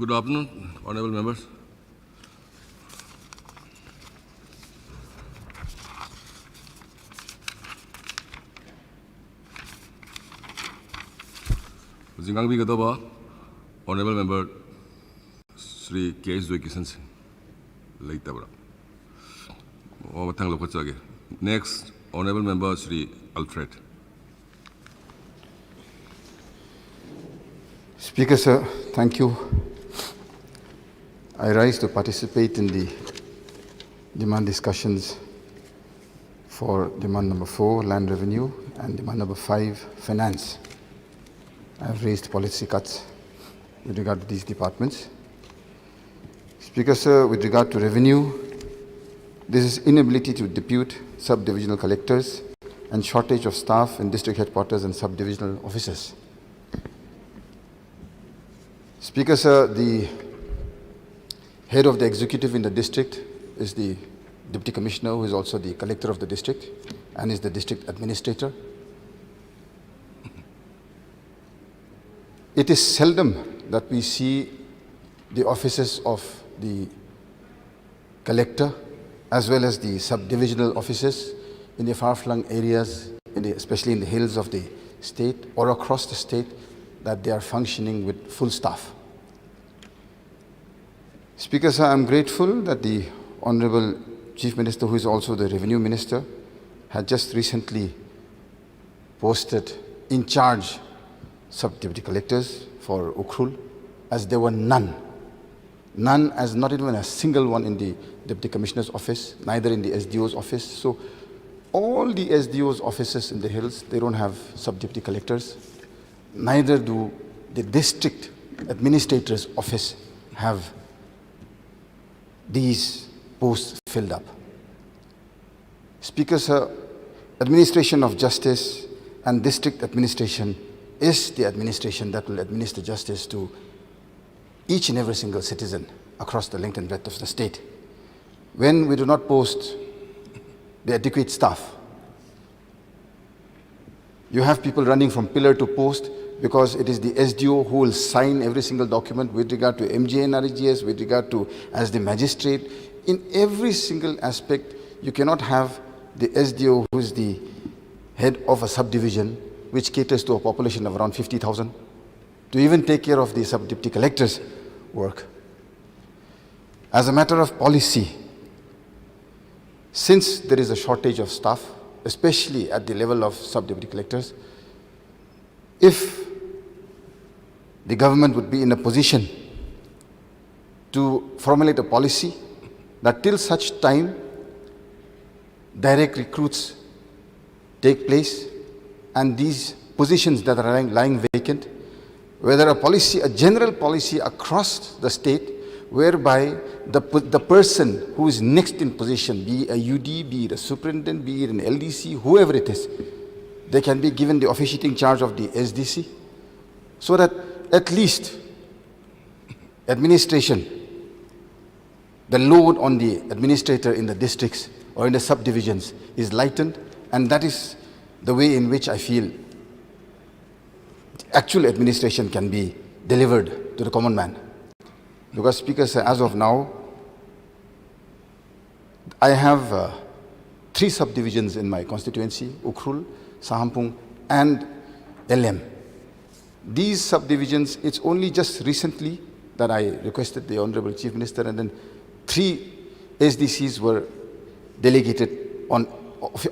Good afternoon, honorable members. 징강비가더바 honorable member Sri K.S. Kisan Singh Leitabra. Next, honorable member Sri Alfred. Speaker, sir, thank you. I rise to participate in the demand discussions for demand number 4, land revenue, and demand number 5, finance. I have raised policy cuts with regard to these departments. Speaker, sir, with regard to revenue, this is inability to depute sub-divisional collectors and shortage of staff in district headquarters and sub-divisional offices. Speaker, sir, the head of the executive in the district is the deputy commissioner, who is also the collector of the district and is the district administrator. It is seldom that we see the offices of the collector as well as the sub-divisional offices in the far-flung areas, especially in the hills of the state or across the state, that they are functioning with full staff. Speaker, sir, I am grateful that the Honorable Chief Minister, who is also the Revenue Minister, had just recently posted in charge sub-deputy collectors for Ukhrul, as there were none. None, as not even a single one in the Deputy Commissioner's office, neither in the SDO's office. So all the SDO's offices in the hills, they don't have sub-deputy collectors. Neither do the district administrator's office have these posts filled up. Speaker, sir, administration of justice and district administration is the administration that will administer justice to each and every single citizen across the length and breadth of the state. When we do not post the adequate staff, you have people running from pillar to post because it is the SDO who will sign every single document with regard to MJNRGS, with regard to as the magistrate. In every single aspect, you cannot have the SDO who is the head of a subdivision which caters to a population of around 50,000 to even take care of the sub-deputy collectors' work. As a matter of policy, since there is a shortage of staff, especially at the level of sub-deputy collectors, if the government would be in a position to formulate a policy that till such time direct recruits take place and these positions that are lying vacant, whether a general policy across the state whereby the person who is next in position, be a UD, be it a superintendent, be it an LDC, whoever it is, they can be given the officiating charge of the SDC, so that at least administration, the load on the administrator in the districts or in the subdivisions is lightened, and that is the way in which I feel actual administration can be delivered to the common man. Because, Speaker, sir, as of now, I have 3 subdivisions in my constituency: Ukhrul, Sahampung, and LM. These subdivisions, it's only just recently that I requested the Honorable Chief Minister, and then 3 SDCs were delegated on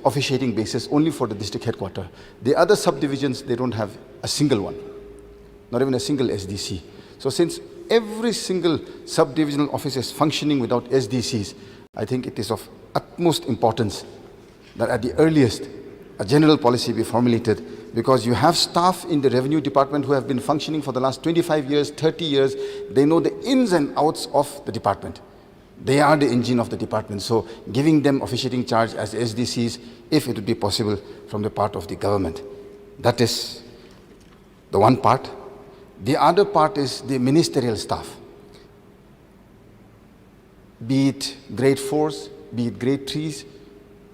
officiating basis only for the district headquarters. The other subdivisions, they don't have a single one, not even a single SDC. So since every single subdivisional office is functioning without SDCs, I think it is of utmost importance that at the earliest a general policy be formulated, because you have staff in the revenue department who have been functioning for the last 25 years, 30 years. They know the ins and outs of the department. They are the engine of the department. So giving them officiating charge as SDCs, if it would be possible from the part of the government. That is the one part. The other part is the ministerial staff. Be it grade 4s, be it grade 3s,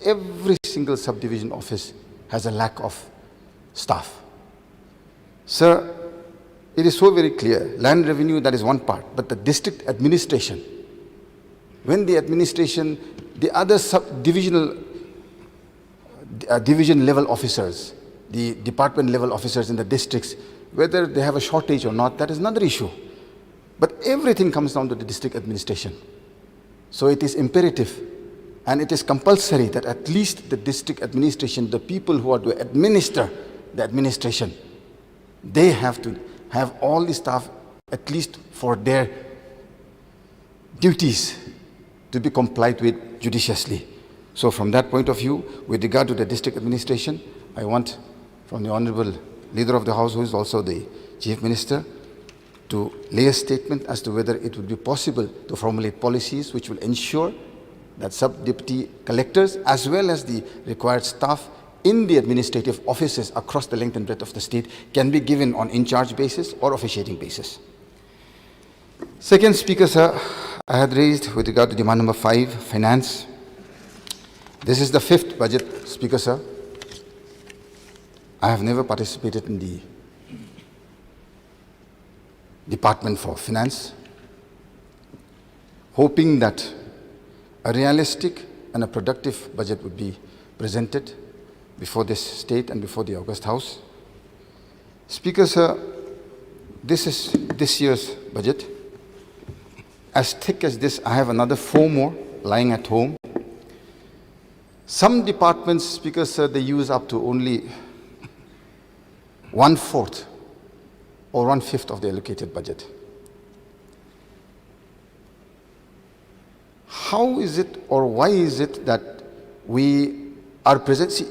every single subdivision office has a lack of staff. Sir, it is so very clear. Land revenue, that is one part, but the district administration, when the administration, the other sub-divisional division level officers, the department level officers in the districts, whether they have a shortage or not, that is another issue. But everything comes down to the district administration. So it is imperative and it is compulsory that at least the district administration, the people who are to administer the administration, they have to have all the staff at least for their duties to be complied with judiciously. So from that point of view, with regard to the district administration, I want from the Honorable Leader of the House, who is also the Chief Minister, to lay a statement as to whether it would be possible to formulate policies which will ensure that sub-deputy collectors as well as the required staff in the administrative offices across the length and breadth of the state can be given on in-charge basis or officiating basis. Second, Speaker, sir, I had raised with regard to demand number 5, finance. This is the 5th budget, Speaker, sir. I have never participated in the Department for Finance, hoping that a realistic and a productive budget would be presented before this state and before the August House. Speaker, sir, this is this year's budget. As thick as this, I have another 4 more lying at home. Some departments, Speaker, sir, they use up to only 1/4 or 1/5 of the allocated budget. How is it or why is it that we are present? See,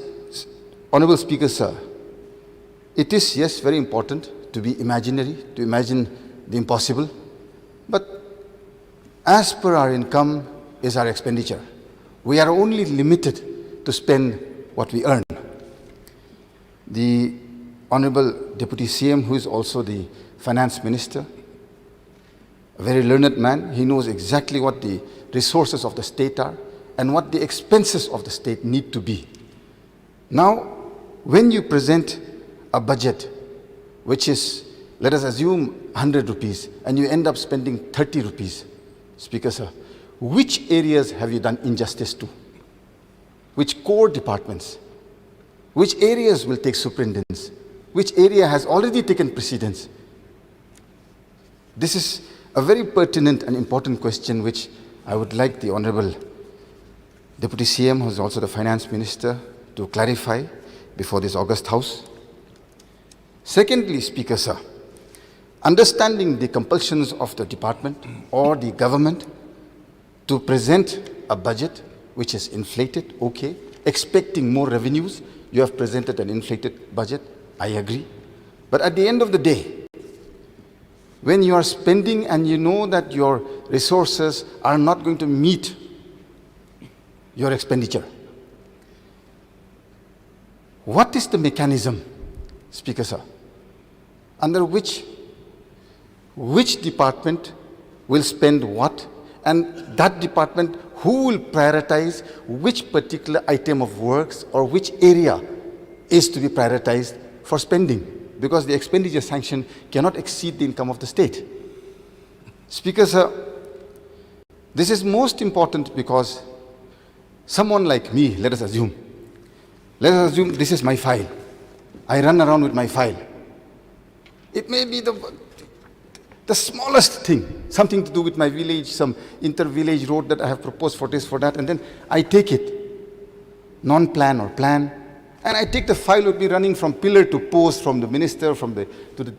Honorable Speaker, sir, it is, yes, very important to be imaginary, to imagine the impossible, but as per our income is our expenditure. We are only limited to spend what we earn. The Honorable Deputy CM, who is also the Finance Minister, a very learned man, he knows exactly what the resources of the state are and what the expenses of the state need to be. Now, when you present a budget which is, let us assume 100 rupees, and you end up spending 30 rupees, Speaker, sir, which areas have you done injustice to? Which core departments? Which areas will take superintendence? Which area has already taken precedence? This is a very pertinent and important question which I would like the Honorable Deputy CM, who is also the Finance Minister, to clarify before this August House. Secondly, Speaker, sir, understanding the compulsions of the department or the government to present a budget which is inflated, okay, expecting more revenues, you have presented an inflated budget, I agree. But at the end of the day, when you are spending and you know that your resources are not going to meet your expenditure, what is the mechanism, Speaker, sir, under which department will spend what, and that department who will prioritize which particular item of works or which area is to be prioritized for spending, because the expenditure sanction cannot exceed the income of the state. Speaker, sir, this is most important because someone like me, let us assume this is my file. I run around with my file. It may be the smallest thing, something to do with my village, some inter-village road that I have proposed for this, for that, and then I take it, non-plan or plan, and I take the file with me running from pillar to post, from the minister, to the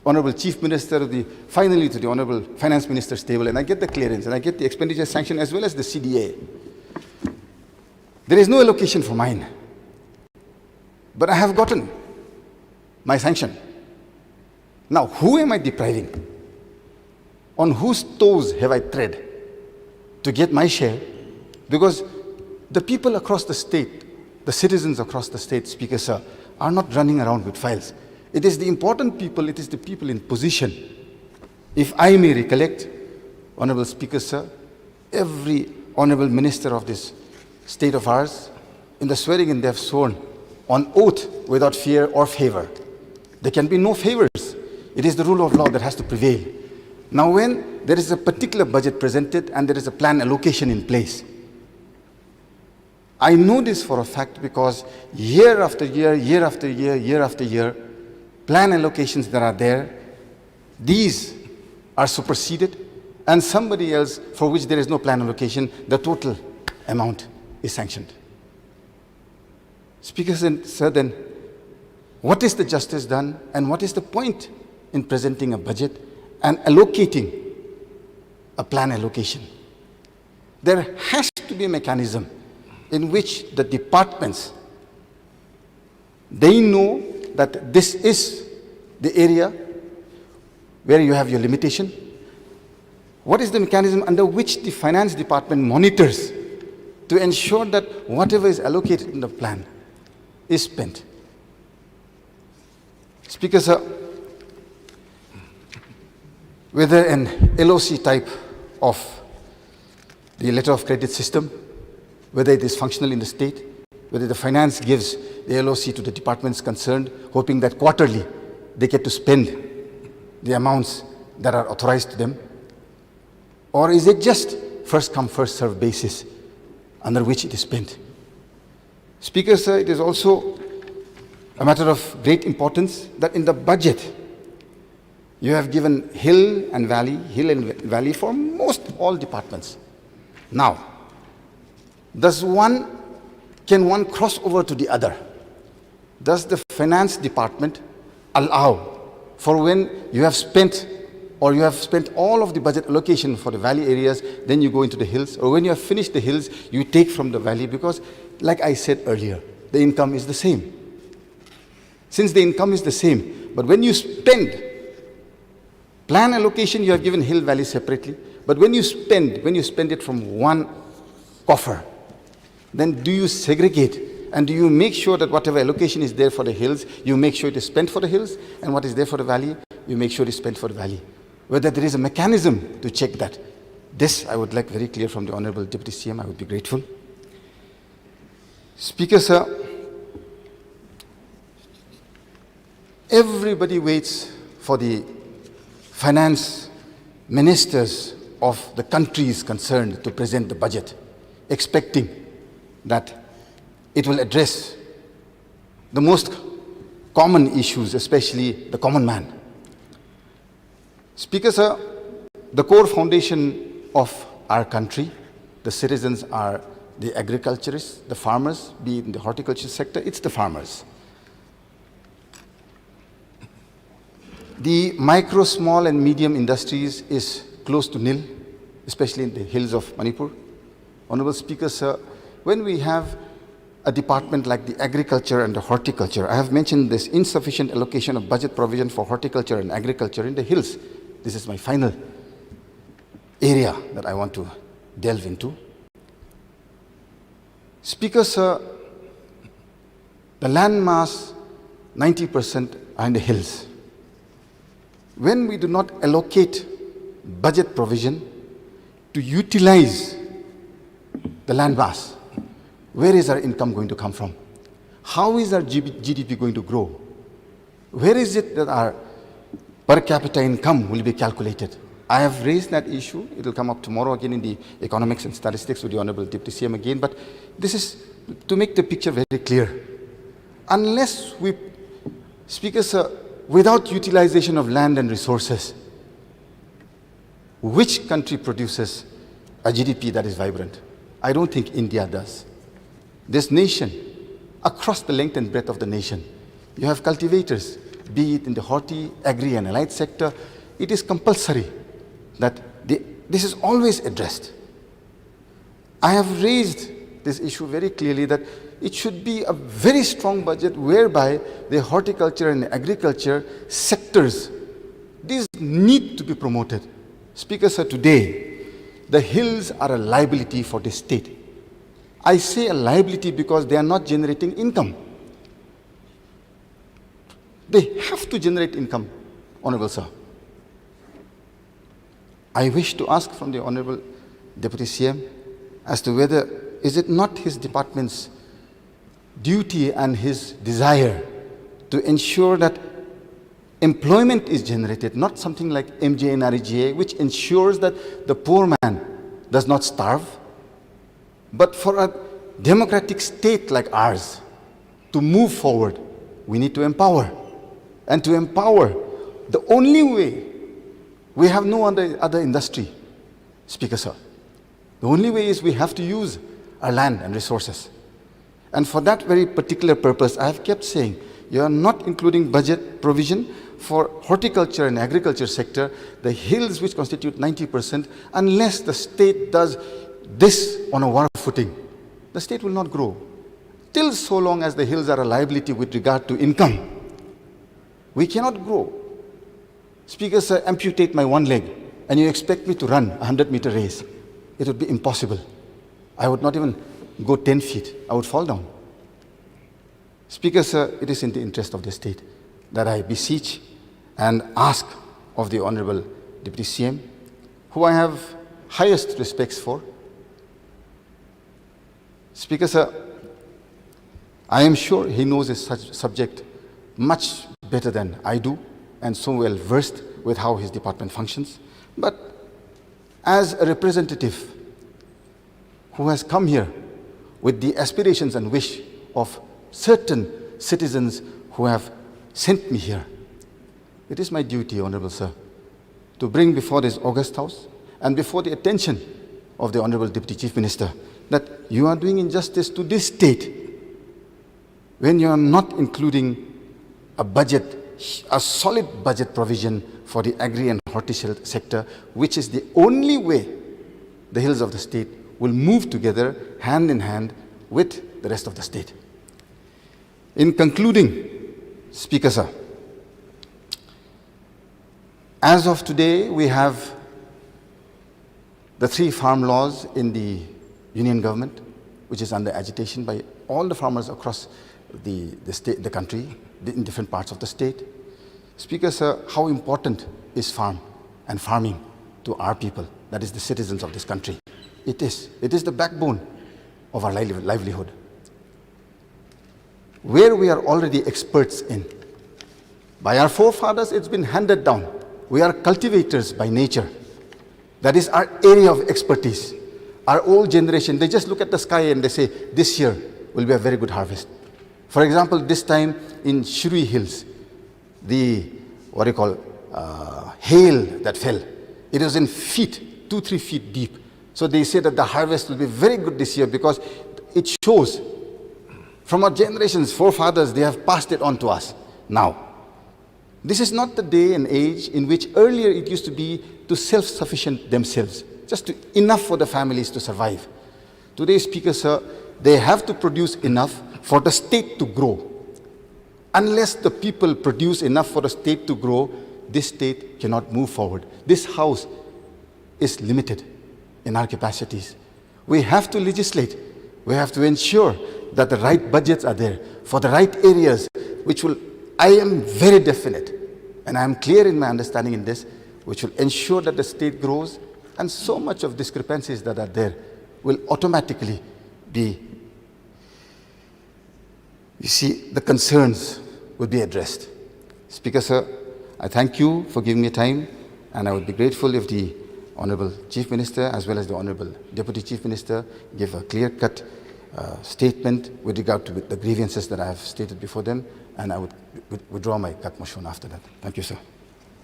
Honorable Chief Minister, finally to the Honorable Finance Minister's table, and I get the clearance, and I get the expenditure sanction as well as the CDA. There is no allocation for mine, but I have gotten my sanction. Now, who am I depriving? On whose toes have I tread to get my share? Because the people across the state, the citizens across the state, Speaker, sir, are not running around with files. It is the important people, it is the people in position. If I may recollect, Honorable Speaker, sir, every Honorable Minister of this state of ours, in the swearing in, they have sworn on oath without fear or favor. There can be no favors. It is the rule of law that has to prevail. Now, when there is a particular budget presented and there is a plan allocation in place, I know this for a fact because year after year, year after year, year after year, plan allocations that are there, these are superseded, and somebody else for which there is no plan allocation, the total amount is sanctioned. Speaker sir, then what is the justice done and what is the point in presenting a budget and allocating a plan allocation? There has to be a mechanism in which the departments, they know that this is the area where you have your limitation. What is the mechanism under which the finance department monitors to ensure that whatever is allocated in the plan is spent? Speaker sir, whether an LOC type of the letter of credit system, whether it is functional in the state, whether the finance gives the LOC to the departments concerned, hoping that quarterly they get to spend the amounts that are authorized to them, or is it just first come, first served basis under which it is spent? Speaker sir, it is also a matter of great importance that in the budget, you have given hill and valley for most all departments. Now, can one cross over to the other? Does the finance department allow for when you have spent or you have spent all of the budget allocation for the valley areas, then you go into the hills, or when you have finished the hills, you take from the valley? Because like I said earlier, the income is the same. Since the income is the same, but when you spend, plan allocation, you have given hill valley separately, but when you spend it from one coffer, then do you segregate and do you make sure that whatever allocation is there for the hills, you make sure it is spent for the hills, and what is there for the valley, you make sure it is spent for the valley? Whether there is a mechanism to check that. This I would like very clear from the Honorable Deputy CM, I would be grateful. Speaker sir, everybody waits for the finance ministers of the countries concerned to present the budget, expecting that it will address the most common issues, especially the common man. Speaker sir, the core foundation of our country, the citizens are the agriculturists, the farmers, be it in the horticulture sector, it's the farmers. The micro, small and medium industries is close to nil, especially in the hills of Manipur. Honorable Speaker sir, when we have a department like the agriculture and the horticulture, I have mentioned this insufficient allocation of budget provision for horticulture and agriculture in the hills. This is my final area that I want to delve into. Speaker sir, the land mass, 90% are in the hills. When we do not allocate budget provision to utilize the land mass, where is our income going to come from? How is our GDP going to grow? Where is it that our per capita income will be calculated? I have raised that issue. It will come up tomorrow again in the economics and statistics with the Honorable Deputy CM again. But this is to make the picture very clear. Unless we, Speaker sir, without utilization of land and resources, which country produces a GDP that is vibrant? I don't think India does. This nation, across the length and breadth of the nation, you have cultivators, be it in the horti, agri and allied sector. It is compulsory that this is always addressed. I have raised this issue very clearly that it should be a very strong budget whereby the horticulture and agriculture sectors, these need to be promoted. Speaker sir, today, the hills are a liability for the state. I say a liability because they are not generating income. They have to generate income, Honorable Sir. I wish to ask from the Honorable Deputy CM as to whether is it not his department's duty and his desire to ensure that employment is generated, not something like MJNREGA, which ensures that the poor man does not starve. But for a democratic state like ours to move forward, we need to empower. And to empower, the only way, we have no other industry, Speaker Sir. The only way is we have to use our land and resources. And for that very particular purpose, I have kept saying, you are not including budget provision for horticulture and agriculture sector, the hills which constitute 90%, unless the state does this on a war footing. The state will not grow. Till so long as the hills are a liability with regard to income, we cannot grow. Speaker Sir, amputate my one leg and you expect me to run a 100-meter race. It would be impossible. I would not even go 10 feet. I would fall down. Speaker Sir, it is in the interest of the state that I beseech and ask of the Honorable Deputy CM, who I have highest respects for. Speaker Sir, I am sure he knows his subject much better than I do, and so well versed with how his department functions. But as a representative who has come here with the aspirations and wish of certain citizens who have sent me here, it is my duty, Honorable Sir, to bring before this august house and before the attention of the Honorable Deputy Chief Minister that you are doing injustice to this state when you are not including a budget, a solid budget provision for the agri and horticulture sector, which is the only way the hills of the state will move together hand in hand with the rest of the state. In concluding, Speaker Sir, as of today, we have the 3 farm laws in the union government, which is under agitation by all the farmers across the country, in different parts of the state. Speaker Sir, how important is farm and farming to our people, that is the citizens of this country? It is the backbone of our livelihood, where we are already experts in. By our forefathers, it's been handed down. We are cultivators by nature. That is our area of expertise. Our old generation, they just look at the sky and they say, this year will be a very good harvest. For example, this time in Shirui Hills, the, hail that fell, it was in feet, 2-3 feet deep. So they say that the harvest will be very good this year because it shows from our generations, forefathers, they have passed it on to us. Now, this is not the day and age in which earlier it used to be to self-sufficient themselves, just enough for the families to survive. Today, Speaker Sir, they have to produce enough for the state to grow. Unless the people produce enough for the state to grow, this state cannot move forward. This house is limited in our capacities. We have to legislate. We have to ensure that the right budgets are there for the right areas, which will, I am very definite, and I am clear in my understanding in this, which will ensure that the state grows, and so much of discrepancies that are there will automatically be, you see, the concerns will be addressed. Speaker Sir, I thank you for giving me time, and I would be grateful if the Honorable Chief Minister as well as the Honorable Deputy Chief Minister give a clear-cut statement with regard to the grievances that I have stated before them, and I would withdraw my cut motion after that. Thank you, sir.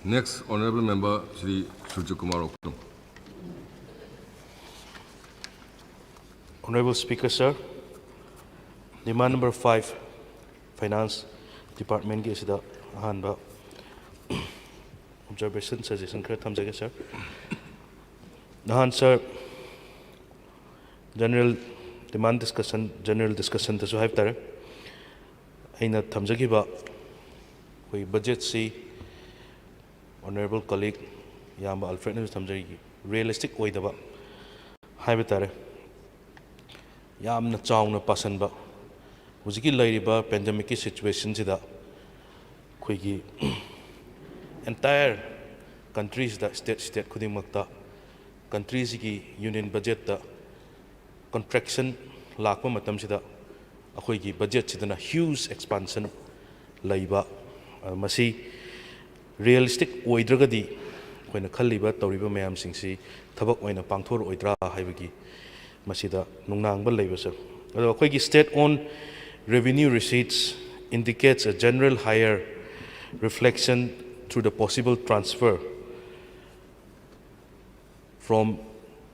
Next, Honorable Member Shri Surya Kumar Oktum. Honorable Speaker, sir, demand number 5, Finance Department ki asida ahanba observation suggestion kara thamjage, sir. Nahan, sir, general discussion tasu haib tare aina thamjagi ba koi budget si honorable colleague yamba Alfred ne thamjagi realistic oidaba haib tare yamna chawna pasan ba hujiki lairiba pandemic ki situation sida koi gi entire countries da state khuding makta countries ki union budget da contraction lakpa matam sida akhoi gi budget sidana huge expansion laiba masi realistic oidragadi koina khalliba tawriba mayam singsi thabak oina pangthor oidra haibagi masida nungnang ba leiba sir ado akhoi state owned revenue receipts indicates a general higher reflection through the possible transfer from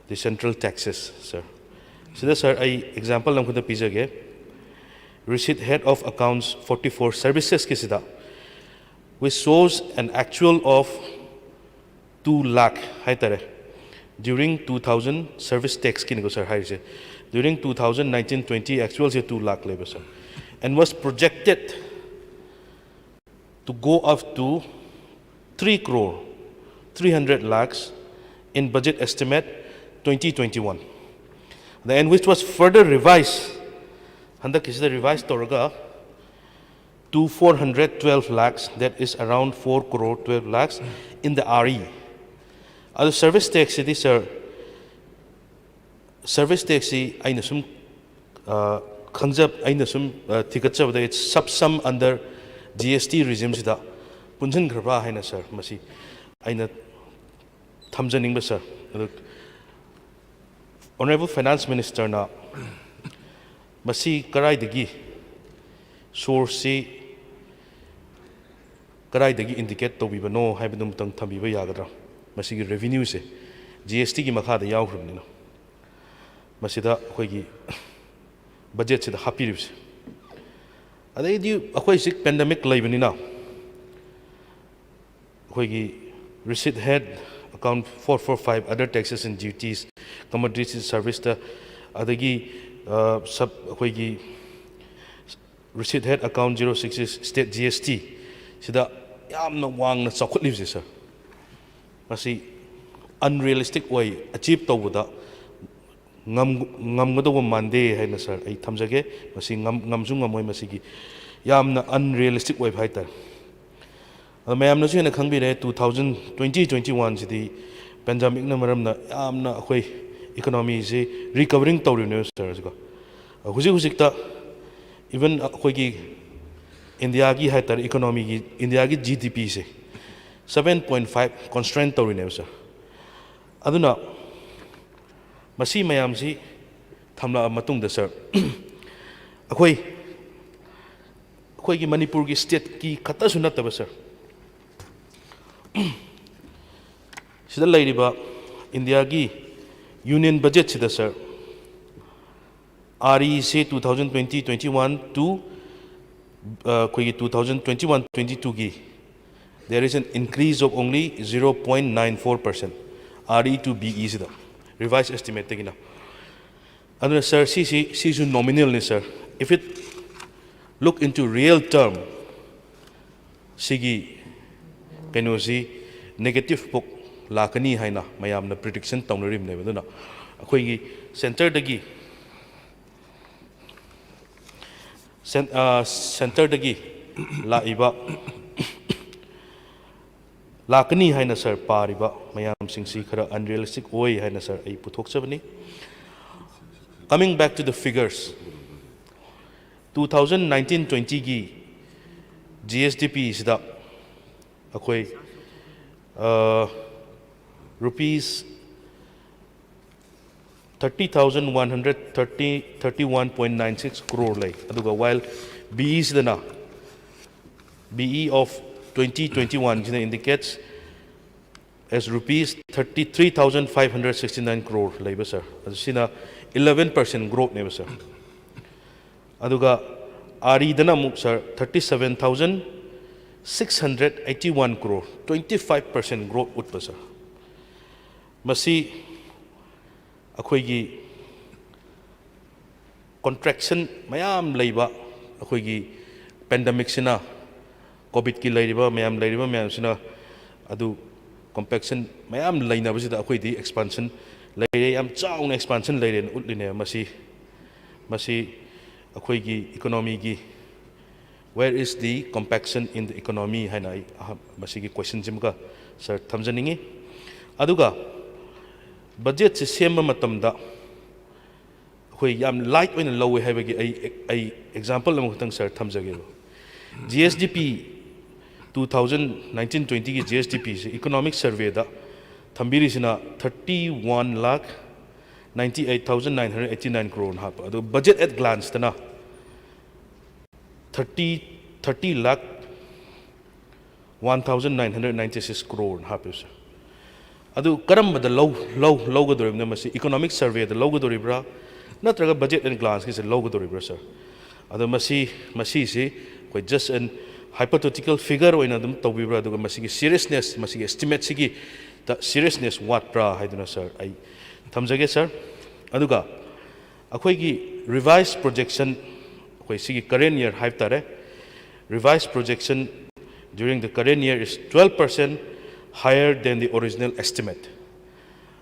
the central taxes sir sida sir I example lam khunda pijage receipt head of accounts 44 services ke sida which shows an actual of 2 lakh haitare during 2000 service tax kinigo sir haise during 2019-20 actual se 2 lakh labor sir and was projected to go up to 3 crore 300 lakhs in budget estimate 2021 and which was further revised handa kisida revised toraga to 412 lakhs, that is around 4 crore 12 lakhs in the RE. Other service tax, sir, service tax, I know some concept, I know some tickets of it's subsum under GST regimes. That Punjan Graba, Hina, sir, Masi, I know Thamjaning, sir. Honorable Finance Minister, now, Masi Karai Digi, source. Karaidagi indicate tawbiba no haibadum tang thambiba yagadra masigi revenue se GST gi makhada yawhrumnina masida akhoi budget se da hapiribs adai di akhoi sik pandemic laibanina akhoi receipt head account 445 other taxes and duties commodities service ta adagi sub akhoi receipt head account 06 is state GST sida yamna wangna chakhulibse sir masi unrealistic way achieve tawuda ngamgadawa mande haina sir ai thamjage masi ngamju ngamoi masigi yamna unrealistic way bhaitar mayamna su hena khangbire 2020-21 sidi pandemic na maramna yamna akhoi economy se recovering tawrine sir siko hujik ta even akhoi India ki haitar economy ki India ki GDP se 7.5 constraint tawrine sir aduna masi mayam si thamla matung da sir akhoi ki Manipur ki state ki khata sunat ba sir sida lairiba India ki union budget sida sir RE se 2020-21 to 2021-22 there is an increase of only 0.94% RE to BE is the revised estimate again. And sir, see nominal sir. If it look into real term, sigi kenosi negative book lakani haina mayam na prediction tawnarim ne baduna akhoi center dagi center dagi laiba lakani haina sir pariba mayam singsi khara unrealistic oi haina sir ai puthok chabani coming back to the figures 2019-20 gi GSDP sida akhoi rupees 30,131.96 crore lay aduga while BE is the na BE of 2021 indicates as rupees 33,569 crore lay sir sina 11% growth ne sir aduga RE dana muk sir 37,681 crore 25% growth utpa sir masi akhoi contraction mayam leiba akhoi pandemic sina covid ki leiba mayam sina adu compaction mayam leina basida akhoi di expansion leire am chaung expansion leire utline masi akhoi economy gi where is the compaction in the economy haina masi gi question jimka sir thamjaningi aduga budget se sema matamda khoi yam light oina lowe haibagi ai example lam khutang sir thamjage GSDP 2019-20 की GSDP से economic survey दा थंबीरी सिना 31,98,989 crore हाप अदो budget at glance तना 30,1,996 crore हाप इस अदो करम बद low को दोरे मसी economic survey दा low को दोरे ब्रा नत्रगा budget at glance की से low को दोरे ब्रा सर अदो मसी से कोई just an hypothetical figure or another tobibra the masiki seriousness masiki estimate sigi the seriousness what bra haiduna sir I thamjage sir aduga akhoi gi revised projection koi sigi current year hype tare revised projection during the current year is 12% higher than the original estimate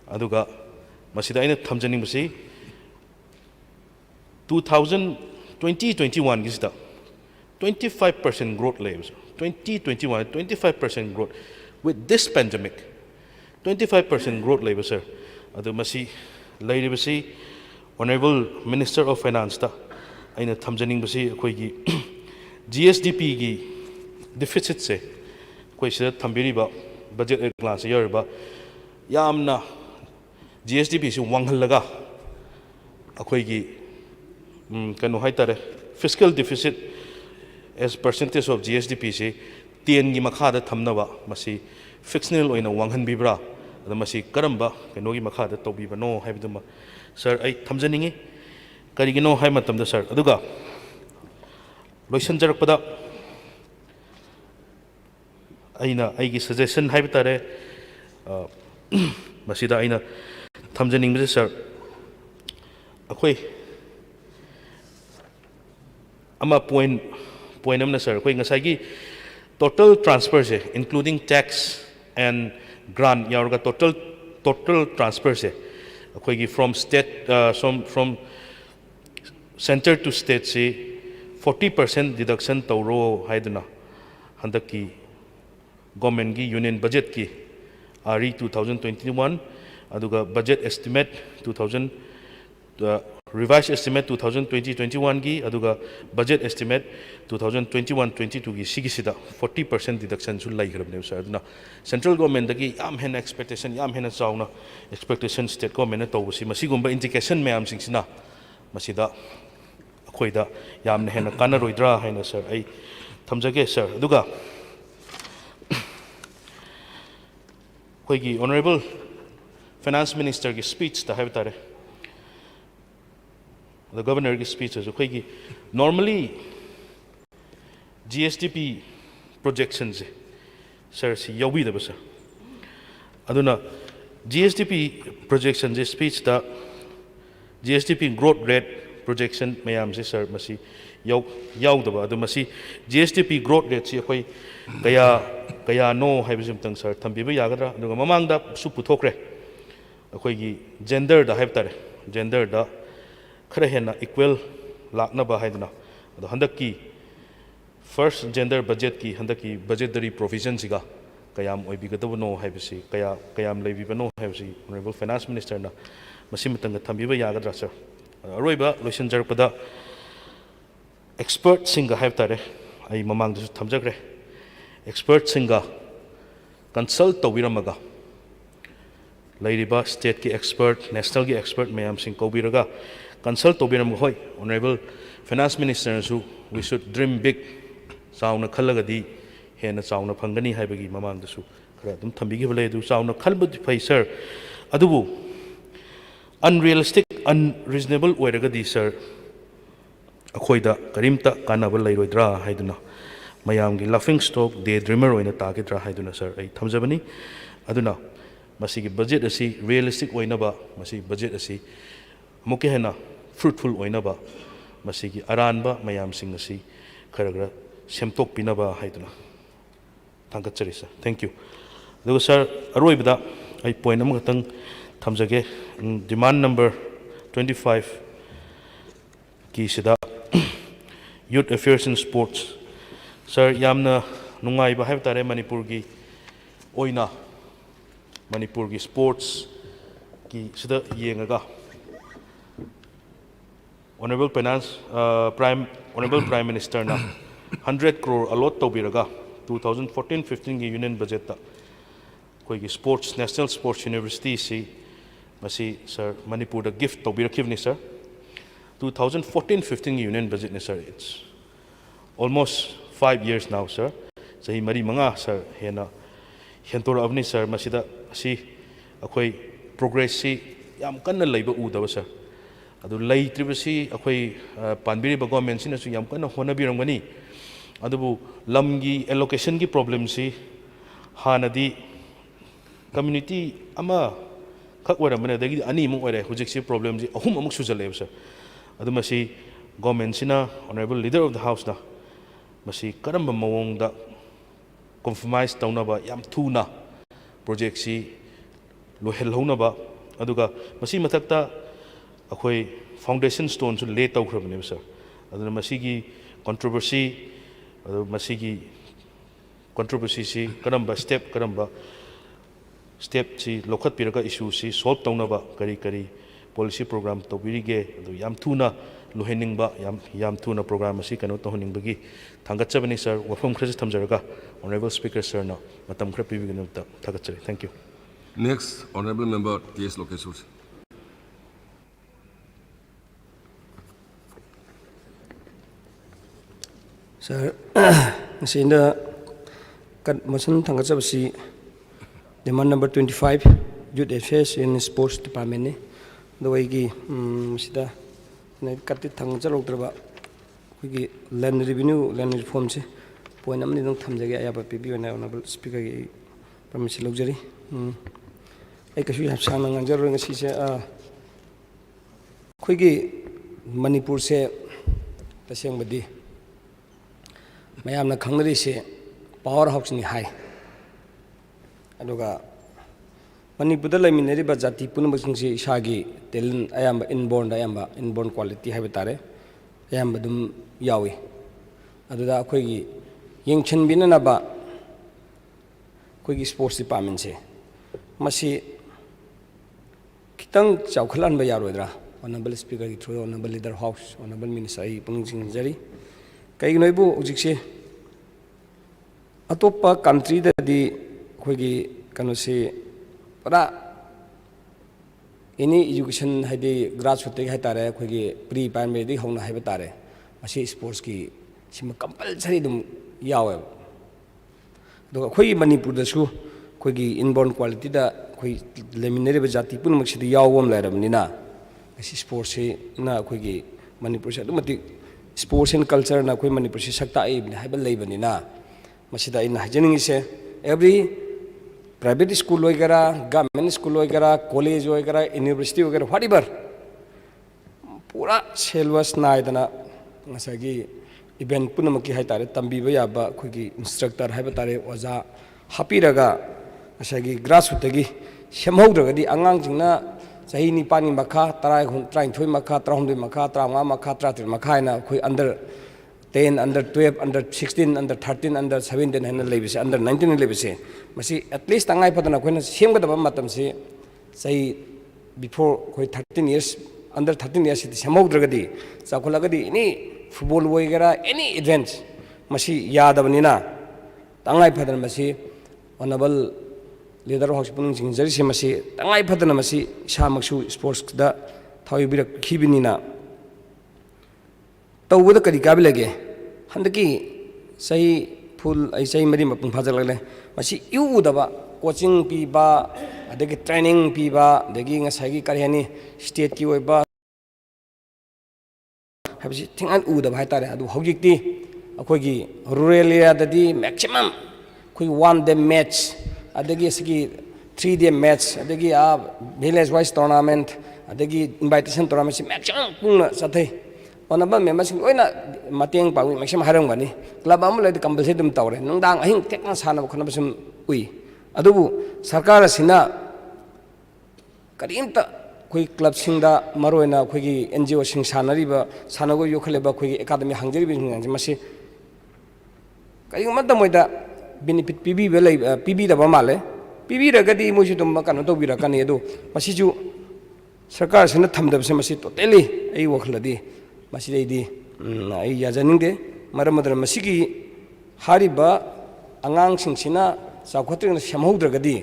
aduga masida ina thamjani musi 2020-21 is the 25% growth levels. 2021, 25% growth. With this pandemic, 25% growth levels, sir. Adu masi, lady basi, Honorable Minister of Finance, ta, aina thamjaning basi, koi gi GSDP gi deficit se, koi sida thambiri ba, budget class year ba, yamna GSDP se wanghal laga, akoi gi kanu hai tare fiscal deficit as percentage of GSDP se 10 gi makha da thamnaba masi fictional oina wanghan bibra da masi karamba keno gi makha da tobi bano haibduma sir ai thamjaningi karigino hai matam da sir aduga loisan jarakpada aina aigi suggestion haibtare masida aina thamjaning bise sir akhoi ama point amna sir koi ngasai gi total transfer se including tax and grant yaurga total transfer se koi gi from state from center to state se 40% deduction tawro haiduna handaki government gi union budget ki RE 2021 aduga budget estimate 2000 revised estimate 2020-21 gi aduga budget estimate 2021-22 gi sigisida 40% deduction su lai grabne sir aduna central government dagi yam hen expectation yam hen chauna expectation state government to si masigumba indication mayam singsina masida khoida yam hen kana roidra haina sir ai thamjage sir aduga khoigi honorable finance minister gi speech ta habitare the governor's speech is okay. Normally, GSDP projections, sir, see, yogi the sir. Aduna GSDP projections speech the GSDP growth rate projection mayam sir masi yaw the adu masi GSDP growth rate see okay kaya no haibism tang sir thambiba yagadra aduga mamang da su puthokre akhoi gender da haibtare gender da khare hena equal lakna ba haidna ado handaki first gender budget ki handaki budgetary provision siga kayam oibigadabu no haibisi kayam leibiba no haibisi honorable finance minister na masimitanga thambiba yagadra sir aroiba loisan jarpada expert singa haibtare ai mamang du thamjagre expert singa consult tawiramaga lairiba state ki expert national ki expert mayam sing kobiraga consult tobiram hoi honorable finance minister su we should dream big sauna khalagadi hena sauna phangani haibagi mamang da su khara dum thambigi bale du sauna khalbu phai sir adubu unrealistic unreasonable oiragadi sir akhoida karimta kanaba leiroidra haiduna mayamgi laughing stock daydreamer oina tagidra haiduna sir ai thamjabani aduna masigi budget asi realistic oina ba masi budget asi muke hena fruitful oinaba masigi aranba mayam sing asi kharagra semtok pinaba haiduna thangatchari sir thank you do sir aroibada ai point am gatang thamjage demand number 25 ki sida youth affairs and sports sir yamna nungai ba haib tare manipur gi oina manipur gi sports ki sida yengaga honorable prime minister na 100 crore allot to biraga 2014-15 की union budget कोई sports national sports university सी मसी sir Manipur gift तौबीरखिबनी sir 2014-15 की union budget ने sir it's almost 5 years now sir sahi mari manga sir hena hentor avni sir masida si akhoi progress si yam kanna leiba udaba sir adu leitribasi akhoi panbiri ba government sina su yam kanna honabirangani adubu lamgi allocation gi problem si hanadi community ama khak waramane dagi ani mu ore hujik si problem ji ahum amuk sujale sir adu masi government sina honorable leader of the house na masi karamba mawong da compromise taunaba yam thuna project si lohel honaba aduga masi mathakta akhoi foundation stone su lay tawkhrabane sir aduna masi gi controversy adu masi gi controversy si karamba step si lokhat piraga issue si solve taunaba kari policy program tawbirige adu yam thuna loheningba yam thuna program asi kano tohoningbagi thangatchabani sir wafam khra thamjaraga honorable speaker sir na matam khra pibigina thagachari thank you Next, Honorable Member T.S. Loktak. Sir, sinda kat motion thangatchabasi demand number 25 youth affairs in sports department ne doigi sida kati thangjalodraba khigi land revenue land reform se point amni dong thamjage ayaba pibi na honorable speaker gi permission luxury ai kasu yap sang nganjar ngasi se khigi manipur se taseng badi mayamna khangnari se power house ni hai aduga manipur da laminari ba jati punam singsi isagi talent ayamba inborn quality haiba tare ayamba dum yawi aduda akhoi yengchen binana ba akhoi sports department se masi kitang chawkhalan ba yaroidra honorable speaker gi through honorable leader house honorable minister ai pungsing jari kai noibu ojikse atopa country da di akhoi gi kanu se para any education haidi grassroots hai tare akhoi pre primary di hona hai tare asi sports ki sima compulsory dum yawe do akhoi manipur da su akhoi inborn quality da akhoi leminary ba jati pun mak sidi yawom lairam ni na asi sports se na akhoi manipur se adumati sports and culture na akhoi manipur se sakta ai hai ba leibani na masida in hajening se every private school hoigara government school hoigara college hoigara university hoigara whatever pura syllabus naidana ngasagi event punamaki haitare tambiba yaba khogi instructor haiba tare oja hapiraga ngasagi grassroots gi semhaudragadi angang jingna sahi ni pani makha 30 makha 30 makha 35 makha 30 makha na khoi under 10 under 12 under 16 under 13 under 17 hena lebise under 19 lebise masi at least tangai padana khoina semgadaba matam se say before khoi 13 years under 13 years it semaudragadi chakolagadi any football hoigara any events masi yadabanina tangai padana masi honorable leader hospital jingjari se masi tangai padana masi samaksu sports da thawibirak khibinina tawuda kadi kabilage handaki say full ai say mari mapung phajalale masi iudaba coaching piba adagi training piba adagi ngasagi karihani state ki oiba habisi thingan udaba haitare adu hojikti akoigi rural area dadi maximum koi one day match adagi sigi 3 day match adagi village wise tournament adagi invitation tournament maximum pungna sathai honorable members oina mateng pawi maximum haram gani club amul edi compulsory dum tawre nungdang ahing tekna sana khona basum ui adubu sarkar asina karimta koi club singda maroina khoigi NGO sing sanariba sanago yokhaleba khoigi academy hangjari bin masi kaima tamoida benefit PB da ba male PB ragadi moju dum kanu to bira kani edu masi ju sarkar sina thamdab se masi totally ai wakhladi masi dei di ai yajaning de maramadra masi ki hariba ꯑꯉꯥꯡꯁꯤꯡꯁꯤꯅ ꯆꯥꯎꯈꯠꯇ꯭ꯔꯤꯉꯩꯗ ꯁꯦꯝꯍꯧꯗ꯭ꯔꯒꯗꯤ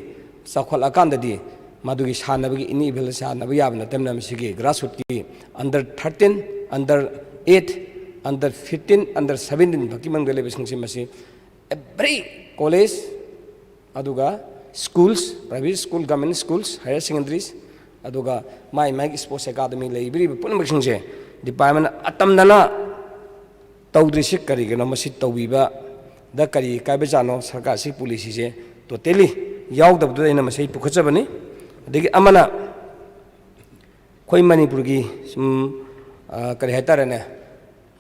ꯆꯥꯎꯈꯠꯂꯀꯥꯟꯗꯗꯤ ꯃꯗꯨꯒꯤ ꯁꯥꯟꯅꯕꯒꯤ ꯏꯅꯤꯕꯜ ꯁꯥꯟꯅꯕ ꯌꯥꯕ ꯅꯠꯇꯕꯅ ꯃꯁꯤꯒꯤ ꯒ꯭ꯔꯥꯁꯔꯨꯠꯀꯤ under 13 under 8 under 15 under 17 ꯐꯛꯀꯤ ꯃꯅꯨꯡꯗ ꯂꯩꯕꯁꯤꯡꯁꯤ ꯃꯁꯤ ꯑꯦꯚ꯭ꯔꯤ ꯀꯣꯂꯦꯖ ꯑꯗꯨꯒ schools private school government schools ꯍꯥꯌꯔ ꯁꯦꯀꯦꯟꯗꯔꯤꯁ ꯑꯗꯨꯒ ꯃꯥꯒꯤ ꯁ꯭ꯄꯣꯔꯠꯁ ꯑꯦꯀꯥꯗꯃꯤ ꯂꯩꯕꯤꯔꯤꯕ ꯄꯨꯝꯅꯃꯛꯁꯤꯡꯁꯦ ꯗꯤꯄꯥꯔꯠꯃꯦꯟꯠꯅ ꯑꯇꯝꯅꯅ ꯇꯧꯗ꯭ꯔꯤꯁꯤ ꯀꯔꯤꯒꯤꯅꯣ ꯃꯁꯤ ꯇꯧꯕꯤꯕꯗ ꯀꯔꯤ ꯀꯥꯏꯕꯖꯥꯠꯅꯣ ꯁꯔꯀꯥꯔꯁꯤ ꯄꯣꯂꯤꯁꯤꯁꯦ ꯇꯣꯇꯦꯂꯤ ꯌꯥꯎꯗꯕꯗꯨꯗ ꯑꯩꯅ ꯃꯁꯤ ꯄꯨꯈꯠꯆꯕꯅꯤ ꯑꯗꯒꯤ ꯑꯃꯅ ꯑꯩꯈꯣꯏ ꯃꯅꯤꯄꯨꯔꯒꯤ ꯁꯨꯝ ꯀꯔꯤ ꯍꯥꯏꯇꯥꯔꯦꯅꯦ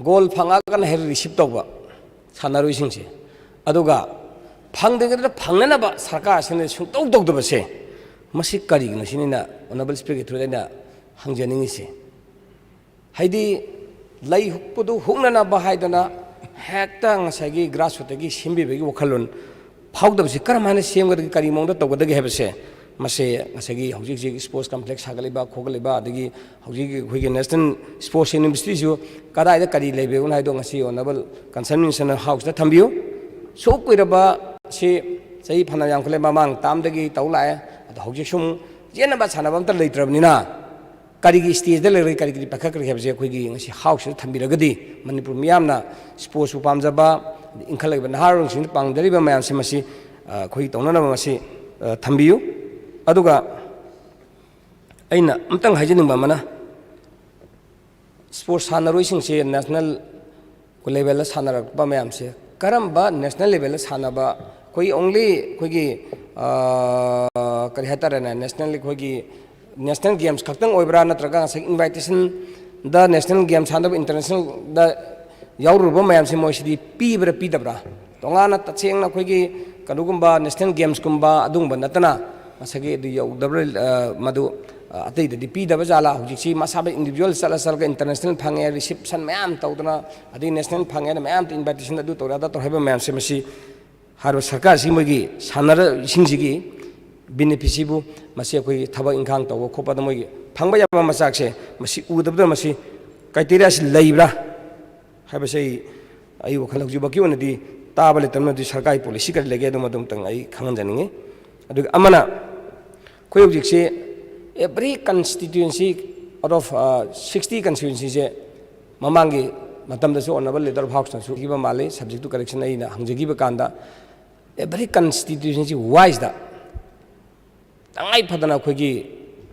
ꯒꯣꯜ ꯐꯪꯉꯒꯅ ꯍꯦꯛ ꯔꯤꯁꯤꯞ ꯇꯧꯕ ꯁꯥꯟꯅꯔꯣꯏꯁꯤꯡꯁꯦ ꯑꯗꯨꯒ ꯐꯪꯗ꯭ꯔꯒꯅ ꯐꯪꯅꯅꯕ ꯁꯔꯀꯥꯔꯁꯤꯅ ꯁꯨꯡꯇꯧ ꯇꯧꯗꯕꯁꯦ ꯃꯁꯤ ꯀꯔꯤꯒꯤꯅꯣ ꯁꯤꯅꯤꯅ ꯑꯣꯅꯔꯦꯕꯜ ꯁ꯭ꯄꯤꯀꯔꯒꯤ ꯊ꯭ꯔꯨꯗ ꯑꯩꯅ ꯍꯪꯖꯅꯤꯡꯉꯤꯁꯦ ꯍꯥꯏꯗꯤ ꯂꯩ ꯍꯨꯛꯄꯗꯨ ꯍꯨꯛꯅꯅꯕ ꯍꯥꯏꯗꯅ ꯍꯦꯛꯇ ꯉꯁꯥꯏꯒꯤ ꯒ꯭ꯔꯥꯁꯔꯨꯠꯇꯒꯤ ꯁꯦꯝꯕꯤꯕꯒꯤ ꯋꯥꯈꯜꯂꯣꯟ ꯐꯥꯎꯗꯕꯁꯤ ꯀꯔꯝꯍꯥꯏꯅ ꯁꯦꯝꯒꯗꯒꯦ ꯀꯔꯤ ꯃꯑꯣꯡꯗ ꯇꯧꯒꯗꯒꯦ ꯍꯥꯏꯕꯁꯦ ꯃꯁꯤ ꯉꯁꯥꯏꯒꯤ ꯍꯧꯖꯤꯛ ꯁ꯭ꯄꯣꯔꯠꯁ ꯀꯝꯄ꯭ꯂꯦꯛꯁ ꯁꯥꯒꯠꯂꯤꯕ ꯈꯣꯒꯠꯂꯤꯕ ꯑꯗꯒꯤ ꯍꯧꯖꯤꯛ ꯑꯩꯈꯣꯏꯒꯤ ꯅꯦꯁꯅꯦꯜ ꯁ꯭ꯄꯣꯔꯠꯁ ꯌꯨꯅꯤꯚꯔꯁꯤꯇꯤꯁꯨ ꯀꯗꯥꯏꯗ ꯀꯔꯤ ꯂꯩꯕꯒꯦ ꯍꯥꯏꯗꯣ ꯉꯁꯤ ꯑꯣꯅꯔꯦꯕꯜ ꯀꯟꯁꯔꯟ ꯃꯤꯅꯤꯁꯇꯔꯅ ꯍꯥꯎꯁꯇ ꯊꯝꯕꯤꯌꯨ ꯁꯨꯛ ꯀꯨꯏꯔꯕ ꯁꯤ ꯆꯍꯤ ꯐꯅ ꯌꯥꯝꯈꯠꯂꯦ ꯃꯃꯥꯡ ꯇꯥꯝꯗꯒꯤ ꯇꯧ ꯂꯥꯛꯑꯦ ꯑꯗꯣ ꯍꯧꯖꯤꯛ ꯁꯨꯝ ꯆꯦꯟꯅꯕ ꯁꯥꯟꯅꯕ ꯑꯝꯇ ꯂꯩꯇ꯭ꯔꯕꯅꯤꯅ ꯀꯔꯤꯒꯤ ꯁ꯭ꯇꯦꯖꯗ ꯂꯩꯔꯒ ꯀꯔꯤꯒꯤ ꯄꯥꯏꯈꯠꯈ꯭ꯔꯒꯦ ꯍꯥꯏꯕꯁꯦ ꯑꯩꯈꯣꯏꯒꯤ ꯉꯁꯤ ꯍꯥꯎꯁꯁꯤꯗ ꯊꯝꯕꯤꯔꯒꯗꯤ ꯃꯅꯤꯄꯨꯔ ꯃꯤꯌꯥꯝꯅ ꯁ꯭ꯄꯣꯔꯠꯁꯄꯨ ꯄꯥꯝꯖꯕ ꯏꯟꯈꯠꯂꯛꯏꯕ ꯅꯍꯥꯔꯣꯜꯁꯤꯡꯅ ꯄꯥꯝꯖꯔꯤꯕ ꯃꯌꯥꯝꯁꯦ ꯃꯁꯤ ꯑꯩꯈꯣꯏ ꯇꯧꯅꯅꯕ ꯃꯁꯤ ꯊꯝꯕꯤꯌꯨ ꯑꯗꯨꯒ ꯑꯩꯅ ꯑꯝꯇꯪ ꯍꯥꯏꯖꯅꯤꯡꯕ ꯑꯃꯅ ꯁ꯭ꯄꯣꯔꯠꯁ ꯁꯥꯟꯅꯔꯣꯏꯁꯤꯡꯁꯦ ꯅꯦꯁꯅꯦꯜ ꯂꯦꯚꯦꯜꯗ ꯁꯥꯟꯅꯔꯛꯄ ꯃꯌꯥꯝꯁꯦ ꯀꯔꯝꯕ ꯅꯦꯁꯅꯦꯜ ꯂꯦꯚꯦꯜꯗ ꯁꯥꯟꯅꯕ ꯑꯩꯈꯣꯏ ꯑꯣꯡꯂꯤ ꯑꯩꯈꯣꯏꯒꯤ ꯀꯔꯤ ꯍꯥꯏꯇꯥꯔꯦꯅꯦ ꯅꯦꯁꯅꯦꯜ ꯑꯩꯈꯣꯏꯒꯤ ꯅꯦꯁꯅꯦꯜ ꯒꯦꯝꯁ ꯈꯛꯇꯪ ꯑꯣꯏꯕ꯭ꯔꯥ ꯅꯠꯇ꯭ꯔꯒ ꯉꯁꯥꯏ ꯏꯟꯚꯥꯏꯇꯦꯁꯟꯗ ꯅꯦꯁꯅꯦꯜ ꯒꯦꯝ ꯁꯥꯟꯅꯕ ꯏꯟꯇꯔꯅꯦꯁꯅꯦꯜꯗ ꯌꯥꯎꯔꯨꯕ ꯃꯌꯥꯝꯁꯦ ꯃꯣꯏꯁꯤꯗꯤ ꯄꯤꯕ꯭ꯔꯥ ꯄꯤꯗꯕ꯭ꯔꯥ ꯇꯣꯉꯥꯟꯅ ꯇꯁꯦꯡꯅ ꯑꯩꯈꯣꯏꯒꯤ ꯀꯩꯅꯣꯒꯨꯝꯕ ꯅꯦꯁꯅꯦꯜ ꯒꯦꯝꯁꯀꯨꯝꯕ ꯑꯗꯨꯒꯨꯝꯕ ꯅꯠꯇꯅ ꯉꯁꯥꯏꯒꯤ ꯑꯗꯨ ꯌꯧꯗꯕ꯭ꯔꯥ ꯃꯗꯨ ꯑꯇꯩꯗꯗꯤ ꯄꯤꯗꯕ ꯖꯥꯠꯂꯥ ꯍꯧꯖꯤꯛꯁꯤ ꯃꯁꯥꯗ ꯏꯟꯗꯤꯕꯤꯖꯨꯋꯦꯜ ꯆꯠꯂꯒ ꯏꯟꯇꯔꯅꯦꯁꯅꯦꯜ ꯐꯪꯉꯦ ꯔꯤꯁꯤꯞꯁꯟ ꯃꯌꯥꯝ ꯇꯧꯗꯅ ꯑꯗꯩ ꯅꯦꯁꯅꯦꯜ ꯐꯪꯉꯦꯅ ꯃꯌꯥꯝ ꯏꯟꯚꯥꯏꯇꯦꯁꯟ ꯑꯗꯨ ꯇꯧꯔꯦ ꯑꯗꯥ ꯇꯧꯔꯦ ꯍꯥꯏꯕ ꯃꯌꯥꯝꯁꯦ ꯃꯁꯤ ꯍꯥꯏꯔꯤꯕ ꯁꯔꯀꯥꯔꯁꯤ ꯃꯣꯏꯒꯤ ꯁꯥꯟꯅꯔꯣꯏꯁꯤꯡꯁꯤꯒꯤ ꯕꯤꯅꯤꯐꯤꯠꯁꯤꯕꯨ ꯃꯁꯤ ꯑꯩꯈꯣꯏꯒꯤ ꯊꯕꯛ ꯏꯪꯈꯥꯡ ꯇꯧꯕ ꯈꯣꯠꯄꯗ ꯃꯣꯏꯒꯤ ꯐꯪꯕ ꯌꯥꯕ ꯃꯆꯥꯛꯁꯦ ꯃꯁꯤ ꯎꯗꯕꯗ ꯃꯁꯤ ꯀ꯭ꯔꯥꯏꯇꯦꯔꯤꯌꯥꯁꯤ ꯂꯩꯕ꯭ꯔꯥ ꯍꯥꯏꯕꯁꯦ ꯑꯩ ꯋꯥꯈꯜ ꯍꯧꯖꯤꯛꯐꯥꯎꯒꯤ ꯑꯣꯏꯅꯗꯤ ꯇꯥꯕ ꯂꯩꯇꯕꯅꯗꯤ ꯁꯔꯀꯥꯔꯒꯤ ꯄꯣꯂꯤꯁꯤ ꯀꯔꯤ ꯂꯩꯒꯦ ꯑꯗꯨ ꯃꯗꯨꯝꯇꯪ ꯑꯩ ꯈꯪꯍꯟꯖꯅꯤꯡꯉꯤ ꯑꯗꯨꯒ ꯑꯃꯅ ꯑꯩꯈꯣꯏ ꯍꯧꯖꯤꯛꯁꯦ ꯑꯦꯚ꯭ꯔꯤ ꯀꯟꯁꯇꯤꯇ꯭ꯌꯨꯟꯁꯤ ꯑꯥꯎꯠ ꯑꯣꯐ 60 ꯀꯟꯁꯇꯤꯇ꯭ꯌꯨꯟꯁꯤꯁꯦ ꯃꯃꯥꯡꯒꯤ ꯃꯇꯝꯗꯁꯨ ꯑꯣꯅꯔꯦꯕꯜ ꯂꯤꯗꯔ ꯑꯣꯐ ꯍꯥꯎꯁꯅꯁꯨ ꯄꯤꯕ ꯃꯥꯜꯂꯤ ꯁꯕꯖꯦꯛꯇꯨ ꯀꯔꯦꯛꯁꯟ ꯑꯩꯅ ꯍꯪꯖꯈꯤꯕ ꯀꯥꯟꯗ ꯑꯦꯚ꯭ꯔꯤ ꯀꯟꯁꯇꯤꯇ꯭ꯌꯨꯟꯁꯤ ꯋꯥꯏꯁꯗ ꯇꯉꯥꯏ ꯐꯗꯅ ꯑꯩꯈꯣꯏꯒꯤ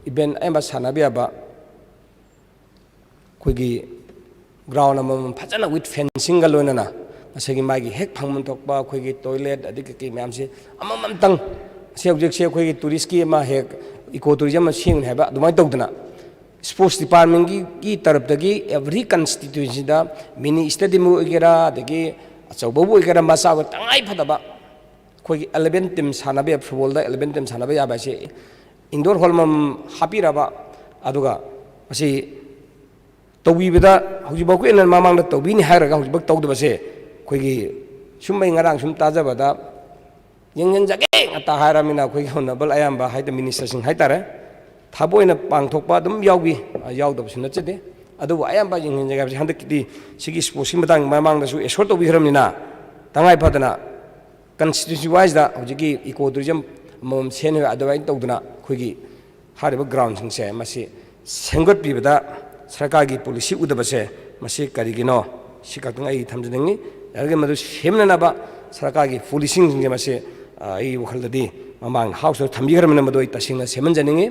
ꯏꯚꯦꯟ ꯑꯌꯥꯝꯕ ꯁꯥꯟꯅꯕ ꯌꯥꯕ ꯑꯩꯈꯣꯏꯒꯤ ꯒ꯭ꯔꯥꯎꯟ ꯑꯃꯃꯝ ꯐꯖꯅ ꯋꯤꯠ ꯐꯦꯟꯁꯤꯡꯒ ꯂꯣꯏꯅꯅ ꯉꯁꯥꯏꯒꯤ ꯃꯥꯒꯤ ꯍꯦꯛ ꯐꯪꯐꯝ ꯊꯣꯛꯄ ꯑꯩꯈꯣꯏꯒꯤ ꯇꯣꯏꯂꯦꯠ ꯑꯗꯒꯤ ꯀꯩꯀꯩ ꯃꯌꯥꯝꯁꯦ ꯑꯃꯃꯝꯇꯪ ꯁꯤ ꯍꯧꯖꯤꯛꯁꯦ ꯑꯩꯈꯣꯏꯒꯤ ꯇꯨꯔꯤꯁꯀꯤ ꯑꯃ ꯍꯦꯛ ꯏꯀꯣ ꯇꯨꯔꯤꯖꯝ ꯑꯃ ꯁꯦꯝꯒꯅꯤ ꯍꯥꯏꯕ ꯑꯗꯨꯃꯥꯏꯅ ꯇꯧꯗꯅ ꯁ꯭ꯄꯣꯔꯠꯁ ꯗꯤꯄꯥꯔꯠꯃꯦꯟꯠꯀꯤ ꯇꯔꯞꯇꯒꯤ ꯑꯦꯚ꯭ꯔꯤ ꯀꯟꯁꯇꯤꯇ꯭ꯌꯨꯟꯁꯤꯗ ꯃꯤꯅꯤ ꯏꯁꯇꯦꯗꯤꯌꯝ ꯑꯣꯏꯒꯦꯔꯥ ꯑꯗꯒꯤ ꯑꯆꯧꯕꯕꯨ ꯑꯣꯏꯒꯦꯔꯥ ꯃꯆꯥ ꯑꯣꯏꯒꯦꯔꯥ ꯇꯉꯥꯏ ꯐꯗꯕ ꯑꯩꯈꯣꯏꯒꯤ 11 ꯇꯤꯝ ꯁꯥꯟꯅꯕ ꯌꯥꯕ ꯐꯨꯠꯕꯣꯜꯗ 11 ꯇꯤꯝ ꯁꯥꯟꯅꯕ ꯌꯥꯕ ꯍꯥꯏꯁꯦ ꯏꯟꯗꯣꯔ ꯍꯣꯜ ꯑꯃꯃꯝ ꯍꯥꯞꯄꯤꯔꯕ ꯑꯗꯨꯒ ꯃꯁꯤ ꯇꯧꯕꯤꯕꯗ ꯍꯧꯖꯤꯛꯐꯥꯎꯒꯤ ꯑꯣꯏꯅ ꯃꯃꯥꯡꯗ ꯇꯧꯕꯤꯅꯤ ꯍꯥꯏꯔꯒ ꯍꯧꯖꯤꯛꯐꯥꯎ ꯇꯧꯗꯕꯁꯦ ꯑꯩꯈꯣꯏꯒꯤ ꯁꯨꯝ ꯑꯩ ꯉꯔꯥꯡ ꯁꯨꯝ ꯇꯥꯖꯕꯗ ꯌꯦꯡꯁꯤꯟꯖꯒꯦ ꯉꯥꯛꯇ ꯍꯥꯏꯔꯕꯅꯤꯅ ꯑꯩꯈꯣꯏꯒꯤ ꯑꯣꯅꯔꯦꯕꯜ ꯑꯌꯥꯝꯕ ꯍꯥꯏꯗꯤ ꯃꯤꯅꯤꯁꯇꯔꯁꯤꯡ ꯍꯥꯏꯇꯥꯔꯦ ꯊꯕꯛ ꯑꯣꯏꯅ ꯄꯥꯡꯊꯣꯛꯄ ꯑꯗꯨꯝ ꯌꯥꯎꯕꯤ ꯌꯥꯎꯗꯕꯁꯨ ꯅꯠꯆꯗꯦ ꯑꯗꯨꯕꯨ ꯑꯌꯥꯝꯕ ꯌꯦꯡꯁꯤꯟꯖꯒꯦ ꯍꯥꯏꯕꯁꯤ ꯍꯟꯗꯛꯀꯤꯗꯤ ꯁꯤꯒꯤ ꯁ꯭ꯄꯣꯔꯠꯁꯀꯤ ꯃꯇꯥꯡ ꯃꯃꯥꯡꯗꯁꯨ ꯑꯦꯁꯣꯔ ꯇꯧꯕꯤꯈ꯭ꯔꯕꯅꯤ나 ꯇꯉꯥꯏ ꯐꯗꯅ ꯀꯟꯁꯇꯤꯇ꯭ꯌꯨꯟꯁꯤ ꯋꯥꯏꯁꯗ ꯍꯧꯖꯤꯛꯀꯤ ꯏꯀꯣ ꯇꯨꯔꯤꯖꯝ ꯑꯃꯃꯝ ꯁꯦꯝꯅꯕ ꯑꯗꯨꯃꯥꯏꯅ ꯇꯧꯗꯅ ꯑꯩꯈꯣꯏꯒꯤ ꯍꯥꯏꯔꯤꯕ ꯒ꯭ꯔꯥꯎꯟꯁꯤꯡꯁꯦ ꯃꯁꯤ ꯁꯦꯝꯒꯠꯄꯤꯕꯗ ꯁꯔꯀꯥꯔꯒꯤ ꯄꯣꯂꯤꯁꯤ ꯎꯗꯕꯁꯦ ꯃꯁꯤ ꯀꯔꯤꯒꯤꯅꯣ ꯁꯤ ꯈꯛꯇꯪ ꯑꯩ ꯊꯝꯖꯅꯤꯡꯉꯤ ꯌꯥꯔꯤꯒꯩ ꯃꯗꯨ ꯁꯦꯝꯅꯅꯕ ꯁꯔꯀꯥꯔꯒꯤ ꯄꯣꯂꯤꯁꯤꯁꯤꯡꯁꯦ ꯃꯁꯤ ꯑꯩꯒꯤ ꯋꯥꯈꯜꯗꯗꯤ ꯃꯃꯥꯡ ꯍꯥꯎꯁꯇ ꯊꯝꯕꯤꯈ꯭ꯔꯕꯅꯤꯅ ꯃꯗꯨ ꯑꯩ ꯇꯁꯦꯡꯅ ꯁꯦꯝꯍꯟꯖꯅꯤꯡꯉꯤ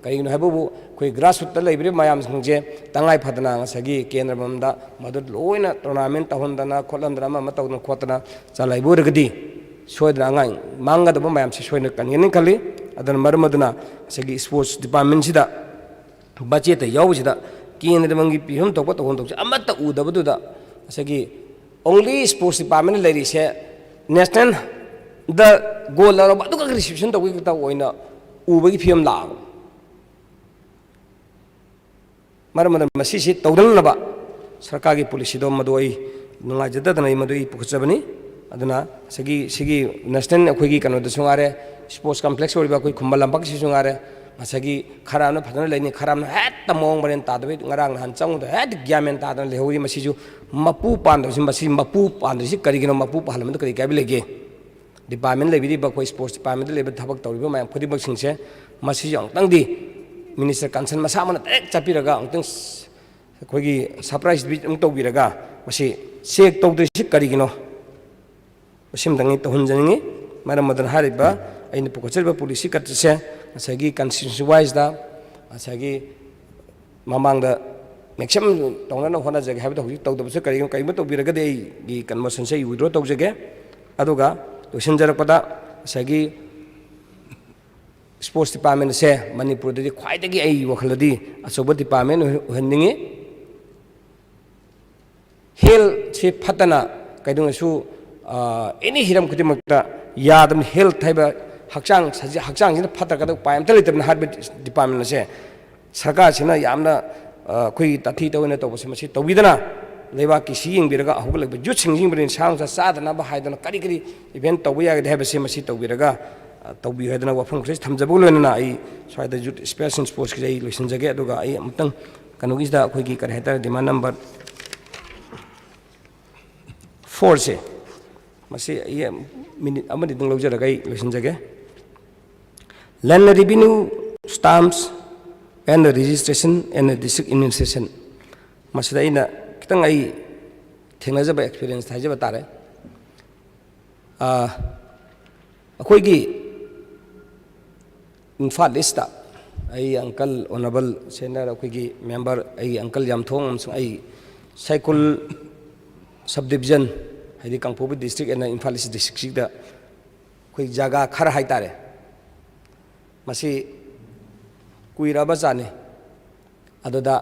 ꯀꯔꯤꯒꯤꯅꯣ ꯍꯥꯏꯕꯕꯨ ꯑꯩꯈꯣꯏ ꯒ꯭ꯔꯥꯁꯔꯨꯠꯇ ꯂꯩꯕꯤꯔꯤꯕ ꯃꯌꯥꯝꯁꯤꯡꯁꯦ ꯇꯉꯥꯏ ꯐꯗꯅ ꯉꯁꯥꯏꯒꯤ ꯀꯦꯟꯗ꯭ꯔ ꯃꯝꯗ ꯃꯗꯨ ꯂꯣꯏꯅ ꯇꯣꯔꯅꯥꯃꯦꯟ ꯇꯧꯍꯟꯗꯅ ꯈꯣꯠꯍꯟꯗꯅ ꯑꯃ ꯇꯧꯗꯅ ꯈꯣꯠꯇꯅ ꯆꯂꯥꯏꯕ ꯑꯣꯏꯔꯒꯗꯤ ꯁꯣꯏꯗꯅ ꯑꯉꯥꯡ ꯃꯥꯡꯒꯗꯕ ꯃꯌꯥꯝꯁꯦ ꯁꯣꯏꯗꯅ ꯀꯟꯒꯅꯤ ꯈꯜꯂꯤ ꯑꯗꯨꯅ ꯃꯔꯝ ꯑꯗꯨꯅ ꯉꯁꯥꯏꯒꯤ ꯁ꯭ꯄꯣꯔꯠꯁ ꯗꯤꯄꯥꯔꯠꯃꯦꯟꯁꯤꯗ ꯕꯖꯦꯠꯇ ꯌꯥꯎꯕꯁꯤꯗ ꯀꯦꯟꯗ꯭ꯔꯃꯒꯤ ꯄꯤꯐꯝ ꯊꯣꯛꯄ ꯇꯧꯐꯝ ꯊꯣꯛꯄꯁꯦ ꯑꯃꯠꯇ ꯎꯗꯕꯗꯨꯗ ꯉꯁꯥꯏꯒꯤ ꯑꯣꯡꯂꯤ ꯁ꯭ꯄꯣꯔꯠꯁ ꯗꯤꯄꯥꯔꯠꯃꯦꯟꯗ ꯂꯩꯔꯤꯁꯦ ꯅꯦꯁꯅꯦꯜꯗ ꯒꯣꯜ ꯂꯧꯔꯕ ꯑꯗꯨꯒ ꯔꯤꯁꯤꯞꯁꯟ ꯇꯧꯕꯒꯤ ꯈꯛꯇ ꯑꯣꯏꯅ ꯎꯕꯒꯤ ꯐꯤꯕꯝ ꯂꯥꯛꯑꯕ ꯃꯔꯝ ꯑꯗꯨꯅ ꯃꯁꯤꯁꯤ ꯇꯧꯗꯅꯕ ꯁꯔꯀꯥꯔꯒꯤ ꯄꯣꯂꯤꯁꯤꯗꯣ ꯃꯗꯨ ꯑꯩ ꯅꯨꯡꯉꯥꯏꯖꯗꯗꯅ ꯑꯩ ꯃꯗꯨ ꯑꯩ ꯄꯨꯈꯠꯆꯕꯅꯤ ꯑꯗꯨꯅ ꯁꯤꯒꯤ ꯅꯦꯁꯅꯦꯜ ꯑꯩꯈꯣꯏꯒꯤ ꯀꯩꯅꯣꯗꯁꯨ ꯉꯥꯏꯔꯦ ꯁ꯭ꯄꯣꯔꯠꯁ ꯀꯝꯄ꯭ꯂꯦꯛꯁ ꯑꯣꯏꯔꯤꯕ ꯑꯩꯈꯣꯏ ꯈꯨꯝꯕ ꯂꯝꯄꯥꯛꯁꯤꯁꯨ ꯉꯥꯏꯔꯦ ꯉꯁꯥꯏꯒꯤ ꯈꯔ ꯑꯃꯅ ꯐꯖꯅ ꯂꯩꯅꯤ ꯈꯔ ꯑꯃꯅ ꯍꯦꯛꯇ ꯃꯑꯣꯡ ꯃꯔꯦꯟ ꯇꯥꯗꯕꯩ ꯉꯔꯥꯡ ꯅꯍꯥꯟ ꯆꯪꯕꯗ ꯍꯦꯛꯇ ꯒ꯭ꯌꯥꯟ ꯃꯦꯟ ꯇꯥꯗꯅ ꯂꯩꯍꯧꯔꯤ ꯃꯁꯤꯁꯨ ꯃꯄꯨ ꯄꯥꯟꯗꯕꯁꯤ ꯃꯁꯤ ꯃꯄꯨ ꯄꯥꯟꯗ꯭ꯔꯤꯁꯤ ꯀꯔꯤꯒꯤꯅꯣ ꯃꯄꯨ ꯄꯥꯜꯍꯟꯕꯗ ꯀꯔꯤ ꯀꯥꯏꯕ ꯂꯩꯒꯦ department level koi sports department level thabak tawriba mayam khudi bak singse masi jong tang di minister concern masa mana tek chapiraga ongtang koi gi surprise bit ong tawbiraga masi check tawdri si karigino masim dangi to hunjani maram madan hariba aina pukocheba policy katse asagi constituency wise da asagi mamang da maximum tongna no hona jage habita hu tawda bse karigino kaima tawbiraga de gi conversion se withdraw tawjage aduga loisinjarapada asagi sports department se manipur de khwaidagi ai wakhaladi asoba department henningi health se phatana kaidung su any hiram kudimakta yadam health thaiba hakchang sina phataka payam talitabna harbi department se sarkar sina yamna koi tathi tawena tawse masi tawidana leba ki sing biraga ahugla be jut sing brin sang sa sadana ba haidana kari kari event tawya ga hebe se masi tawbiraga tawbi haidana wafam kris thamjabu lena ai swaida jut special sports ki ai loisin jage aduga ai amtang kanogi da koi ki kar heta demand number 4 se masi ai minute amadi dung lojara gai loisin jage land revenue stamps and registration and district administration masida ina kitang ai thengnajaba experience thajaba tare akoi gi infal lista ai uncle honorable senior akoi gi member ai uncle yamthong amsung ai cycle subdivision haidi kangpobu district and infal district da koi jaga khar hai tare masi kuiraba jane adoda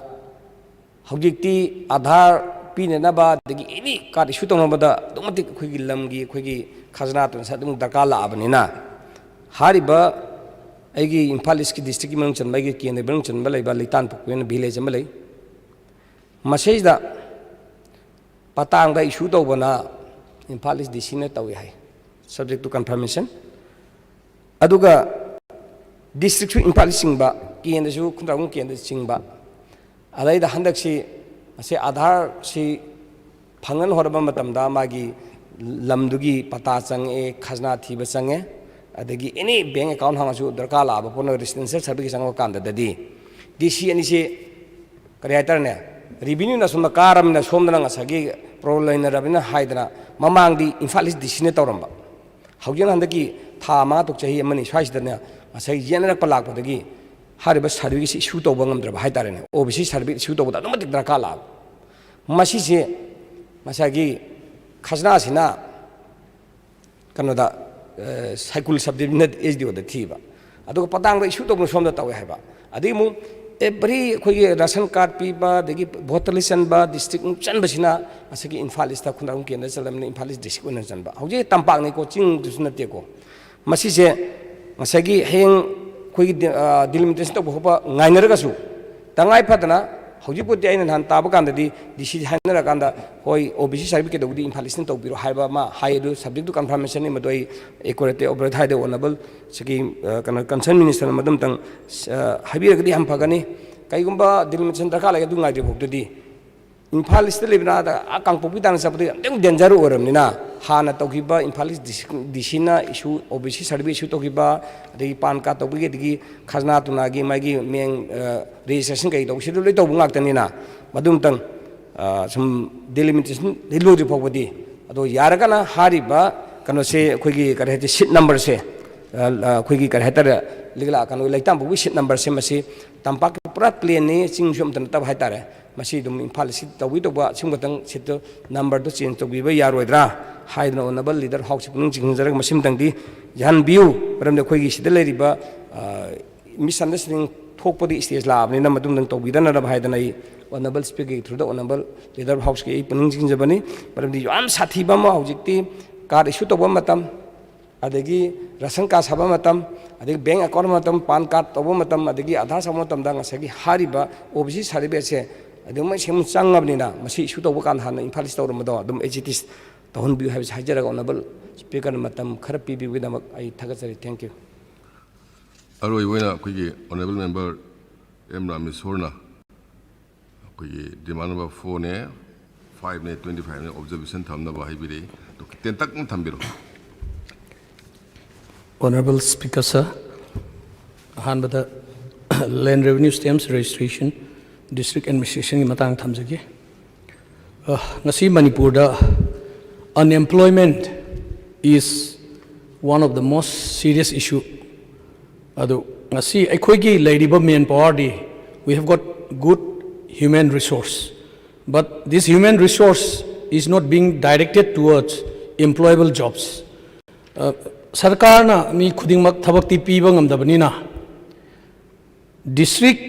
hojikti Aadhaar pinenaba dagi any card issue tawmabada automatic khoigi lamgi khoigi khazna to sa dum darkar la abanina hariba aigi Imphal East ki district ki mang chanbai ki kene bang chanba laiba litan pokwen village am lai masai da patang da issue tawbana Imphal East DC na tawi hai subject to confirmation aduga district to Imphal East singba kene su khundraung kene singba adai da handak si ase Aadhaar si phangan horaba matamda magi lamdugi pata change khazna thiba change adagi any bank account hangasu darkar la ba pono residential service chango kanda dadi DC ani se creator ne revenue na summa karam na somdana ngasagi problem na rabina haidana mamang di Imphal East DC ne tawramba hawjin handaki tha ma tok chahi amani swaisdana asai general palak padagi hariba service issue to bangam dra bhai tarene OBC service issue to da automatic darkar la masi se masagi khazna sina kanoda cycle subdivision SDO da thiba aduga patang da issue to som da tawe haiba adimu every khoi ration card piba degi voter list ba district chanba sina asagi Imphal East ta khundang kendra chalamne Imphal East district one chanba hoje tampak ni coaching dusna te ko masi se masagi heng koi delimitation to hoba ngainara su tangai padana hojipoti aina han taba kanda di DC hanara kanda hoi OBC certificate do di Imphal East to biro haiba ma haidu subject to confirmation ni madoi equate obrad haide honorable saki kana concern minister madam tang habira gadi ham phagani kaigumba delimitation dakala ga du ngai de bok di Imphal East lebna da akang popi tan sabdi teng danger oram ni na hana togiba Imphal East DC na issue OBC certificate issue togiba de pan card to gi digi khazna tuna gi magi meng registration kai to sidu loi to bungak tani na madum tang sum delimitation dilu ri phobodi ado yaraga na hariba kano se khoi gi kare ti sheet number se khoi gi kare tar ligla kano laitam bu sheet number se masi tampak pura plain ni chingshom tan tab hai tare masi dum Imphal East tawi to ba singbatang sheet number to change to biba yaroidra haidna honorable leader house pung jingjarag masim tang di yan view param de khoi gi sida leriba misunderstanding thokpodi stage la abni na madum nang to bidana ra haidna I honorable speaker through the honorable leader house ki pung jingjabani param di yam sathi ba ma hojikti card issue to ba matam adagi ration card saba matam adagi bank account matam pan card to ba matam adagi Aadhaar saba matam da ngasagi hariba OBC certificate se adumai sem changabni na masi issue to ba kan han Imphal East tawram do adum HTS tahun biu habis hajara honorable speaker matam khara pi bi widamak ai thagachari thank you aroi wena kuigi honorable member M Ramesorna kuigi demand number 4 ne 5 ne 25 ne observation thamna ba haibiri to ten tak thambiro Honorable Speaker, sir, Ahanbada Land Revenue Stamps Registration District Administration matang thamjagi. Ngasi Manipurda unemployment is one of the most serious issue. Ado ngasi aikhoigi leiriba manpower di, we have got good human resource, but this human resource is not being directed towards employable jobs. Sarkarna mi khudingmak thabakti piba ngamdabanina district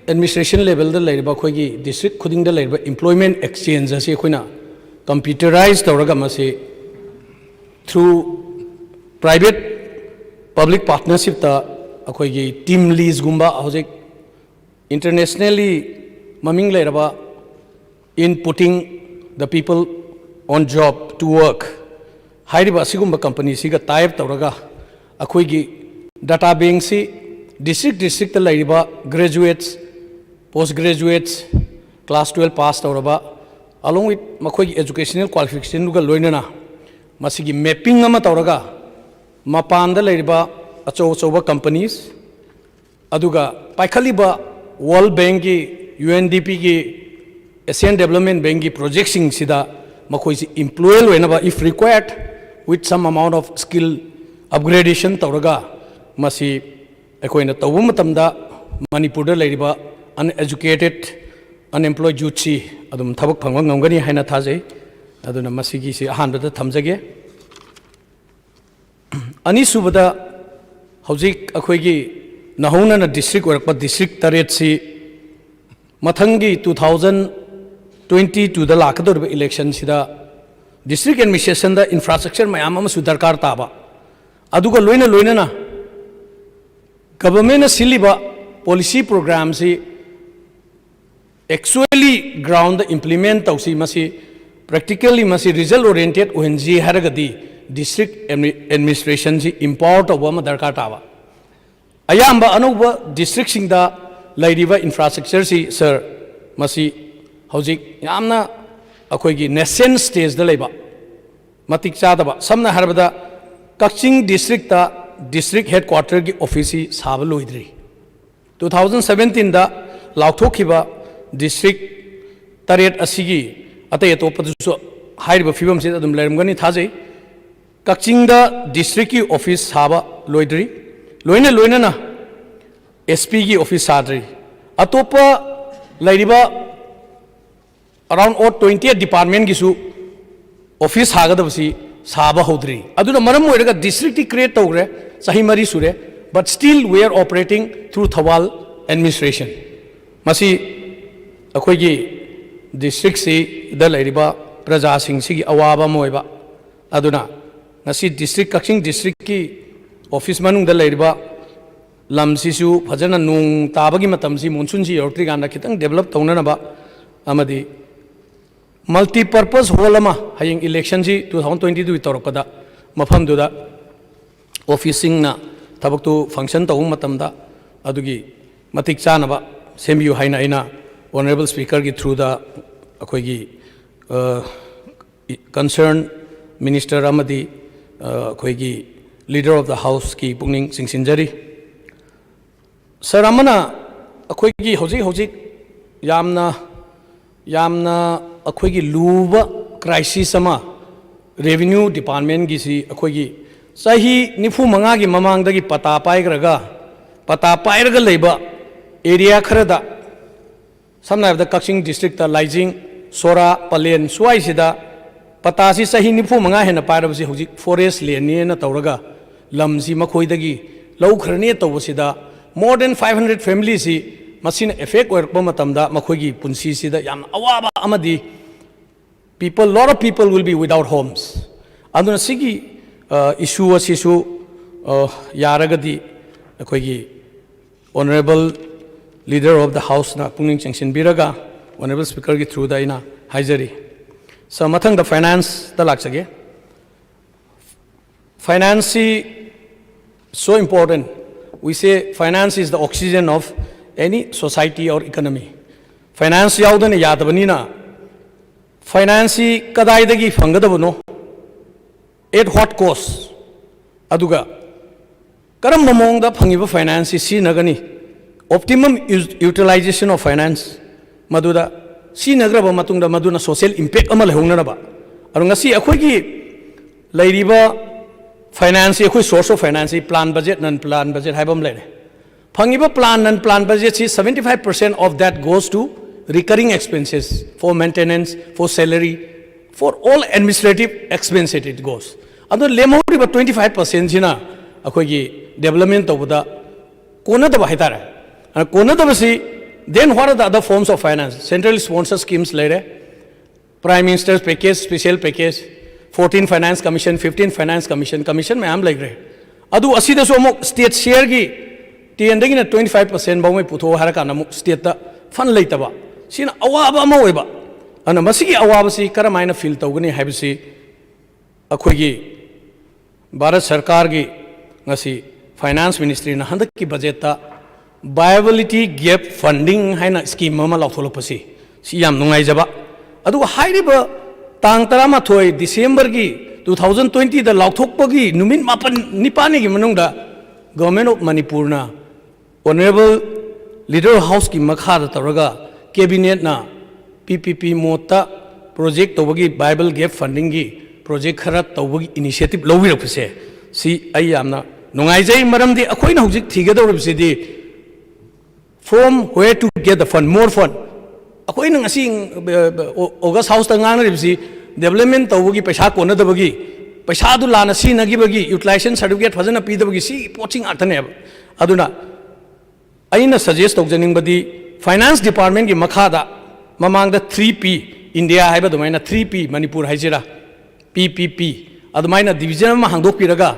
administration level da leiriba khoigi district khuding da leiriba employment exchange ase khoina computerized tawraga mase through private public partnership ta akhoigi team lease gumba hojik internationally maming leiraba in putting the people on job to work. Hairiba asigumba company siga type tawraga akhoigi data bank si district ta leiriba graduates, postgraduates, class 12 pass tawraba along with makhoigi educational qualification duga loinana masigi mapping ama tawraga mapanda leiriba achoba companies aduga paikhaliba World Bank ki UNDP ki Asian Development Bank ki project sing sida makhoisi employ loinaba if required with some amount of skill upgradation tawraga masi akoina tawu matamda Manipurda leiriba uneducated unemployed youth si adum thabak phangwa ngamgani haina thajai aduna masigi si ahanbada thamjage ani subada hojik akhoigi nahona na district orakpa district taret si mathangi 2022 da lakador election sida district administration da infrastructure mayam ama su darkar taba aduga loina na government na siliba policy program si actually ground implement tausi masi practically masi result oriented ONG haragadi district administration si import of ma darkar taba ayamba anuba district singda lairiba infrastructure si sir masi hojik yamna akhoigi nascent stage da leiba matik chadaba samna harbada Kaching district ta district headquarter ki office si saba loidri 2017 da lauthokhiba district taret asigi atay atop du hairiba fibam se adum lerimgani thajai Kaching da district ki office saba loidri loina na SP ki office sadri atopa lairiba around 20 department ki su office hagadabasi saba hodri aduna maram oiraga district create tawre sahi mari sure but still we are operating through Thawal administration masi akhoigi district si da lairiba praja sing si awaba moiba aduna ngasi district Kaching district ki office manung da lairiba lam sisu phajana nung tabagi matam si monsoon si yortri ganda khitang develop tawna ba amadi multi-purpose hall ama haying election si 2022 tawrakpada mafam duda officing na tabak tu function tawung matamda adugi matik chana ba sembiu haina ina honorable speaker ki through the akhoigi concerned minister amadi akhoigi leader of the house ki pungning singsinjari sir amana akhoigi hojik yamna akhoigi luba crisis ama revenue department gi si akhoigi sahi nifu manga gi mamang da gi pata pairaga leiba area kharada samna da Kaching district ta Laijing Sora Palen suai sida pata si sahi nifu manga hena pairabasi hojik forest land ni na tawraga lam si makhoi dagi lau khrani tawsida more than 500 families si machine effect oirpa matamda makhoigi punsi sida yam awaba amadi lot of people will be without homes aduna sigi issue asisu yaragadi akhoigi honorable leader of the house na pungning changsin biraga honorable speaker ki through da ina haijari so mathang the finance da laksage finance so important we say finance is the oxygen of any society or economy. Finance yaudane yadabani na finance kadaidagi fangadabano at what cost aduga karam mamong da phangiba finance si nagani optimum utilization of finance maduda si nagraba matungda maduna social impact amal hongnaraba arunga si akhoi gi lairiba finance akhoi source of finance plan budget non plan budget haibam lere phangiba plan non plan budget si 75% of that goes to recurring expenses for maintenance for salary for all administrative expenses it goes ado lemoriba 25% jina akhoi gi development tawda kona da haitara kona da si then what are the other forms of finance central sponsor schemes later prime minister's package special package 14 finance commission 15 finance commission मैं आम लग रहे अदु असी दसो अमुक state share की 10 दगी ना 25% बाउ में पुथो हर का नमुक state ता fund लेतबा सिन अवाब अमा ओइबा अन मसी की अवाब सी करमाइना फील तौगनी हाइबसी अखोगी भारत सरकार की ngasi finance ministry na handak ki budget ta viability gap funding haina scheme ma lautholopasi si yam nungai jaba adu hairiba tang tarama thoi December ki 2020 da lauthokpagi numin mapan nipani ki manungda government of Manipur na honorable leader house ki makha da taraga cabinet na PPP mota project tawagi bible gap funding gi project khara tawagi initiative lowirapse si ayamna nungai jai maramdi akoina hojik thigadorabse di from where to get the fund more fund akoina ngasi August house ta ngang ribsi development tawagi paisa kona dabagi paisa du lana si nagi bagi utilization certificate fazana pi dabagi si poaching atane aduna aina suggest tawjaning badi finance department ki makha da mamang da 3P India haiba dumaina 3P Manipur haijira PPP adumaina division ma hangdok piraga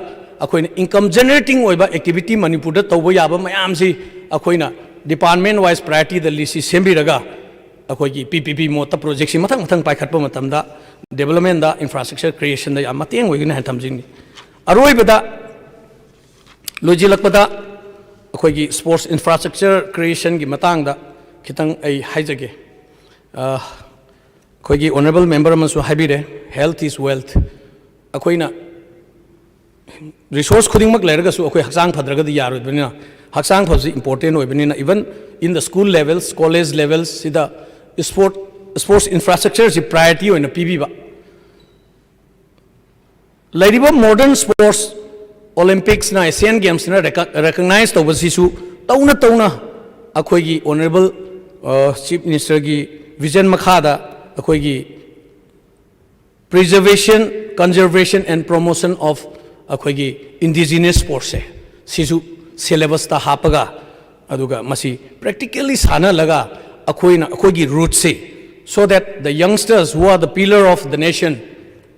akoina income generating oiba activity Manipur da tawba yaba mayam si akoina department wise priority da lisi sembiraga akoigi PPP mota project si mathang mathang paikhatpa matamda development da infrastructure creation da yamateng oigina han thamjing aroi bada lojilakpada akoigi sports infrastructure creation gi matang da khitang ai haijage akoigi honorable member amasu habire health is wealth akoina resource khuding mak leraga su akoi haksang phadraga di yaroi banina haksang phasi important oi banina even in the school levels college levels sida sports infrastructure is priority in a PB ba lairiba modern sports Olympics na Asian Games na recognize to basisu tauna akoi gi honorable chief minister gi vision makhada akoi gi preservation conservation and promotion of akoi gi indigenous sports se sisu syllabus ta hapaga aduga masi practically sana laga akoi gi roots se so that the youngsters who are the pillar of the nation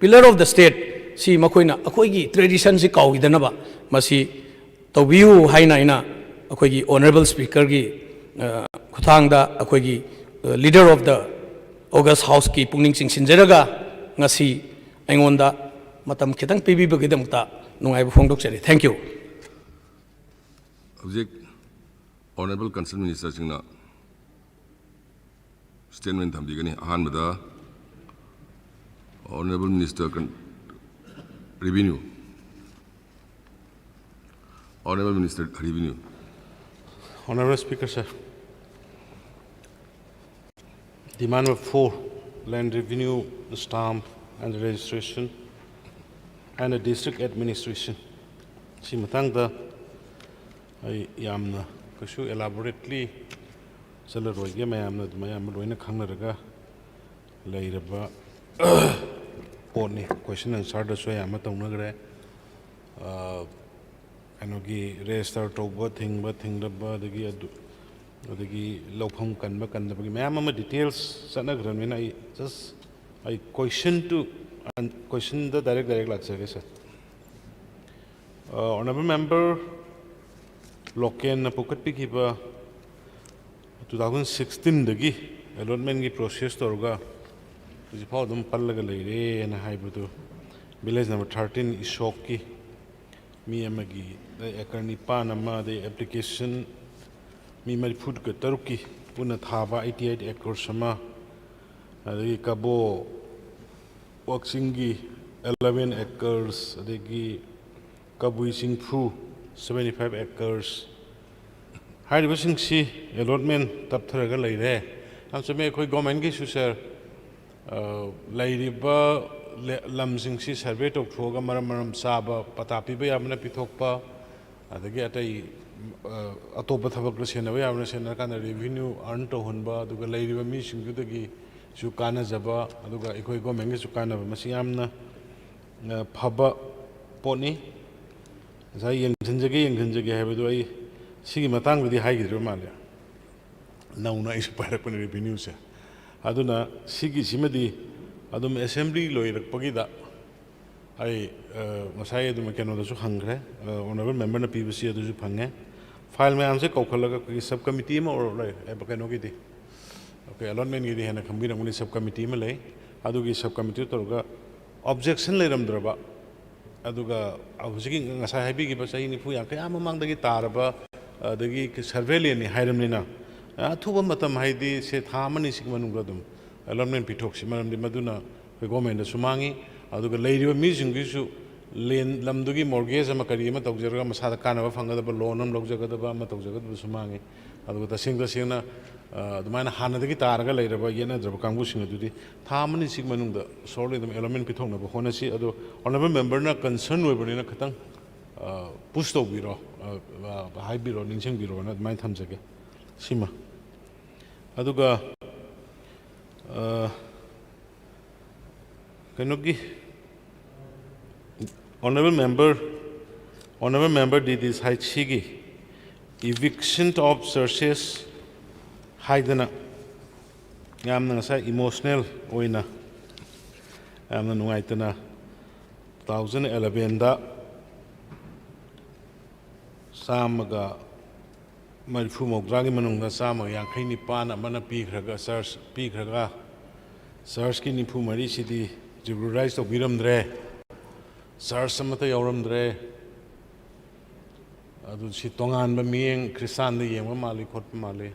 pillar of the state si makoina akoi gi tradition si kau idanaba masi tawbiu haina ina akoi gi honorable speaker gi khuthang da akoi gi leader of the August house ki pungning sing sinjaraga ngasi aingonda matam khitang pibi bagidamta nungai bu phongdok chari thank you object honorable concerned minister singna statement thamdigani ahanbada honorable minister revenue honorable minister revenue Honorable Speaker, sir. Demand number 4, land revenue, the stamp and the registration, and the district administration. Si matang da ay yamna kashu elaborately sala roige mayamna mayam roina khangnaraga leiraba poni question and answer da so yamma tawnagre kanogi register tawba thingba dagi adagi lawpham kanba kanbagi mayam ama details sanagran I just I question the direct laksage sir honorable member Loktak na pukat pikiba 2016 dagi allotment gi process torga jiphau dum pallaga leire na haibadu village number 13 ishok ki mi amagi akarni panama the application mi mari food ka taruki puna thaba 88 acres sama adagi kabo working gi 11 acres adagi kabui singphu 75 acres. Haribasingsi allotment taptharaga leire. Am chame khoi government gi su sir leiriba lamsingsi survey tok thoga maram saba patapi ba yamna pithokpa adagi atai atopa thabak la sena ba yamna sena kana revenue earn to hunba aduga leiriba mi singudagi su kana jaba aduga khoi government gi su kana ba masi yamna phaba poni zai yengkhanjage habadu ai sigi matang budi haigidru malya nauna is parakpani revenue se aduna sigi simadi adum assembly loirakpagi da ai masai adum keno da su hangre honorable member na pbc adu su phange file me amse kokhalaga ki sub committee ma or lai ai bakano gi di okay allotment gi di hena khambira muni sub committee ma lai adu gi sub committee torga objection leiramdraba aduga abusigi ngasai habi gi basai ni fu yang kaya mamang dagi taraba dagi surveillance ni hairamnina athuba matam haidi se thamani sigmanunga dum allotment pithoksi maramdi maduna government da sumangi aduga leiriba mi jingisu len lamdugi mortgage ama kari ama tawjaraga masada kanaba fangadaba loan am logjagadaba ama tawjagadaba sumangi aduga tasingna adumana hanadagi taraga leiraba yena draba kangbu singadudi thamani sigmanungda sorle dum allotment pithoknaba honasi adu honorable member na concern oibanina khatang push tawbiro haibiro ningsingbiro na adumai thamjage sima aduga kanogi honorable member did this haichigi eviction of churches haidana yamna ngasai emotional oina yamna nungaitana 2011 da samaga marifu mokdragi manungda sama yankai nipan amana pikhraga SARS ki nifu mari sidi regularized to biramdre SARS samata yauramdre adu si tongan ba mieng Christian de yengwa mali khotpa mali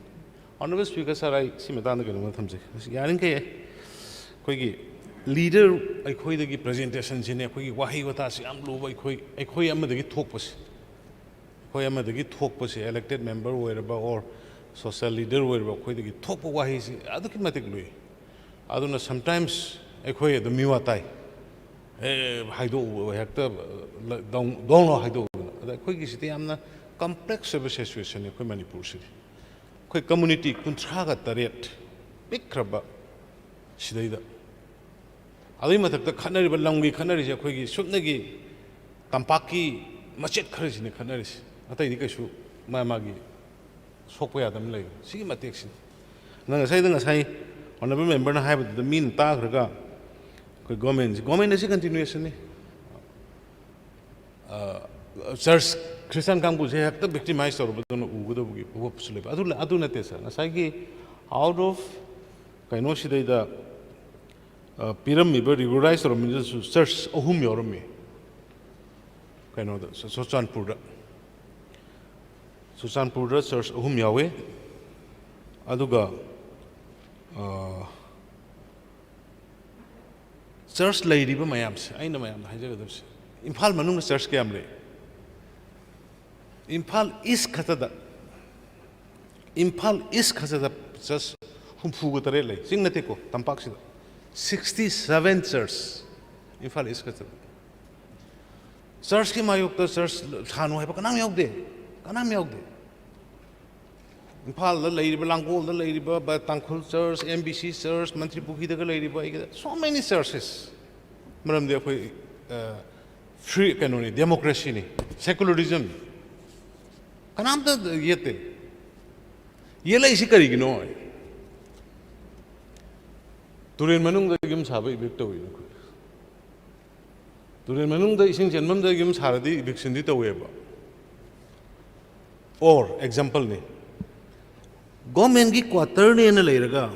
honorable speaker sarai simetanda kenu thamje yarin ke koi gi leader ai khoi de gi presentation sine khoi gi wahi wata si am lo bai khoi am de gi thokpas khoi am de gi thokpas elected member oiraba or social leader oiraba khoi de gi thokpa wahi si adu ki matik lui aduna sometimes khoi the miwatai haido hekta dong no haido khoi gi siti amna complex situation khoi manipur si khoi community kunthraga taret pikraba sidaida adui mathakta khanari ba lamgi khanari je khoi gi supnagi tampaki machet khari sine khanari atai di kaisu magi sokpa yadam lei sigi matek sin ngai honorable member na haiba the mean ta khraga khoi government is continuation ni church Christian kangbu je hekta victimize tor badon ugudo bugi hopsule adu nate sir ngasai gi out of kaino sidaida piram mi ba regularized tor min church ohum yormi kaino da Susanpur da church ohum yawe aduga church leiriba mayamse aina mayam haijagadabse imphal manung church ke amle imphal is khatada just humfuga tare le singnate ko tampak sida 67 church imphal is khatada church ki mayok ta church thanu haiba kanam yaude imphal la leiriba langol da leiriba ba tangkhul church mbc church mantri pukhi da leiriba so many churches maram de khoi free canoni democracy ni secularism kanam da yete yela isi kari gino turen manung da gim sabai victor wi turen manung da ising janmam da gim saradi eviction di taweba or example ni government gi quarter ni na leiraga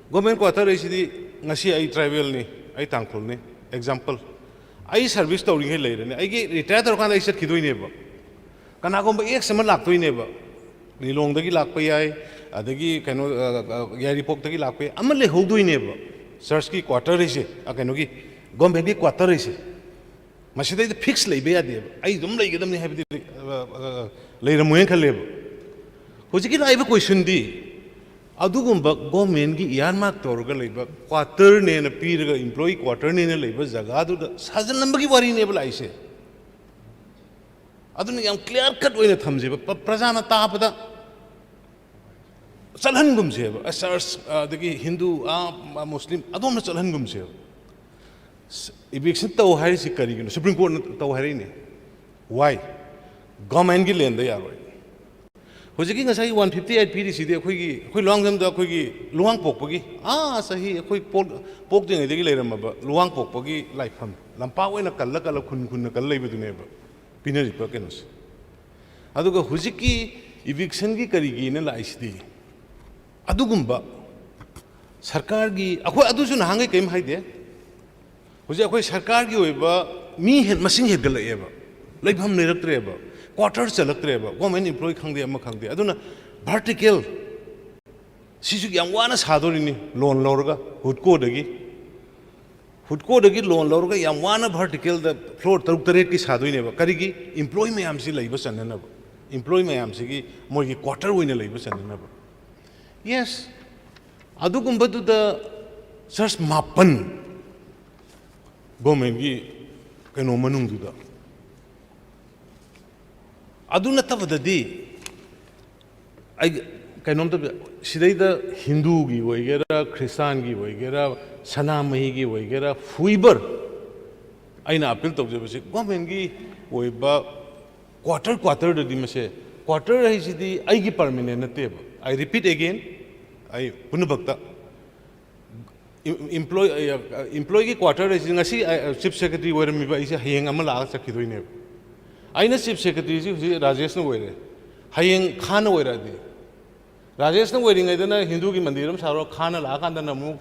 government quarter isidi ngasi ai tribal ni ai tangkhul ni example ai service tawri ngai leire ni ai gi retire tor kan ai sat khidoi ne ba kana gom ba ek sama laktoi ne ba ni long da gi lakpa yai adagi kano yari pok da gi lakpa ama le hodoi ne ba church ki quarter ise a kano gi government gi quarter ise ꯃꯁꯤꯗꯩꯗ fix ꯂꯩꯕ ꯌꯥꯗꯦꯕ ꯑꯩ ꯑꯗꯨꯝ ꯂꯩꯒꯗꯕꯅꯤ ꯍꯥꯏꯕꯗꯤ ꯂꯩꯔꯝꯃꯣꯏꯅ ꯈꯜꯂꯦꯕ ꯍꯧꯖꯤꯛꯀꯤ ꯂꯥꯛꯏꯕ ꯀꯣꯏꯁꯟꯗꯤ ꯑꯗꯨꯒꯨꯝꯕ ꯒꯣꯔꯃꯦꯟꯒꯤ ꯏꯌꯥꯔꯃꯥꯔꯛ ꯇꯧꯔꯒ ꯂꯩꯕ ꯀ꯭ꯋꯥꯇꯔꯅꯦꯅ ꯄꯤꯔꯒ ꯏꯝꯄ꯭ꯂꯣꯌꯤ ꯀ꯭ꯋꯥꯇꯔꯅꯦꯅ ꯂꯩꯕ ꯖꯒꯥꯗꯨꯗ ꯁꯥꯖꯤꯜꯂꯝꯕꯒꯤ ꯋꯥꯔꯤꯅꯦꯕ ꯂꯥꯛꯏꯁꯦ ꯑꯗꯨꯅ ꯌꯥꯝ ꯀ꯭ꯂꯤꯌꯥꯔ ꯀꯠ ꯑꯣꯏꯅ ꯊꯝꯖꯦꯕ ꯄ꯭ꯔꯖꯥꯅ ꯇꯥꯕꯗ ꯆꯠꯍꯟꯒꯨꯝꯁꯦꯕ ꯆꯔꯆ ꯑꯗꯒꯤ ꯍꯤꯟꯗꯨ ꯃꯨꯁꯂꯤꯝ ꯑꯗꯣꯝꯅ ꯆꯠꯍꯟꯒꯨꯝꯁꯦꯕ ꯏꯚꯤꯛꯁꯟ ꯇꯧ ꯍꯥꯏꯔꯤꯁꯤ ꯀꯔꯤꯒꯤꯅꯣ ꯁꯨꯄ꯭ꯔꯤꯝ ꯀꯣꯔꯠꯅ ꯇꯧ ꯍꯥꯏꯔꯛꯏꯅꯦ ꯋꯥꯏ ꯒꯣꯔꯃꯦꯟꯒꯤ ꯂꯦꯟꯗ ꯌꯥꯔꯣꯏ ꯍꯧꯖꯤꯛꯀꯤ ꯉꯁꯥꯏꯒꯤ 158 ꯄꯤꯔꯤꯁꯤꯗꯤ ꯑꯩꯈꯣꯏ ꯂꯨꯋꯥꯡꯖꯝꯗ ꯑꯩꯈꯣꯏꯒꯤ ꯂꯨꯋꯥꯡ ꯄꯣꯛꯄꯒꯤ ꯆꯍꯤ ꯑꯩꯈꯣꯏ ꯄꯣꯛꯇ꯭ꯔꯤꯉꯩꯗꯒꯤ ꯂꯩꯔꯝꯃꯕ ꯂꯨꯋꯥꯡ ꯄꯣꯛꯄꯒꯤ ꯂꯥꯏꯐꯝ ꯂꯝꯄꯥꯛ ꯑꯣꯏꯅ ꯀꯜꯂ ꯈꯨꯟꯅ ꯀꯜꯂ ꯂꯩꯕꯗꯨꯅꯦꯕ ꯄꯤꯅꯔꯤꯕ ꯀꯩꯅꯣꯁꯦ ꯑꯗꯨꯒ ꯍꯧꯖꯤꯛꯀꯤ ꯏꯚꯤꯛꯁꯟꯒꯤ ꯀꯔꯤꯒꯤꯅ ꯂꯥꯛꯏꯁꯤꯗꯤ ꯑꯗꯨꯒꯨꯝꯕ ꯁꯔꯀꯥꯔꯒꯤ ꯑꯩꯈꯣꯏ ꯑꯗꯨꯁꯨ ꯅꯍꯥꯟꯒꯩ ꯀꯔꯤꯝ ꯍꯥꯏꯗꯦ ꯍꯧꯖꯤꯛ ꯑꯩꯈꯣꯏ ꯁꯔꯀꯥꯔꯒꯤ ꯑꯣꯏꯕ ꯃꯁꯤꯡ ꯍꯦꯟꯒꯠꯂꯛꯑꯦꯕ ꯂꯩꯐꯝ ꯂꯩꯔꯛꯇ꯭ꯔꯦꯕ ꯀ꯭ꯋꯥꯇꯔ ꯆꯠꯂꯛꯇ꯭ꯔꯦꯕ ꯒꯣꯔꯃꯦꯟ ꯏꯝꯄ꯭ꯂꯣꯌꯤ ꯈꯪꯗꯦ ꯑꯃ ꯈꯪꯗꯦ ꯑꯗꯨꯅ ꯚꯥꯔꯇꯤꯀꯦꯜ ꯁꯤꯁꯨ ꯌꯥꯝ ꯋꯥꯅ ꯁꯥꯗꯣꯔꯤꯅꯤ ꯂꯣꯟ ꯂꯧꯔꯒ ꯍꯨꯠꯀꯣꯗꯒꯤ ꯂꯣꯟ ꯂꯧꯔꯒ ꯌꯥꯝ ꯋꯥꯅ ꯚꯥꯔꯇꯤꯀꯦꯜꯗ ꯐ꯭ꯂꯣꯔ 6-7ꯀꯤ ꯁꯥꯗꯣꯏꯅꯦꯕ ꯀꯔꯤꯒꯤ ꯏꯝꯄ꯭ꯂꯣꯌꯤ ꯃꯌꯥꯝꯁꯤ ꯂꯩꯕ ꯆꯟꯅꯅꯕ ꯏꯝꯄ꯭ꯂꯣꯌꯤ ꯃꯌꯥꯝꯁꯤꯒꯤ ꯃꯣꯏꯒꯤ ꯀ꯭ꯋꯥꯇꯔ ꯑꯣꯏꯅ ꯂꯩꯕ ꯆꯟꯅꯅꯕ ꯌꯦꯁ ꯑꯗꯨꯒꯨꯝꯕꯗꯨꯗ ꯆꯔꯆ 9 ꯒꯣꯔꯃꯦꯟꯒꯤ ꯀꯩꯅꯣ ꯃꯅꯨꯡꯗꯨꯗ ꯑꯗꯨ ꯅꯠꯇꯕꯗꯗꯤ ꯑꯩ ꯀꯩꯅꯣꯝꯇ ꯁꯤꯗꯩꯗ ꯍꯤꯟꯗꯨꯒꯤ ꯑꯣꯏꯒꯦꯔꯥ ꯈ꯭ꯔꯤꯁꯇꯥꯟꯒꯤ ꯑꯣꯏꯒꯦꯔꯥ ꯁꯅꯥꯃꯍꯤꯒꯤ ꯑꯣꯏꯒꯦꯔꯥ ꯍꯨꯏꯕꯔ ꯑꯩꯅ ꯑꯄꯤꯜ ꯇꯧꯖꯕꯁꯤ ꯒꯣꯔꯃꯦꯟꯒꯤ ꯑꯣꯏꯕ ꯀ꯭ꯋꯥꯇꯔꯗꯗꯤ ꯃꯁꯦ ꯀ꯭ꯋꯥꯇꯔ ꯍꯥꯏꯁꯤꯗꯤ ꯑꯩꯒꯤ ꯄꯔꯃꯤꯅꯦꯟ ꯅꯠꯇꯦꯕ ꯑꯩ ꯔꯤꯄꯤꯠ ꯑꯦꯒꯦꯟ ꯑꯩ ꯄꯨꯝꯅꯃꯛꯇ ꯏꯝꯄ꯭ꯂꯣꯌꯤꯒꯤ ꯀ꯭ꯋꯥꯇꯔ ꯍꯥꯏꯁꯤꯗꯤ ꯉꯁꯤ ꯆꯤꯐ ꯁꯦꯀ꯭ꯔꯦꯇꯔꯤ ꯑꯣꯏꯔꯝꯃꯤꯕ ꯑꯩꯁꯦ ꯍꯌꯦꯡ ꯑꯃ ꯂꯥꯛꯑꯒ ꯆꯠꯈꯤꯗꯣꯏꯅꯦꯕ ꯑꯩꯅ ꯆꯤꯐ ꯁꯦꯀ꯭ꯔꯦꯇꯔꯤꯁꯤ ꯍꯧꯖꯤꯛ ꯔꯥꯖꯦꯁꯅ ꯑꯣꯏꯔꯦ ꯍꯌꯦꯡ ꯈꯥꯟꯅ ꯑꯣꯏꯔꯛꯑꯗꯤ ꯔꯥꯖꯦꯁꯅ ꯑꯣꯏꯔꯤꯉꯩꯗꯅ ꯍꯤꯟꯗꯨꯒꯤ ꯃꯟꯗꯤꯔ ꯑꯃ ꯁꯥꯔꯣ ꯈꯥꯟꯅ ꯂꯥꯛꯑꯀꯥꯟꯗꯅ ꯑꯃꯨꯛ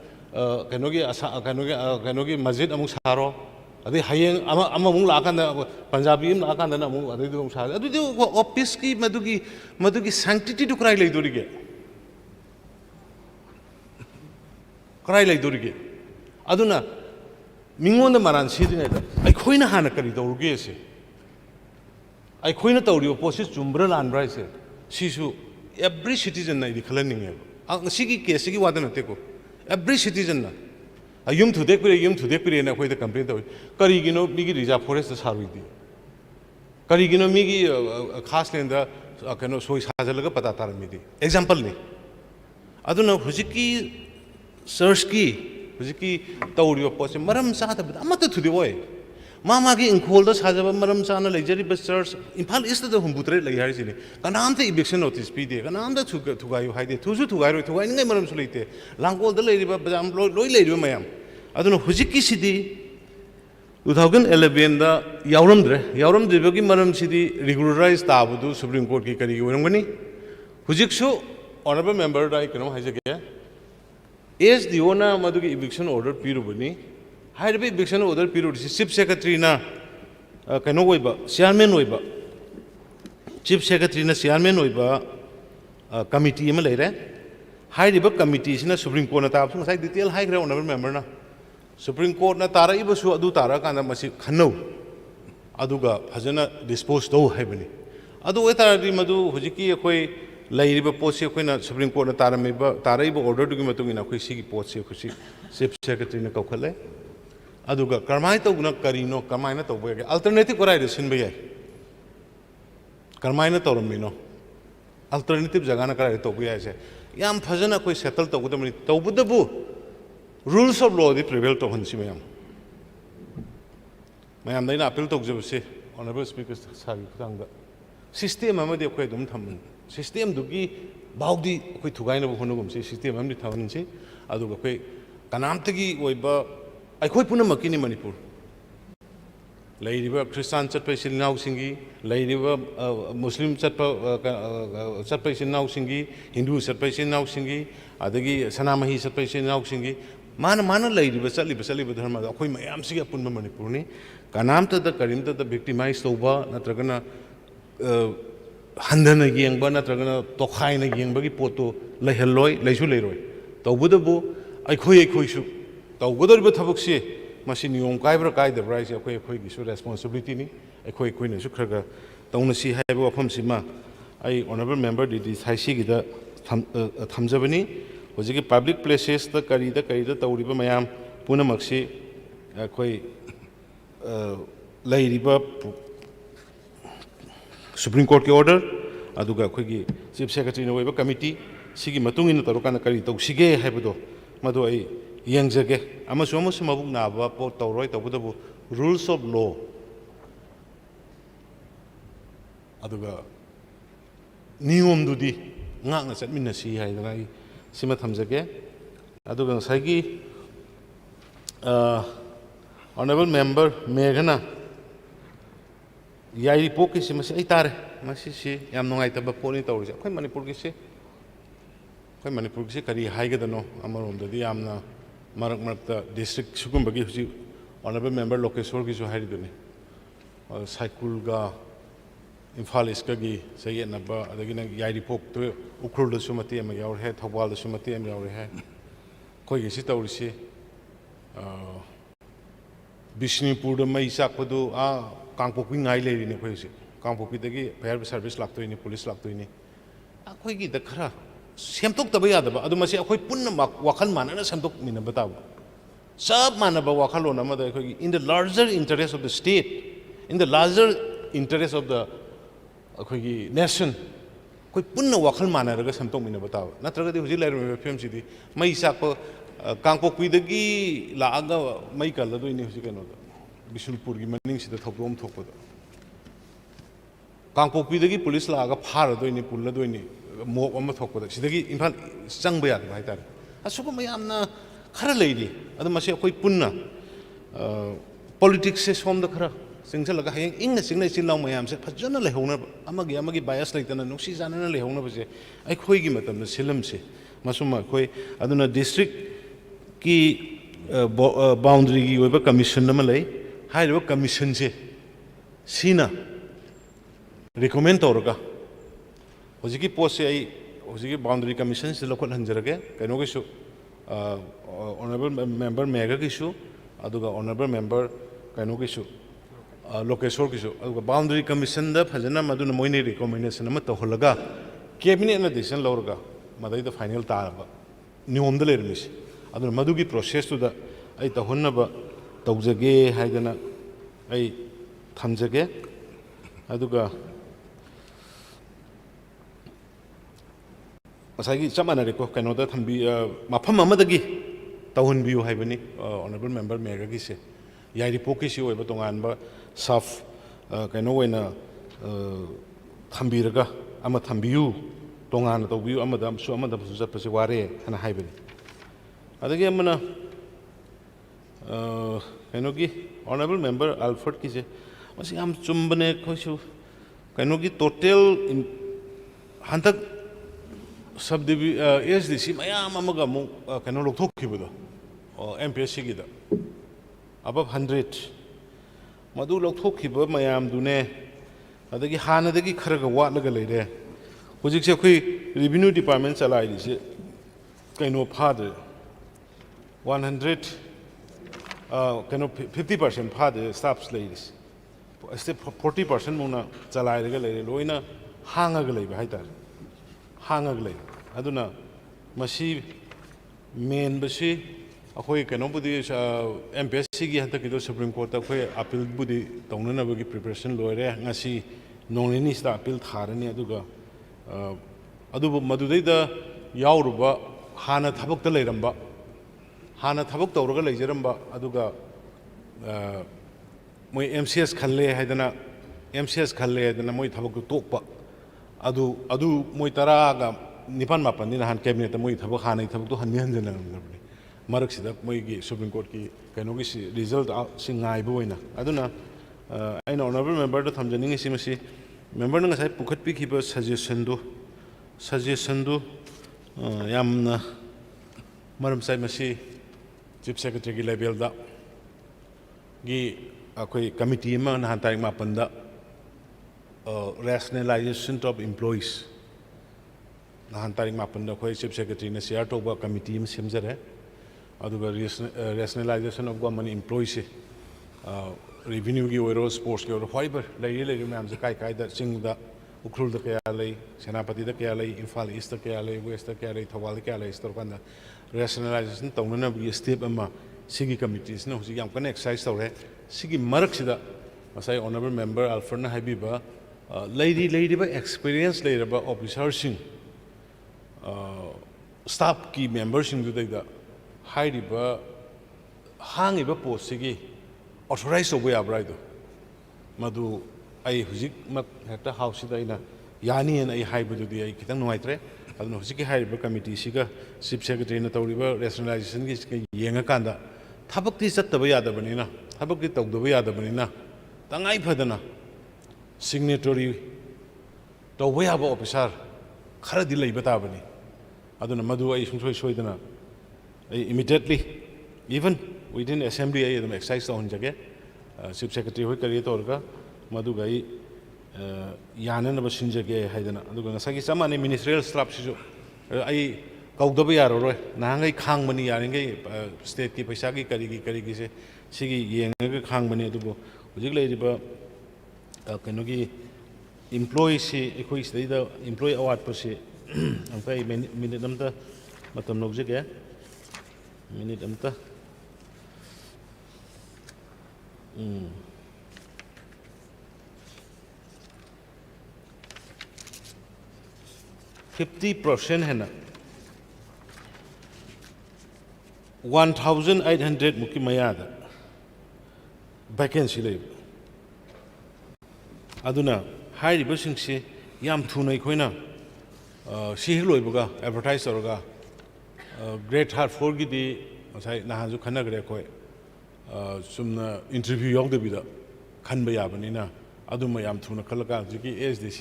ꯀꯩꯅꯣꯒꯤ ꯃꯁꯖꯤꯗ ꯑꯃꯨꯛ ꯁꯥꯔꯣ ꯑꯗꯩ ꯍꯌꯦꯡ ꯑꯃꯃꯨꯛ ꯂꯥꯛꯑꯀꯥꯟꯗ ꯄꯟꯖꯥꯕꯤ ꯑꯃ ꯂꯥꯛꯑꯀꯥꯟꯗꯅ ꯑꯃꯨꯛ ꯑꯗꯩꯗꯨ ꯑꯃꯨꯛ ꯁꯥꯔꯦ ꯑꯗꯨꯗꯤ ꯑꯣꯐꯤꯁꯀꯤ ꯃꯗꯨꯒꯤ ꯁꯥꯡꯇꯤꯇꯤꯗꯨ ꯀꯗꯥꯏ ꯂꯩꯗꯣꯔꯤꯒꯦ ꯀꯗꯥꯏ ꯂꯩꯗꯣꯔꯤꯒꯦ ꯑꯗꯨꯅ ꯃꯤꯉꯣꯟꯗ ꯃꯔꯥꯟ ꯁꯤꯗ꯭ꯔꯤꯉꯩꯗ ꯑꯩꯈꯣꯏꯅ ꯍꯥꯟꯅ ꯀꯔꯤ ꯇꯧꯔꯨꯒꯦꯁꯦ ꯑꯩꯈꯣꯏꯅ ꯇꯧꯔꯤꯕ ꯄꯣꯠꯁꯤ ꯆꯨꯝꯕ꯭ꯔꯥ ꯂꯥꯟꯕ꯭ꯔꯥ ꯍꯥꯏꯁꯦ ꯁꯤꯁꯨ ꯑꯦꯕ꯭ꯔꯤ ꯁꯤꯇꯤꯖꯟꯅ ꯑꯩꯗꯤ ꯈꯜꯍꯟꯅꯤꯡꯉꯦꯕ ꯁꯤꯒꯤ ꯀꯦꯁꯁꯤꯒꯤ ꯋꯥꯗ ꯅꯠꯇꯦꯀꯣ ꯑꯦꯕ꯭ꯔꯤ ꯁꯤꯇꯤꯖꯟꯅ ꯌꯨꯝ ꯊꯨꯗꯦꯛꯄꯤꯔꯦꯅ ꯑꯩꯈꯣꯏꯗ ꯀꯝꯄ꯭ꯂꯦꯟ ꯇꯧꯏ ꯀꯔꯤꯒꯤꯅꯣ ꯃꯤꯒꯤ ꯔꯤꯖꯥꯔꯚ ꯐꯣꯔꯦꯁꯇ ꯁꯥꯔꯨꯏꯗꯤ ꯀꯔꯤꯒꯤꯅꯣ ꯃꯤꯒꯤ ꯈꯥꯁꯂꯦꯟꯗ ꯀꯩꯅꯣ ꯁꯣꯏ ꯁꯥꯖꯜꯂꯒ ꯄꯇꯥ ꯇꯥꯔꯝꯃꯤꯗꯤ ꯑꯦꯛꯖꯥꯝꯄꯜꯅꯤ ꯑꯗꯨꯅ ꯍꯧꯖꯤꯛꯀꯤ ꯆꯔꯆꯀꯤ ꯍꯧꯖꯤꯛꯀꯤ ꯇꯧꯔꯤꯕ ꯄꯣꯠꯁꯦ ꯃꯔꯝ ꯆꯥꯗꯕꯗ ꯑꯃꯠꯇ ꯊꯨꯗꯦꯛꯑꯣꯏ ꯃꯥꯒꯤ ꯏꯪꯈꯣꯜꯗ ꯁꯥꯖꯕ ꯃꯔꯝ ꯆꯥꯅ ꯂꯩꯖꯔꯤꯕ ꯆꯔꯆ ꯏꯝꯐꯥꯜ ꯏꯁꯇꯗ 63 ꯂꯩ ꯍꯥꯏꯔꯤꯁꯤꯅꯤ ꯀꯅꯥꯝꯇ ꯏꯚꯤꯛꯁꯟ ꯅꯣꯇꯤꯁ ꯄꯤꯗꯦ ꯀꯅꯥꯝꯇ ꯊꯨꯒꯥꯏꯌꯨ ꯍꯥꯏꯗꯦ ꯊꯨꯒꯥꯏꯔꯣꯏ ꯊꯨꯒꯥꯏꯅꯤꯡꯉꯥꯏ ꯃꯔꯝꯁꯨ ꯂꯩꯇꯦ ꯂꯥꯡꯒꯣꯜꯗ ꯂꯩꯔꯤꯕ ꯕꯖꯥꯔ ꯂꯣꯏ ꯂꯩꯔꯤꯕ ꯃꯌꯥꯝ ꯑꯗꯨꯅ ꯍꯧꯖꯤꯛꯀꯤꯁꯤꯗꯤ 2011ꯗ ꯌꯥꯎꯔꯝꯗ꯭ꯔꯤꯕꯒꯤ ꯃꯔꯝꯁꯤꯗꯤ ꯔꯤꯒꯨꯂꯔꯥꯏꯖ ꯇꯥꯕꯗꯨ ꯁꯨꯄ꯭ꯔꯤꯝ ꯀꯣꯔꯠꯀꯤ ꯀꯔꯤꯒꯤ ꯑꯣꯏꯔꯝꯒꯅꯤ ꯍꯧꯖꯤꯛꯁꯨ ꯑꯣꯅꯔꯦꯕꯜ ꯃꯦꯝꯕꯔꯗ ꯑꯩ ꯀꯩꯅꯣꯝ ꯍꯥꯏꯖꯒꯦ SDOꯅ ꯃꯗꯨꯒꯤ ꯏꯚꯤꯛꯁꯟ ꯑꯣꯔꯗꯔ ꯄꯤꯔꯨꯕꯅꯤ ꯍꯥꯏꯔꯤꯕ ꯏꯚꯤꯛꯁꯟ ꯑꯣꯔꯗꯔ ꯄꯤꯔꯨꯔꯤꯁꯤ ꯆꯤꯐ ꯁꯦꯀ꯭ꯔꯦꯇꯔꯤꯅ ꯀꯩꯅꯣ ꯑꯣꯏꯕ ꯆꯤꯌꯥꯔꯃꯦꯟ ꯑꯣꯏꯕ ꯆꯤꯐ ꯁꯦꯀ꯭ꯔꯦꯇꯔꯤꯅ ꯆꯤꯌꯥꯔꯃꯦꯟ ꯑꯣꯏꯕ ꯀꯃꯤꯇꯤ ꯑꯃ ꯂꯩꯔꯦ ꯍꯥꯏꯔꯤꯕ ꯀꯃꯤꯇꯤꯁꯤꯅ ꯁꯨꯄ꯭ꯔꯤꯝ ꯀꯣꯔꯠꯅ ꯇꯥꯕꯁꯨ ꯉꯁꯥꯏ ꯗꯤꯇꯦꯜ ꯍꯥꯏꯈ꯭ꯔꯦ ꯑꯣꯅꯔꯦꯕꯜ ꯃꯦꯝꯕꯔꯅ ꯁꯨꯄ꯭ꯔꯤꯝ ꯀꯣꯔꯠꯅ ꯇꯥꯔꯛꯏꯕꯁꯨ ꯑꯗꯨ ꯇꯥꯔꯛꯑꯀꯥꯟꯗ ꯃꯁꯤ ꯈꯟꯅꯧ ꯑꯗꯨꯒ ꯐꯖꯅ ꯗꯤꯁꯄꯣꯖ ꯇꯧ ꯍꯥꯏꯕꯅꯤ ꯑꯗꯨ ꯑꯣꯏꯇꯥꯔꯗꯤ ꯃꯗꯨ ꯍꯧꯖꯤꯛꯀꯤ ꯑꯩꯈꯣꯏ ꯂꯩꯔꯤꯕ ꯄꯣꯠꯁꯤ ꯑꯩꯈꯣꯏꯅ ꯁꯨꯄ꯭ꯔꯤꯝ ꯀꯣꯔꯠꯅ ꯇꯥꯔꯛꯏꯕ ꯑꯣꯔꯗꯔꯗꯨꯒꯤ ꯃꯇꯨꯡ ꯏꯟꯅ ꯑꯩꯈꯣꯏ ꯁꯤꯒꯤ ꯄꯣꯠꯁꯤ ꯑꯩꯈꯣꯏ ꯆꯤꯐ ꯁꯦꯀ꯭ꯔꯦꯇꯔꯤꯅ ꯀꯧꯈꯠꯂꯦ ꯑꯗꯨꯒ ꯀꯔꯝꯍꯥꯏꯅ ꯇꯧꯕꯅ ꯀꯔꯤꯅꯣ ꯀꯔꯝꯍꯥꯏꯅ ꯇꯧꯕ ꯌꯥꯒꯦ ꯑꯜꯇꯔꯅꯦꯇꯤቭ ꯀꯗꯥꯏꯗ ꯁꯤꯟꯕ ꯌꯥꯏ ꯀꯔꯝꯍꯥꯏꯅ ꯇꯧꯔꯝꯃꯤꯅꯣ ꯑꯜꯇꯔꯅꯦꯇꯤቭ ꯖꯒꯥꯅ ꯀꯗꯥꯏꯗ ꯇꯧꯕ ꯌꯥꯏꯁꯦ ꯌꯥꯝ ꯐꯖꯅ ꯑꯩꯈꯣꯏ ꯁꯦꯇꯜ ꯇꯧꯒꯗꯕꯅꯤ ꯇꯧꯕꯗꯕꯨ ꯔꯨꯜꯁ ꯑꯣꯐ ꯂꯣꯗꯤ ꯄ꯭रिꯚꯦꯜ ꯇꯧꯍꯟꯁꯤ ꯃꯌꯥꯝꯗ ꯑꯩꯅ ꯑꯄꯤꯜ ꯇꯧꯖꯕꯁꯦ ꯑꯣꯅꯔꯦꯕꯜ ꯁ꯭ꯄꯤꯀꯔ ꯁꯥꯔꯒꯤ ꯈꯨꯠꯊꯥꯡꯗ ꯁꯤꯁꯇꯦꯝ ꯑꯃꯗꯤ ꯑꯩꯈꯣꯏ ꯑꯗꯨꯝ ꯊꯝꯃꯅꯤ ꯁꯤꯁꯇꯦꯝꯗꯨꯒꯤ ꯐꯥꯎꯗꯤ ꯑꯩꯈꯣꯏ ꯊꯨꯒꯥꯏꯅꯕ ꯍꯣꯠꯅꯒꯨꯝꯁꯤ ꯁꯤꯁꯇꯦꯝ ꯑꯃꯗꯤ ꯊꯝꯍꯟꯁꯤ ꯑꯗꯨꯒ ꯑꯩꯈꯣই ꯀꯅꯥꯝꯇꯒꯤ ꯑꯣꯏꯕ ꯑꯩꯈꯣꯏ ꯄꯨꯝꯅꯃꯛꯀꯤꯅꯤ ꯃꯅꯤꯄꯨꯔ ꯂꯩꯔꯤꯕ ꯈ꯭ꯔꯤꯁꯇꯥꯟ ꯆꯠꯄ ꯏꯆꯤꯜ ꯏꯅꯥꯎꯁꯤꯡꯒꯤ ꯂꯩꯔꯤꯕ ꯃꯨꯁꯂꯤꯝ ꯆꯠꯄ ꯏꯆꯤꯜ ꯏꯅꯥꯎꯁꯤꯡꯒꯤ ꯍꯤꯟꯗꯨ ꯆꯠꯄ ꯏꯆꯤꯜ ꯏꯅꯥꯎꯁꯤꯡꯒꯤ ꯑꯗꯒꯤ ꯁꯅꯥꯃꯍꯤ ꯆꯠꯄ ꯏꯆꯤꯜ ꯏꯅꯥꯎꯁꯤꯡꯒꯤ ꯃꯥꯅ ꯂꯩꯔꯤꯕ ꯆꯠꯂꯤꯕ ꯙꯔꯃꯗ ꯑꯩꯈꯣꯏ ꯃꯌꯥꯝꯁꯤꯒꯤ ꯑꯄꯨꯟꯕ ꯃꯅꯤꯄꯨꯔꯅꯤ ꯀꯅꯥꯝꯇꯗ ꯀꯔꯤꯝꯇꯗ ꯚꯤꯛꯇꯤꯃꯥꯏꯖ ꯇꯧꯕ ꯅꯠꯇ꯭ꯔꯒꯅ ꯍꯟꯊꯅ ꯌꯦꯡꯕ ꯅꯠꯇ꯭ꯔꯒꯅ ꯇꯣꯈꯥꯏꯅ ꯌꯦꯡꯕꯒꯤ ꯄꯣꯠꯇꯨ ꯂꯩꯍꯜꯂꯣꯏ ꯂꯩꯁꯨ ꯂꯩꯔꯣꯏ ꯇꯧꯕꯇꯕꯨ ꯑꯩꯈꯣꯏꯁꯨ ꯇꯧꯒꯗꯧꯔꯤꯕ ꯊꯕꯛꯁꯤ masi niyom kaibra kaidabra haise akhoi gi su responsibility ni akhoi su khraga tauna si haiba wafam sima ai honorable member di thaisi gi da thamjabani hojiki public places da kari da tawriba mayam puna maksi akhoi lairiba Supreme Court ki order aduga akhoi gi chief secretary na weba committee sigi matung ina tarukana kari tawsige haibado madu ai yengjage amasu mabuk naba po tawroi tawbudabu rules of law aduga niyom dudi ngakna chatminnasi haidana ai sima thamjage aduga sagi honorable member Meghana yai poki si masi ai tare masi si yam nongai taba poni tawri akhoi manipur ki si kari haigadano amarom dadi yamna marak district sukumbagi huji honorable member Lokeshwar ki so haiduni cycle ga Imphal iska gi saye naba adagi na yai pok to ukrul da sumati am yaur hai thawal da sumati am yaur hai koi gi si tawri si Bishnipur da mai sakpadu Kangpokpi ngai le ni khoi si Kangpokpi dagi fire service laktoi ni police laktoi ni akhoi gi da khara semtok taba yadaba adu masi akhoi punna wakhal manana semtok mina bataw sab manaba wakhalon amada akhoi in the larger interest of the state in the larger interest of the akhoi gi nation koi punna wakhal manaraga semtok mina bataw natraga di huji lairo fem si di mai sakpa Kangpokpi dagi laaga mai kala do ini huji kano Bishulpur ki maning sida thokdom thokpada Kangpokpi dagi police laaga phara do ini pulla do ini mok ama thokpada sidagi imphal changba yad ba haitare asuko mayamna khara leidi adu masi akhoi punna politics se som da khara singchalaga hayeng ingna singna sinlaw mayam se phajana lehona amagi bias leitana nusi janana lehona base ai khoi gi matam na silam se masuma khoi aduna district ki boundary gi oiba commission nama lei hairiba commission se sina recommend tawraga hojiki post se ai hojiki boundary commission se lokol hanjarage kaino gi su honorable member Mega gi su aduga honorable member kaino gi su Lokeshwar gi su aduga boundary commission da phajana maduna moine recommendation ama tawholaga cabinet na decision lawraga madai da final taraba niyom da lermis aduna madugi process tu da ai tawhonnaba tawjage haidana ai thamjage aduga masagi chamana re ko kaino da thambi mafam amadagi tawhonbiu haibani honorable member Mega gi se yai report ki si oiba tongan ba saf kaino oina thambiraga ama thambiu tongan tawbiu amada su amada su japase ware hana haibani adagi amana kaino gi honorable member Alfred ki se masi am chumbane khoisu kaino gi total hantak subdivi SDC mayam amaga mu kaino lokthok khibudo MPSC gi da above 100 madu lokthok khiba mayam dune adagi hanadagi kharaga watlaga leire hojik se khoi revenue department chalai ri se kaino phade 100 kaino 50% phade staffs ladies 40% mona chalai rega leire loina hangaga leiba haitar hangaga lei aduna masi main basi akhoi kaino budi MPSC gi hanta kido Supreme Court akhoi appeal budi taunana bagi preparation loire ngasi nonini sta appeal tharani aduga adubu madudai da yauruba hana thabak ta leiramba hana thabak tawraga leijaramba aduga moi MCS khalle haidana MCS khalle haidana moi thabak tokpa adu moi taraga nipan mapan ni han cabinet moi thabak hana thabak to hanni hanjana ngamni marak sida moi gi Supreme Court ki kaino gi result singai boina aduna aina honorable member da thamjani ngi simasi member nga sai pukhat pi khiba suggestion do yamna maram sai masi chief secretary gi level da gi akoi committee ma na han tarik ma panda rationalization of employees na han tarik ma panda khoi chief secretary na share to ba committee ma semjare aduga rationalization of government employees revenue gi oiro sports gi oiro fiber lei ma'am se kai da sing da ukrul da kaya lei senapati da kaya lei imphal east da kaya lei west da kaya lei thawal da kaya lei store kan da rationalization tawna bi step ama sigi committees na husi yam kan exercise tawre sigi marak sida masai honorable member alfred na habiba lady ba experience lady ba officer sing staff ki members sing du da hairi ba hangi ba post sigi authorize over ya braido madu ai hujik mak hata house da ina yani en ai haibu du ai kitang nuaitre adno hujiki haibu committee siga chief secretary na tawriba rationalization gi yenga kanda thabak ti chattaba yadabani na thabak ti tawdaba yadabani na tangai phadana signatory tawba yaba officer khara di leiba tabani aduna madu ai sungsoi soidana ai immediately even within assembly ai them exercise on jage chief secretary hoi kari torga madu gai yana na basin jage haidana aduga ngasagi samane ministerial staff sijo ai kaudaba yaro roi nahangai khang mani yaringai state ki paisa ki kari gi se sigi yenga khang mani adubo hujik lei riba kano gi employee si ekoi stai da employee award pa si amkai minute amta matam nok jage minute amta 50% है ना 1,800 मुक्की मयादा vacancy ले अदुना high busing से याम थुनाई कोई ना सीहिल लोई बगा advertise करोगा great heart for की दी ऐसा नहाजु खन्ना करे कोई सुमना इंटरव्यू याद बिदा खन बया बनी ना अदुम याम थुना खलका जिकी SDC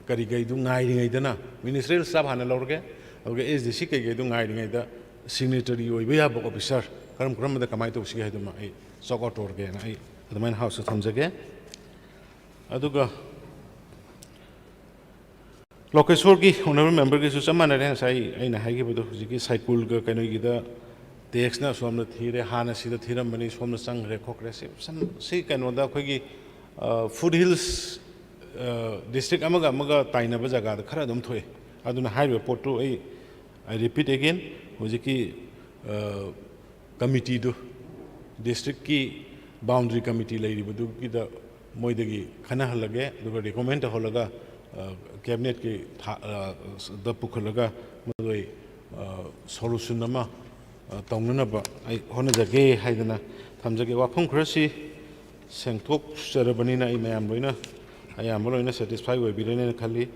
करी गई दु गाई गई दना मिनिस्ट्रियल स्टाफ हाना लौरके और SDC कई गई दु गाई गई दा सिग्नेटरी ओइ बया बक ऑफिसर करम दा कमाई तो उसी है दमा आई सॉक आउट के ना आई दमन हाउस थमजगे अदुगा लोकेश्वर की ऑनरेबल मेंबर की सुचमान रे साई आई ना हाई के बदो जिकी साइकिल का कनो की दा टैक्स ना सोम थीरे हाना सिदा थीरम बनी सोम संग रे खोकरे से कनो दा खोगी फूड hills district amaga tainaba jaga da khara dum thoe aduna highway portu I repeat again hojiki committee do district ki boundary committee lai ribudu ki da moidagi khana halage duga recommend holaga cabinet ki da pukhalaga modoi solution nama tawnana ba ai hona jage haidana thamjage wafam khrasi sengthok sarabani na I mayam loina I am not satisfied with Birene Kali,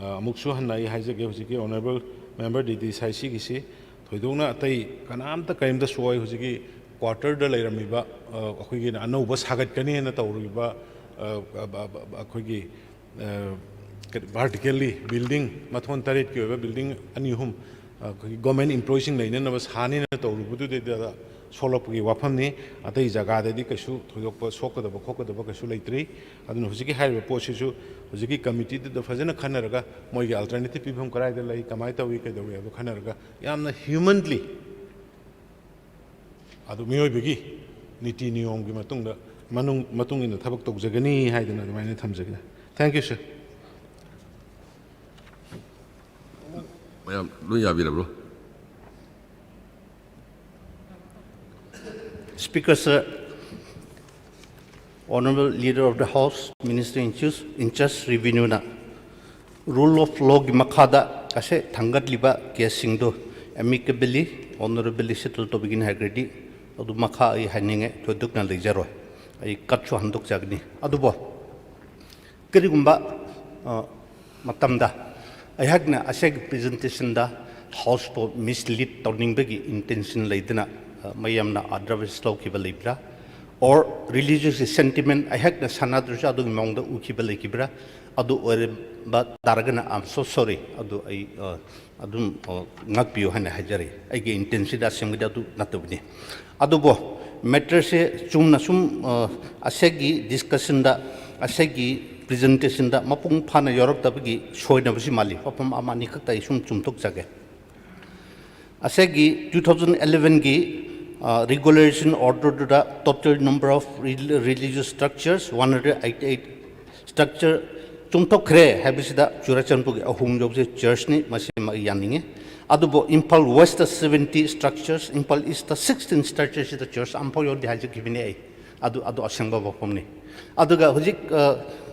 Muksuhan, I has a Gaviki, honorable member did this I see, Toduna, they can am the kind of soy who's quarter the later miba, I know was Hagatani and a Tauriba, Kogi, particularly building, Maton Tarit, building a new home, government employing the name was Hani and Tauru. Solopgi wapamni atai jaga de kashu thoyok sok da khok da kashu leitri adun husiki high report sisu husiki committee de fazena khanaraga moi gi alternative pibham karai de lai kamai ta wi ka de wi adu khanaraga yamna humanly adu mioi bigi niti niyom gi matung da matung in thabak tok jagani haidana maine thamjagina thank you sir mayam lu yabi bro Speaker, sir, Honorable Leader of the House, Minister in Charge Revenue na rule of law gi makhada kase thangat liba casing do amicably, honorably settled to begin hagredi, adu makha I haninge to duk na lejaro. I cut to handuk jagni. Adubo Kerigumba Matamda. I had na aseg presentation da House to mislead turning begi intention laidana. Mayamna otherwise kiba libra or religious sentiment I had the sanadrusha adu among the ukiba libra adu or but dargana I'm so sorry adu I adum not be hana hajari I get intensity assembly adu natubni adubo matter se chumna sum asegi discussion da asegi presentation da mapung phana Europe tabagi shoina basi mali papam amani kakta isum chumtok jage Asegi 2011 gi regulation ordered the total number of religious structures 188 structure chungtok kre habisida Churachandpur ahung jobse church ni masima yaninge adubo Impal West 70 structures Impal East 16 structures the church ampo yo dihaje kibine adu asangba bopomni aduga hojik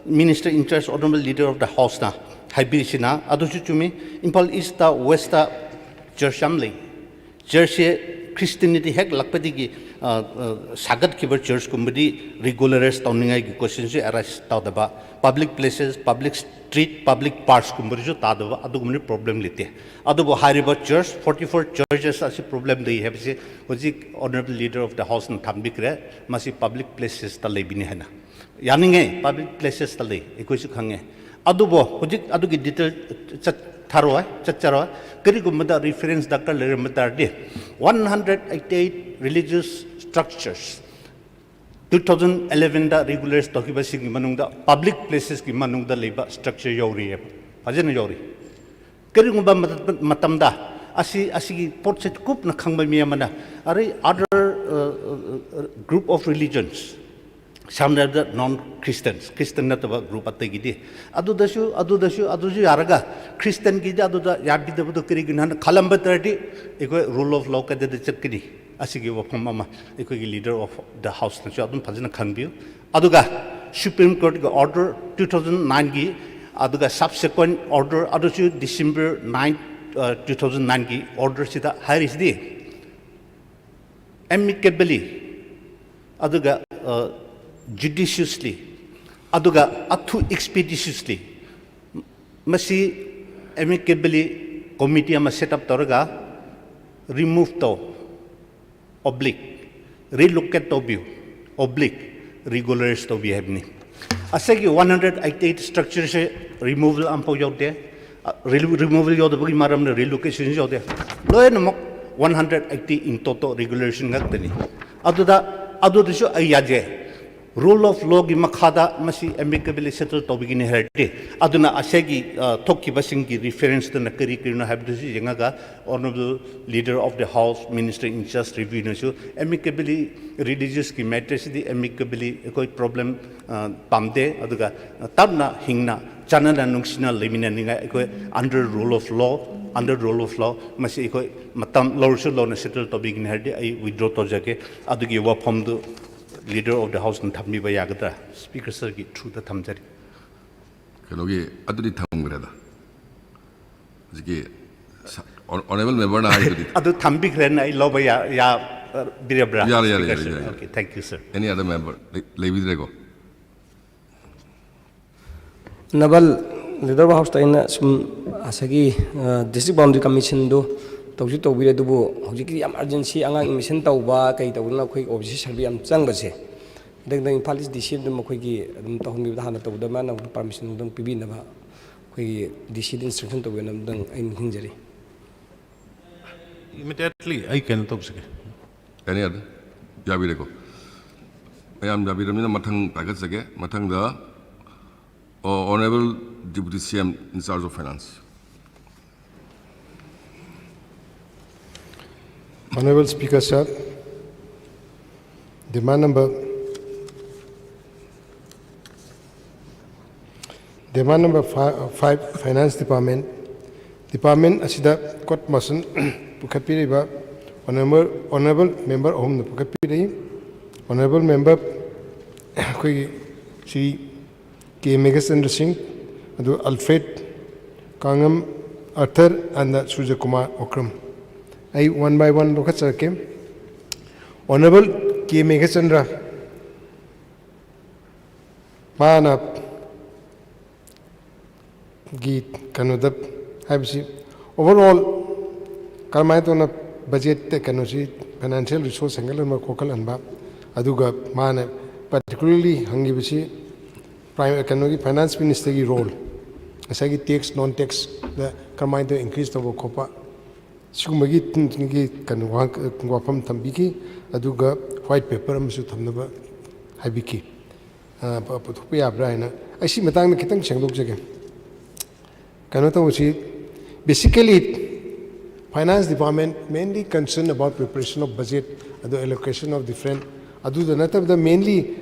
minister in charge honorable leader of the house na habisina adu chumi Impal East West church amli church Christianity hek lakpadi ki sagat kibar church kumbadi regularize tawningai ki question se arise tawdaba public places public street public parks kumbari jo tadaba adugumni problem lite adubo hariba church 44 churches asi problem dei hebse hojik honorable leader of the house na thambikre masi public places ta lebini hena yaninge public places ta le ekoisu khange adubo hojik adugi detail Tharoi, Chacharo, Kirigumada reference Dr. Lerimatardi, 188 religious structures. 2011 da regulars Tokibasing Manunda, public places Kimanunda labor structure Yori, Pajana Yori. Kirigumba Matamda, Asi Portset Kup Nakanga Miamana, are other group of religions. Some of the non-Christians, Christian not about group at the Gidi. Adudasu, Araga, Christian Gidi, Aduda, Yabi the Kirigan, Kalamba 30, a rule of law at the Chakidi, Asigi of Mama, a leader of the house, Chadun Pazina Kanbu. Aduga, Supreme Court order 2009 Gi, Aduga subsequent order, Adusu December 9, 2009 Gi, order Sita Harris Day. Amicably, Aduga, judiciously, aduga atu expeditiously, masi amicably committee ama set up toraga remove to oblique relocate to view oblique regularize to be hebni. Asegi 188 structures removal ampo yode removal yode bagi maram na relocation yode loe namok 180 in total regulation ngakdani adu disho ayaje rule of law gi makhada masi amicably settle to begin herde aduna asegi tokki basingi reference to nakari kirna habdusi jengaga honorable leader of the house minister in charge review no so amicably religious ki matters di amicably koi problem pamde aduga tabna hingna chanana nungsina lemina ninga koi under rule of law masi koi matam lawsuit law na settle to begin herde I withdraw to jake adugi wa from the leader of the house and Tambi Bayagata, Speaker Sergi, through the Tamjari. Kanogi, Adri Tamgreda. Honorable member, Adu Tambi Ren, I love ya Birabra. Yeah. Okay, thank you, sir. Any other member? Levi Rego. Nabal leader of house taina sum asagi district boundary commission do tawju tawbire dubu hojiki emergency angang emission tawba kai tawna khoi obisi sarbi am changbase deng police DC dum khoi gi dum tahumi da hana tawda man permission dum pibi na ba khoi DC instruction tawbe nam deng ain hinjari immediately I can talk again. Any other? Jabi Rego. I am Jabi Ramina Matang Pakasage, Matanga, or Honorable Deputy CM in charge of finance. Honorable Speaker, sir, demand number 5, Finance Department asida court mason pukapiriba honorable member home pukapiri honorable member koi Sri K. Megasandra Singh adu Alfred Kangam Arthur and Suja Kumar Okram. I one by one look at Sarkim. Honorable K. Megasandra Mana Geet Kanudap Habsi. Overall, Karmait on a budget Kanosi, financial resource angle and Makokal and Bab Aduga Mana, particularly Hangibisi, Prime Kanogi Finance Ministry role. As I takes non-tax, the Karmait increased over Copa. Sumagi kan wapam tambiki aduga white paper amsu thamnaba habiki pathupi abraina aisi matang na kitang sengdok jage kano to usi basically finance department mainly concerned about preparation of budget, the allocation of different, the mainly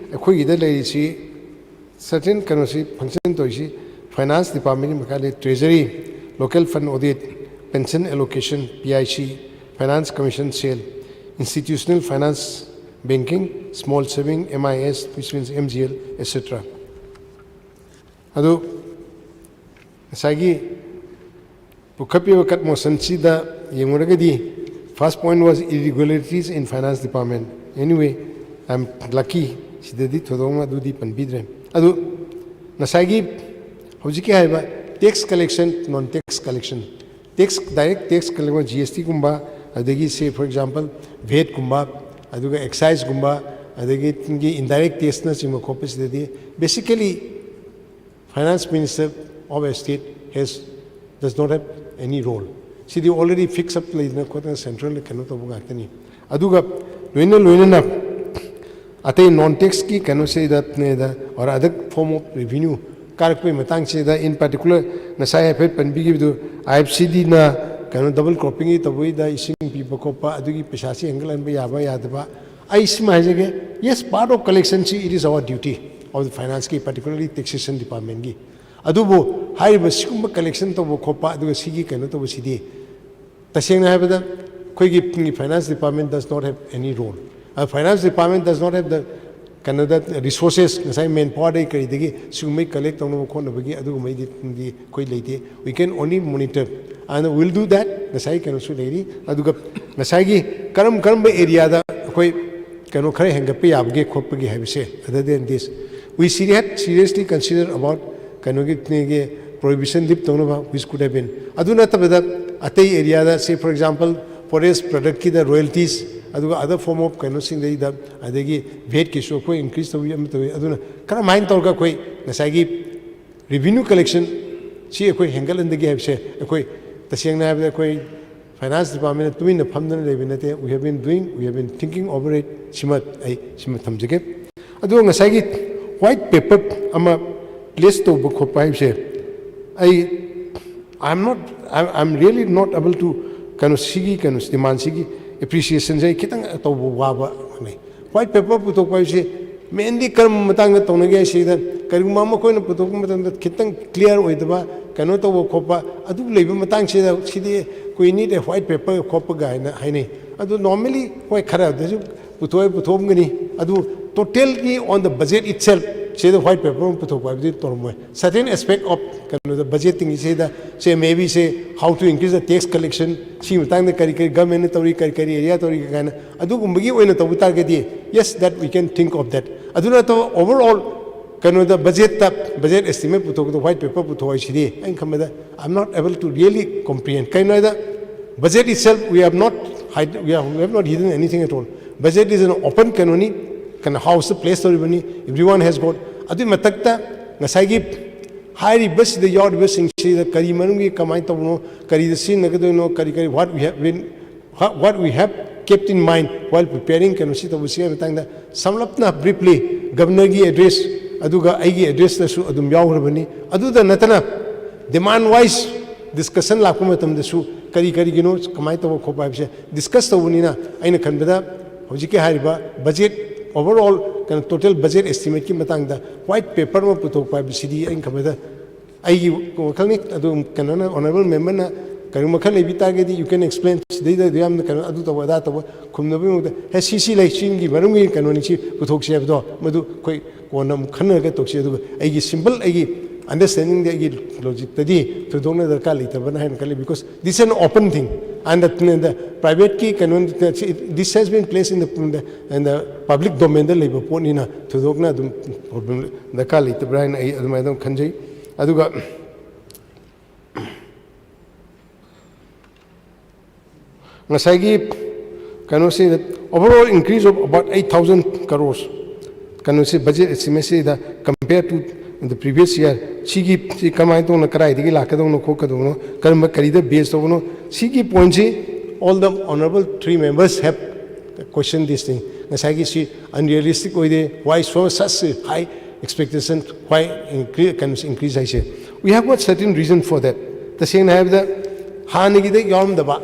certain function to finance department, treasury, local fund audit, pension allocation, PIC, finance commission sale, institutional finance, banking, small saving, MIS, which means MGL, etc. Sagi Pukapi Kat Mosanchida Yamuragadi. First point was irregularities in finance department. Anyway, I'm lucky. She did it to Dudi Panbidre. Adu Nasagi Hojiki Haiba tax collection, non-tax collection. Direct tax collection GST Gumba, Adagi say for example, VAT Gumba, Aduga excise Gumba, Adagi indirect tax Nasima Copis basically Finance Minister of a state does not have any role. See, they already fix up the central cannot have Gatani. Aduga, Luina, Ate non-tax key cannot say that or other form of revenue. Karakwe Matang say that in particular, Nasai Pep and Bigidu, IFCD na cannot double cropping it away the ising people copa, Adugi Peshasi, Angle and Bayaba Yadaba. I see yes, part of collection, it is our duty of the finance key, particularly taxation department. Adubo, high Baskumba collection to Kopa, do a Sigi cannot over CD. Tasing Havada, Quigi finance department does not have any role. Our finance department does not have the Canada resources, as I mean, party, so make collect on Konabagi, Adu made it in the quite late. We can only monitor, and we'll do that. Nasai can also lady, Aduga Nasagi, Karamba area, quite Kanokari Hangapi, Abge Kopagi have say. Other than this, we seriously consider about Kanogi prohibition lip tonova, which could have been. Aduna Tabada, Ate area, say for example, forest product ki the royalties, other form of canvassing the Adegi, VAT Kishoko, increase the Aduna. Karamine Tolga Koi, Nasagi, revenue collection, see a Koi Hengel and the Gab say, a Koi, the Siang the Koi, finance department, doing the permanent revenue, we have been thinking over it, Shimat, Shimatamjake. Aduna Nasagi, white paper, ama. Place to book I'm really not able to Kanosigi, Kanosdimansigi, appreciation. White paper put up mainly Karmatanga Tonaga say that Karimama Kona put up that Kitang clear with the Kanoto Copa, Adu Labor Matang say that City, we need a white paper copper guy, Hine. Adu normally white Kara, Putoy Putomgani, Adu totally on the budget itself. Say the white paper put up certain aspect of the budgeting say that say maybe say how to increase the tax collection, see the government area yes, that we can think of that. Overall the budget estimate put the white paper put I'm not able to really comprehend. The budget itself we have not hidden anything at all. Budget is an open canoni. Can house the place everyone has got. Adu Matakta, Nasagi, high bus the yard busing, see the Karimangi, Kamaitono, Kari the Sin, Nagadono, Karikari, what we have kept in mind while preparing Kanosita Busia Tanga. Samlapna briefly, Governor address, Aduga Agi address the Su Adum Yaurabani, Adu the Natana, demand wise discussion Lakumatum the Su, Karikariginos, Kamaito Kopa, discuss the Unina, Aina Kandada, Hojiki Hariba, budget. Overall, total budget estimate ki matang da white paper ma putok pa BCD ang kamada ai wakal ni adu kanana honorable member na karu makal le bitagedi you can explain they am na kanu adu tawada taw khumna bi mu he cc election gi marungi kanoni chi putok se abdo madu koi konam khana ga tokse adu ai gi simple ai gi understanding the logic tadi to dona da kali ta bana hen kali because this is an open thing and the private key this has been placed in the public domain the labor ponina to dogna the kali ta brain ai adum khanjai aduga ngasai can say that overall increase of about 8,000 crores can say budget estimate that compared to in the previous year, Sigi Kamaito Nakarai, the Lakadon Kokadono, Karma Karida based on Sigi Ponji, all the honorable three members have questioned this thing. Nasagi see unrealistic way, why so such high expectation, why increase I say. We have got certain reason for that. The same have the Hanigi Yom the Bat.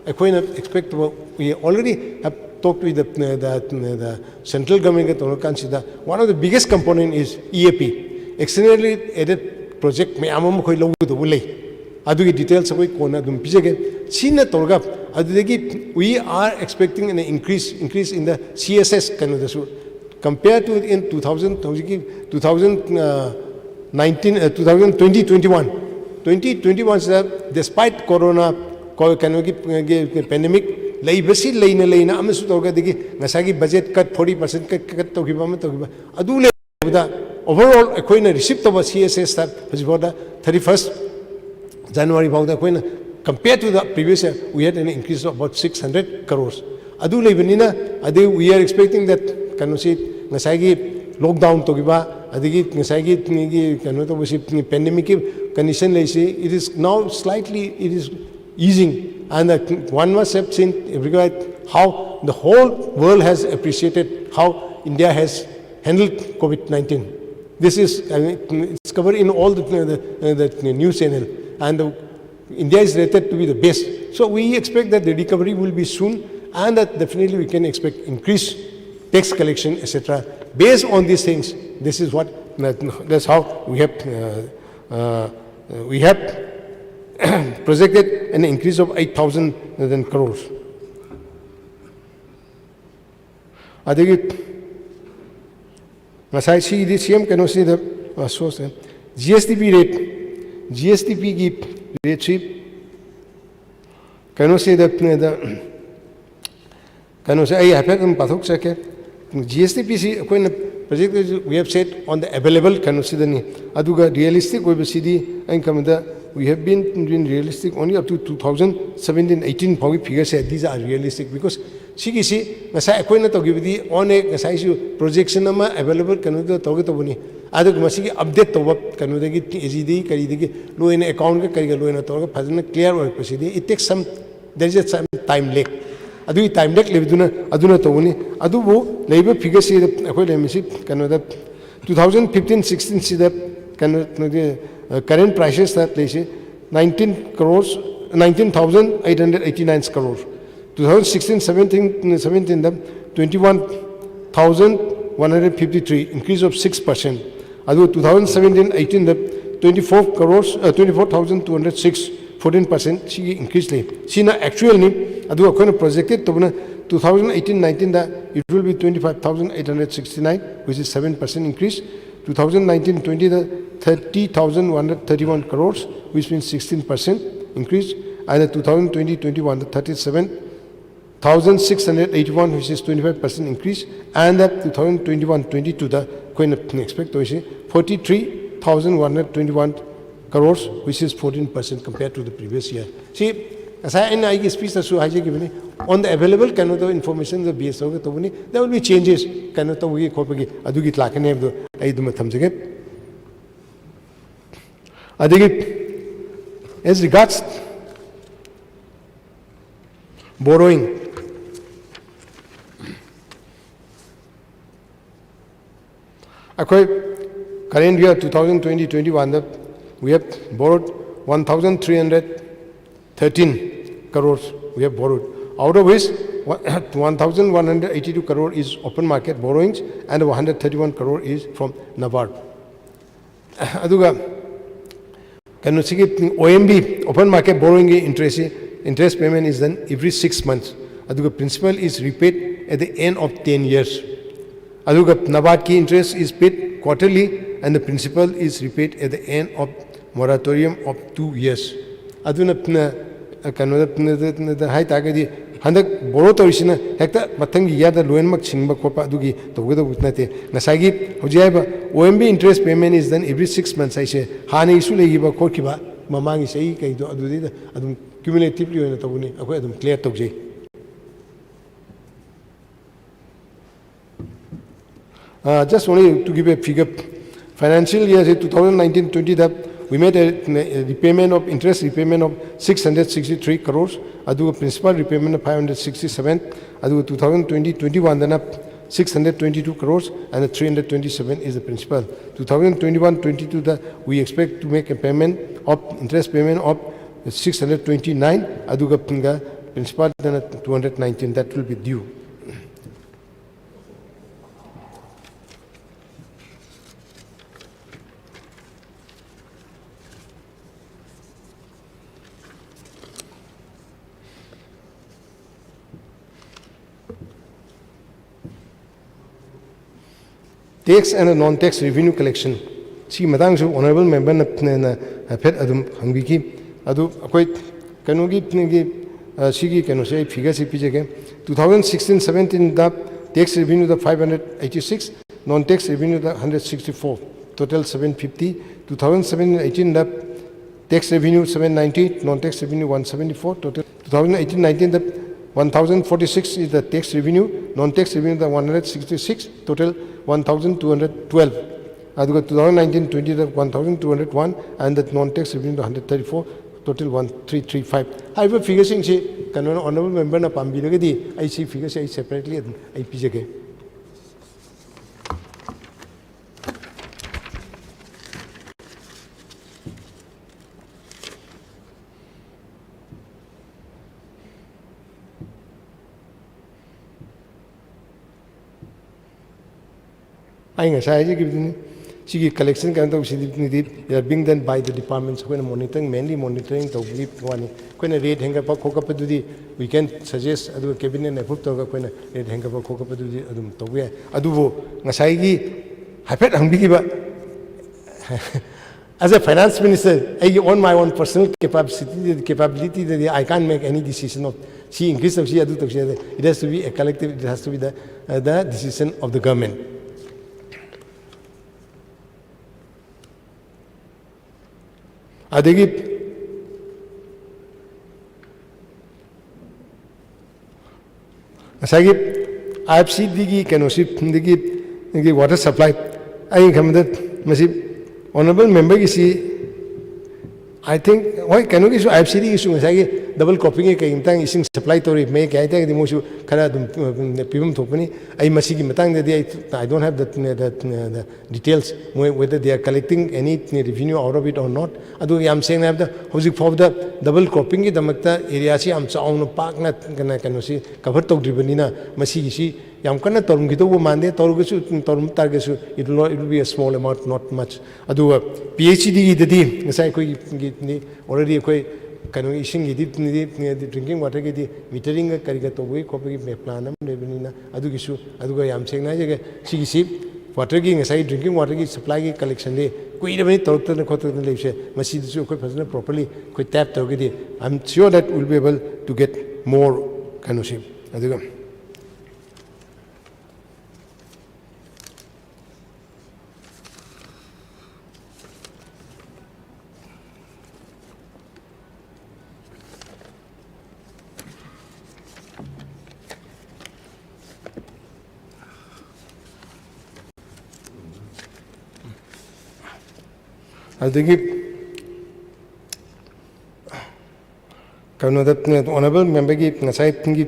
expect we already have talked with the central government. One of the biggest component is EAP, externally aided project. Details we are expecting an increase in the CSS compared to in 2019, 2021, despite corona pandemic, budget cut 40% cut overall receipt of CSS 31st January compared to the previous year, we had an increase of about 600 crores. We are expecting that lockdown pandemic condition it is now slightly easing, and one must have seen how the whole world has appreciated how India has handled COVID-19. This is it's covered in all the news channel, and India is rated to be the best. So we expect that the recovery will be soon, and that definitely we can expect increased tax collection, etc. Based on these things, this is that's how we have projected an increase of 8,000 crores. CM can see the source GSTP rate. GSTP rate can say that can say I have GSTP project we have said on the available can see the aduga realistic we have been doing realistic only up to 2017-18 figures. These are realistic because on a projection available update clear it takes some, there is some time lag. Time lag labor figures 2015-16 current prices that 19,889 crores. 2016-17 21,153, increase of 6%. 2017-18 24,206, 14% increase. Actually, projected 2018-19 it will be 25,869, which is 7% increase. 2019-20 30,131 crores, which means 16% increase. And 2020-21 37,681, which is 25% increase. And 2021-22 the expect 43,121 crores, which is 14% compared to the previous year. See, as I in I speech on the available information the BS there will be changes. As regards borrowing, current year 2020-21 we have borrowed 1,313 crores we have borrowed, out of which 1,182 crore is open market borrowings and 131 crore is from NABARD. OMB open market borrowing interest payment is done every 6 months. Principal is repaid at the end of 10 years. NABARD ki interest is paid quarterly and the principal is repaid at the end of moratorium of 2 years. Borrow Torishina, Hector, Matangi Yada, Luenmak Chinba Copa Dugi, Toguda Wutnate, Nasagi, Ojaiba, OMB interest payment is done every 6 months. I say, Hani Sulegiba, Kokiba, Mamangi Sai, Adum cumulatively on a Tobuni, Aquadum clear Togje. Just only to give a figure, financial year 2019-20 that we made a repayment of interest repayment of 663 crores. Adu principal repayment of 567. Adu 2020-21 then up 622 crores and 327 is the principal. 2021-22 that we expect to make a payment of interest payment of 629. Adu principal 219 that will be due. Tax and non-tax revenue collection. See, Madam, so honorable member na pet adum hangbiki adu akoi kanogi sigi kano say figure si pijege 2016-17 the tax revenue the 586, non-tax revenue the 164, total 750. 2017-18 the tax revenue 790, non-tax revenue 174, total 2018-19 the 1046 is the tax revenue, non-tax revenue the 166, total 1212. Aduga 2019-20 the 1201 and the non-tax revenue the 134, total 1335. However, figures in she can honorable member na pambiragadi I see figures I separately I pijake. I give collection kind of being done by the departments when monitoring, mainly monitoring the one. When a rate hang up a coca, we can suggest a cabinet and a put of a rate hang up a coca Adubo, Nasai, Hapet Hambiba. As a finance minister, I own my own personal capability that I can't make any decision of she increase of she. It has to be a collective, it has to be the decision of the government. Adegi asagi IFC digi kanosi digi water supply I come that masi honorable member ki I think why canoki so IFC issue asagi double copying ke intang ising supply tori me kaya ta di mosu kara pibum thopani I masi ki matang de I don't have the details whether they are collecting any revenue out of it or not. Adu yam saying have the housing for the double cropping ki damakta area si am chaun park na kanosi cover tok dribanina masi si yam kana torum ki to mande torum targesu it will be a small amount, not much. Adu PhD di ngasai koi already koi kano ising drinking water ki metering kariga to we copy plan am revenina adu gisu adu yam saying na jage si water ki ngasai drinking water ki supply ki collection de koi de torta na khoto na leise masi su koi phasna properly koi tap to ki I'm sure that we'll be able to get more kanosi adu I think the honorable member ki ngasai thingi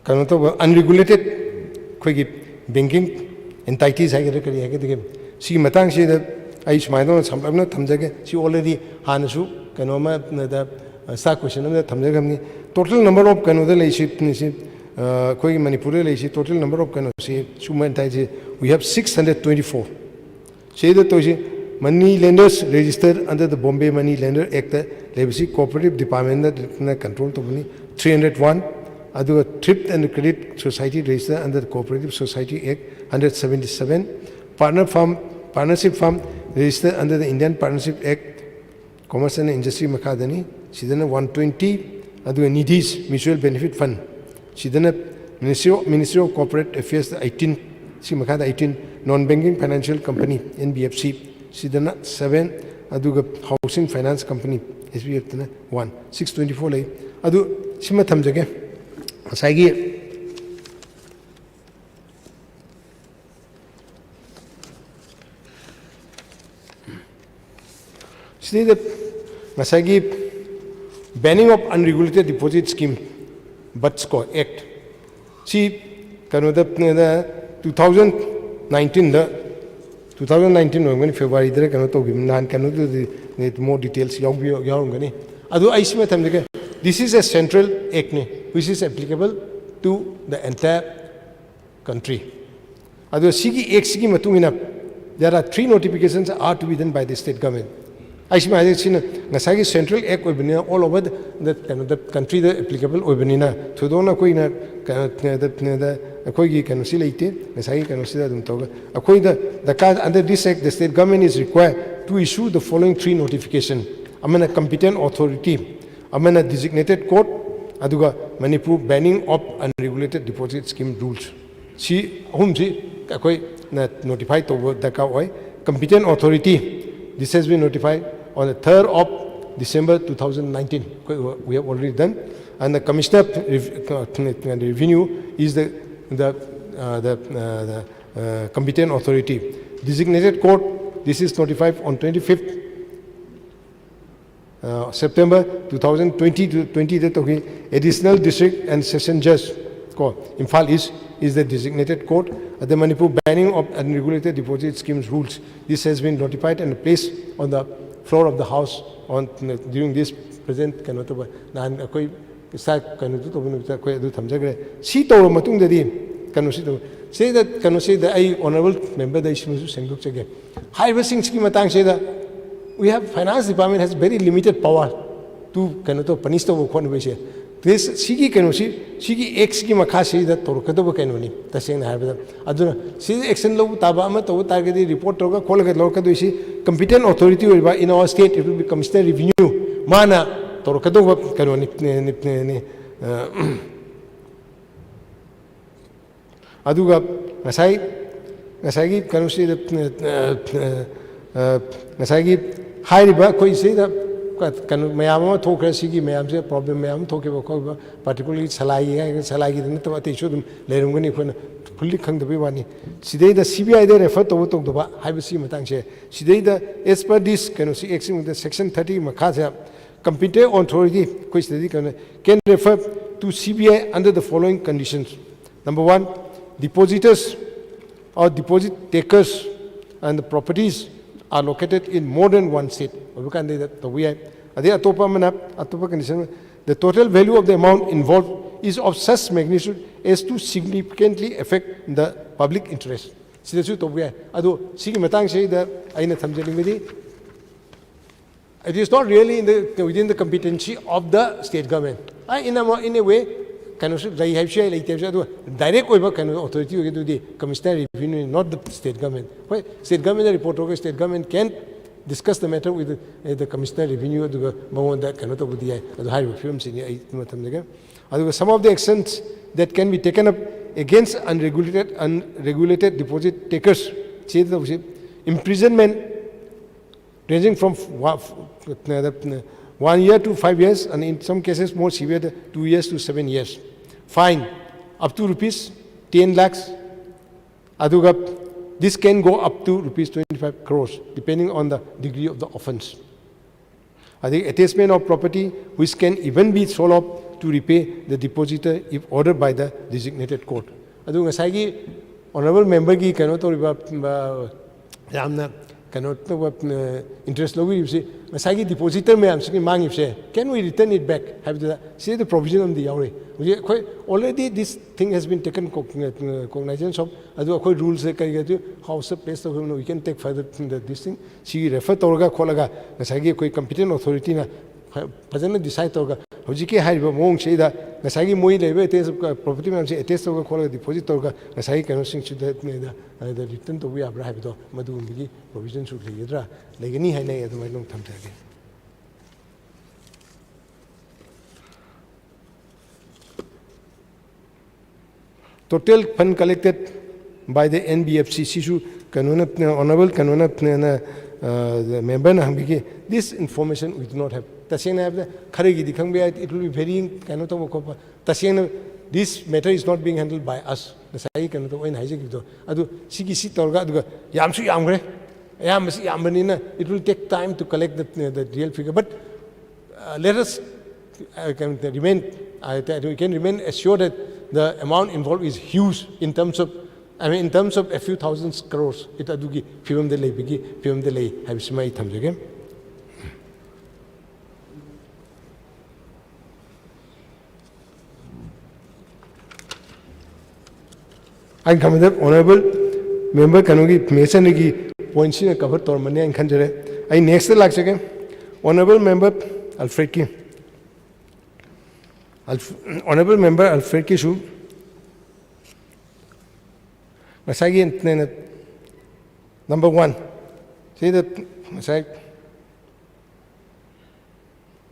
kano unregulated koi banking entities hai kari hai ke si matang si da ai smaidon samlabna thamjage si already hanasu kano ma da sa question na thamjage hamni total number of kano da leisi koi Manipur leisi total number of kano si suman tai we have 624. Say that money lenders registered under the Bombay Money Lender Act, Legacy Cooperative Department that control to money 301. Adu Thrift and Credit Society registered under the Cooperative Society Act 177. Partnership firm registered under the Indian Partnership Act, Commerce and Industry Makadani. Sidana 120. Adu Nidhi's Mutual Benefit Fund. Sidana Ministry of Corporate Affairs 18. Si Makada 18 non-banking financial company NBFC Sidana 7 aduga housing finance company SBF 1 624 lay adu sima thamjage asagi see the asagi banning of unregulated deposit scheme BUTSCO Act see kanu the 2019 2019 ꯑꯣꯏꯔꯝꯒꯅꯤ ꯐꯦꯕ꯭ꯔꯨꯋꯥꯔꯤꯗ ꯀꯩꯅꯣ ꯇꯧꯈꯤꯕꯅꯤ ꯅꯍꯥꯟ ꯀꯩꯅꯣꯗꯨꯗꯤ more details ꯌꯥꯎꯔꯝꯒꯅꯤ ꯑꯗꯨ ꯑꯩ ꯁꯤꯃ ꯊꯝꯖꯒꯦ this is a central act which is applicable to the entire country adu sigi act sigi matungina there are 3 notifications are to be done by the state government aisma sina ngasagi central act oibani all over the country the applicable oibani na thudona koina the akoigi kanu si leite ngasagi kanu si dum toga akoi the under this act the state government is required to issue the following 3 notification amana competent authority amana designated court aduga manipur banning of unregulated deposit scheme rules si humji akoi notified to daka oi competent authority this has been notified on the 3rd of December 2019 we have already done and the commissioner revenue is the competent authority designated court this is notified on 25th September 2020 to 20 additional district and session judge court Imphal is the designated court at the Manipur banning of unregulated deposit schemes rules this has been notified and placed on the floor of the house on during this present kanotaba nan akoi sa kanotu to akoi adu thamjagre si to matung da di kanosi to say that kanosi the I honorable member the issue sengduk chege high sing ski matang say that we have finance department has very limited power to kanoto punish to khon we say this sigi kanosi sigi x ki makha sei da torkado ba kanoni taseng ha ba aduna si action lo taba ama to target report to ga kholaga lo ka do si competent authority in our state it will be commissioner revenue mana torkado ba kanoni ni aduga ngasai gi kanosi ngasai gi hairiba koi sei da kanu mayam ma thokre sigi mayam se problem mayam thoke ba ko particularly salai gi to ate shu dum lerumgani khona fully khangdabi wani sidai da CBI da refer to ba haibasi matang se sidai da as per this kanu si action the section 30 makha se competent authority koi study can refer to CBI under the following conditions number 1 depositors or deposit takers and the properties are located in more than one state. The total value of the amount involved is of such magnitude as to significantly affect the public interest. It is not really within the competency of the state government. In a way, direct authority commissioner revenue not the state government state government report state government can discuss the matter with the commissioner revenue some of the actions that can be taken up against unregulated deposit takers imprisonment ranging from 1 year to 5 years and in some cases more severe 2 years to 7 years fine up to rupees 10 lakhs aduga this can go up to rupees 25 crores depending on the degree of the offense attachment of property which can even be sold off to repay the depositor if ordered by the designated court adu ngasai gi honorable member gi kano to yamna cannot interest low Masagi depositor may mang can we return it back? Have the see the provision on the Yauri. Already this thing has been taken cognizance of rules house place of we can take further this thing. She referred to Orga Kolaga, Masagi competent authority Pazana decide Orga. Hojiki had Mong say that Masagi Mui level test of property man say a test of a deposit Orga, Masagi cannot sing to that the return to we have Madu provision should Yadra, like any high at my long time. Total fund collected by the NBFC Sishu Kanuna Honorable Kanuna the member this information we do not have. Tasena have the Karegi Dikambia, it will be very Kanotomokopa. Tasena, this matter is not being handled by us. The Sai Kanoto in Hajik Adu Siki Torga Yamsu Yamre. It will take time to collect the real figure, but let us we can remain assured that the amount involved is huge in terms of I mean, in terms of a few thousands crores, it adugi film the lay bigi film the lay have smai thamjage. I come with honorable member Kanugi Masonry points in a cover Tormania and Kanjare. I next the lax again. Honorable member Alfred Ki. Honorable member Alfred Kishu. Masagi number one. See that Masai.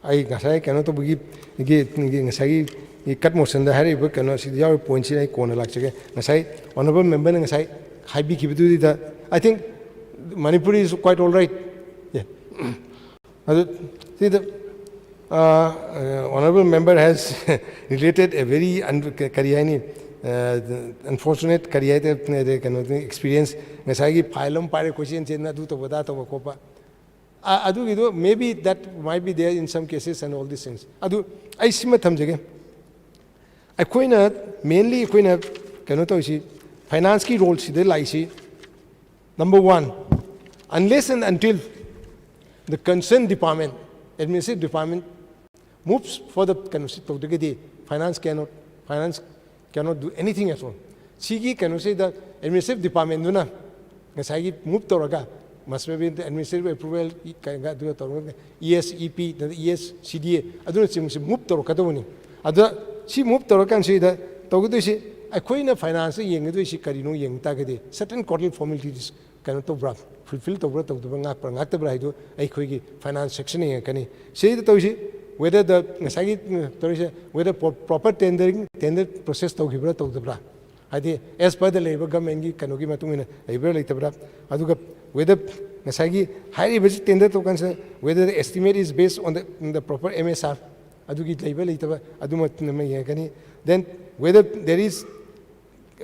I cannot be he cut most in the Harry book and see the other points in a corner like again. Masai, honorable member and Masai, high big that. I think Manipuri is quite all right. Yeah. See the honorable member has related a very unfortunate experience. Masai Pilum Pire questions in Nadu to Vadata Wakopa. Maybe that might be there in some cases and all these things. I see my thumbs again. I mainly finance key roles like number one, unless and until the concerned department, administrative department, moves for the finance cannot do anything at all. Sigi can say the administrative department do not move to must be the administrative approval ESEP, the ESCDA. I don't think move to Katoni. She moved to say that Togudishi, a queen of finance, Yangadushi Carino, Yang Tagadi, certain cordial formalities cannot fulfill the work of the Bangatabraido, a quickie finance section in Kani. Say the Toshi, whether the Nasagi, whether proper tender process to Gibra to the Bra. I think as per the labor government, Kanogi Matumina, a very later Bra, Aduga, whether Nasagi highly visit tender to consider whether the estimate is based on the proper MSR. Then whether there is,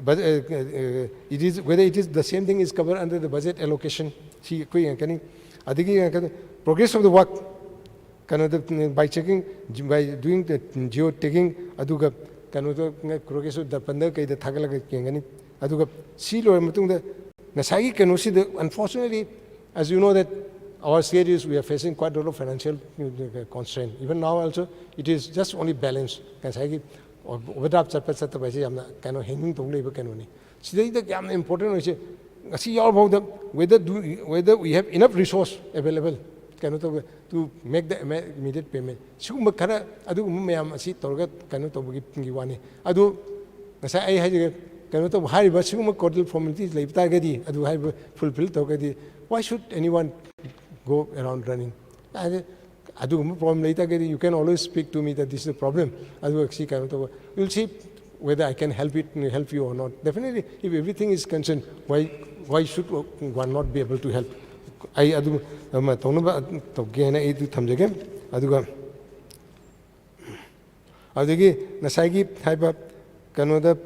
but whether it is the same thing is covered under the budget allocation. Progress of the work by checking, by doing the geo taking, aduga progress of the panda the Tagala Kangani, aduga silo matung the Nasagi can see the unfortunately, as you know that our state is, we are facing quite a lot of financial constraint. Even now also, it is just only balance. Overdraft kind of hanging to labor canoni. See the important see all about whether we have enough resource available to make the immediate payment. Sumakara adu mayam see torgat cannot giwani. Adu I had cannot high but cordial formalities like Tagadi, adu have fulfilled Togadi. Why should anyone go around running? I do problem later. You can always speak to me that this is a problem. You'll see whether I can help you or not. Definitely, if everything is concerned, why should one not be able to help? I adu tonaba togena I do thamjage aduga adigi nasagi haiba kanoda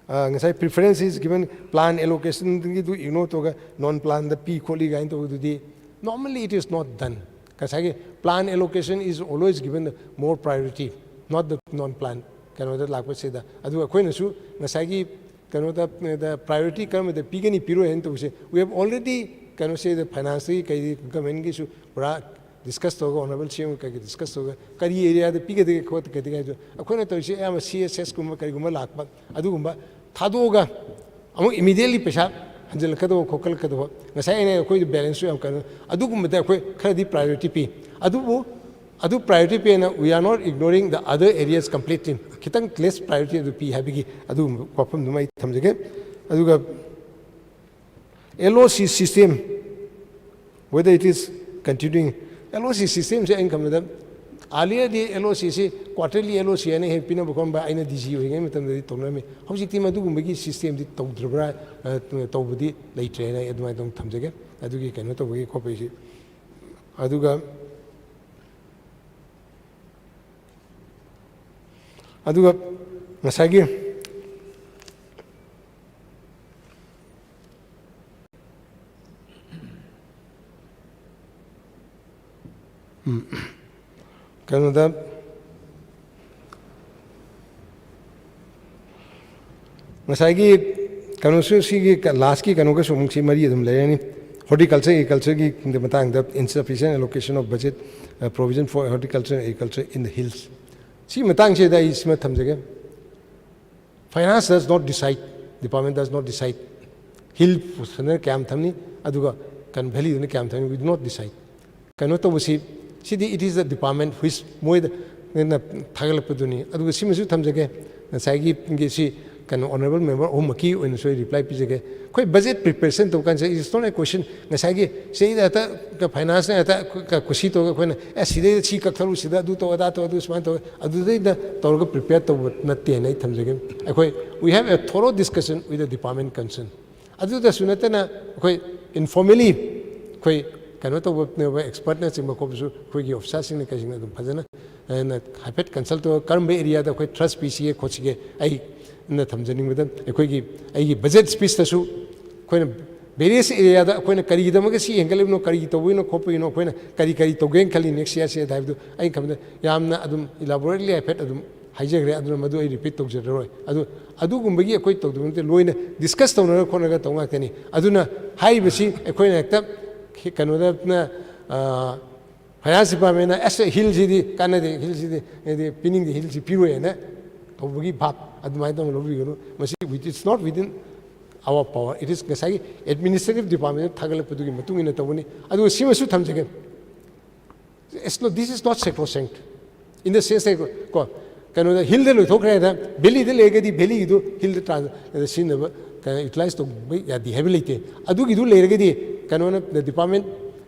nasai preference is given plan allocation you know toga non plan the p kholi gain to do. Normally it is not done. Because plan allocation is always given the more priority, not the non-plan. Cannot like we say that. Adu akhoinasu nasagi the priority come with the pigani piro and say we have already cannot say the financial government issue discuss toga honorable CM discuss toga kari area the pigade khot kadiga akhoina to say am CSS kuma kariguma lakba adugumba thadoga amuk immediately pesha Angel Kado, Kokal Kado, Nasai, balance of Kano, Adu priority P. Adu priority P, and we are not ignoring the other areas completely. Kitang less priority of the P Habigi, Adu Popum Numai Tamjage, Aduga LOC system, whether it is continuing, LOC systems are income with them. Earlier the LOCC, quarterly LOC, and have been become by any DG again with the Tonami. How she team do make system the Tobra, Tobudi, later, and I admire them comes again. I do get cannot away cooperation. Aduga Masagi. Canada Masagi kanu si last ki kanu ka sumung si mari adum le ni horticulture agriculture ki the matang the insufficient allocation of budget provision for horticulture and agriculture in the hills si matang che da isma thamjage finance does not decide department does not decide hill pusana kam thamni aduga kan valley ne kam thamni we do not decide kanu to si it is the department which moi na thagalapuduni aduga simasu thamjage nasai gi si can honorable member Omaki when so reply pijage koi budget preparation to kan is not a question ngasagi say that ka finance na ta ka kusi to ko na aside chi ka tharu sida du to ada to adu sman to adu dei da to ko prepare to na te nai thamjage koi we have a thorough discussion with the department concerned adu da sunata na koi informally koi kano to expert na chimba ko su koi gi officer sing na ka sing na dum phajana na hapet consult to karm area da koi trust pca coachige ai na thamjaning with ai budget speech ta su koina various area da koina kari da ma si engal no kari to no khopu no koina kari to gen khali next year se daidu ai khamda yamna adum elaborately effect adum haijagre adum madu ai repeat to jeroi adu gumbagi koi to dum te loina discuss to na khona ga to nga tani aduna hai basi koina ekta kanu da na finance department na as a hill ji kana de hill ji de pinning the hill ji piro na to bugi bab it's not within our power. It is administrative department. This is not sacrosanct. In the sense that the hill the belly the leg the belly do hill the scene utilized to the heavily. The department.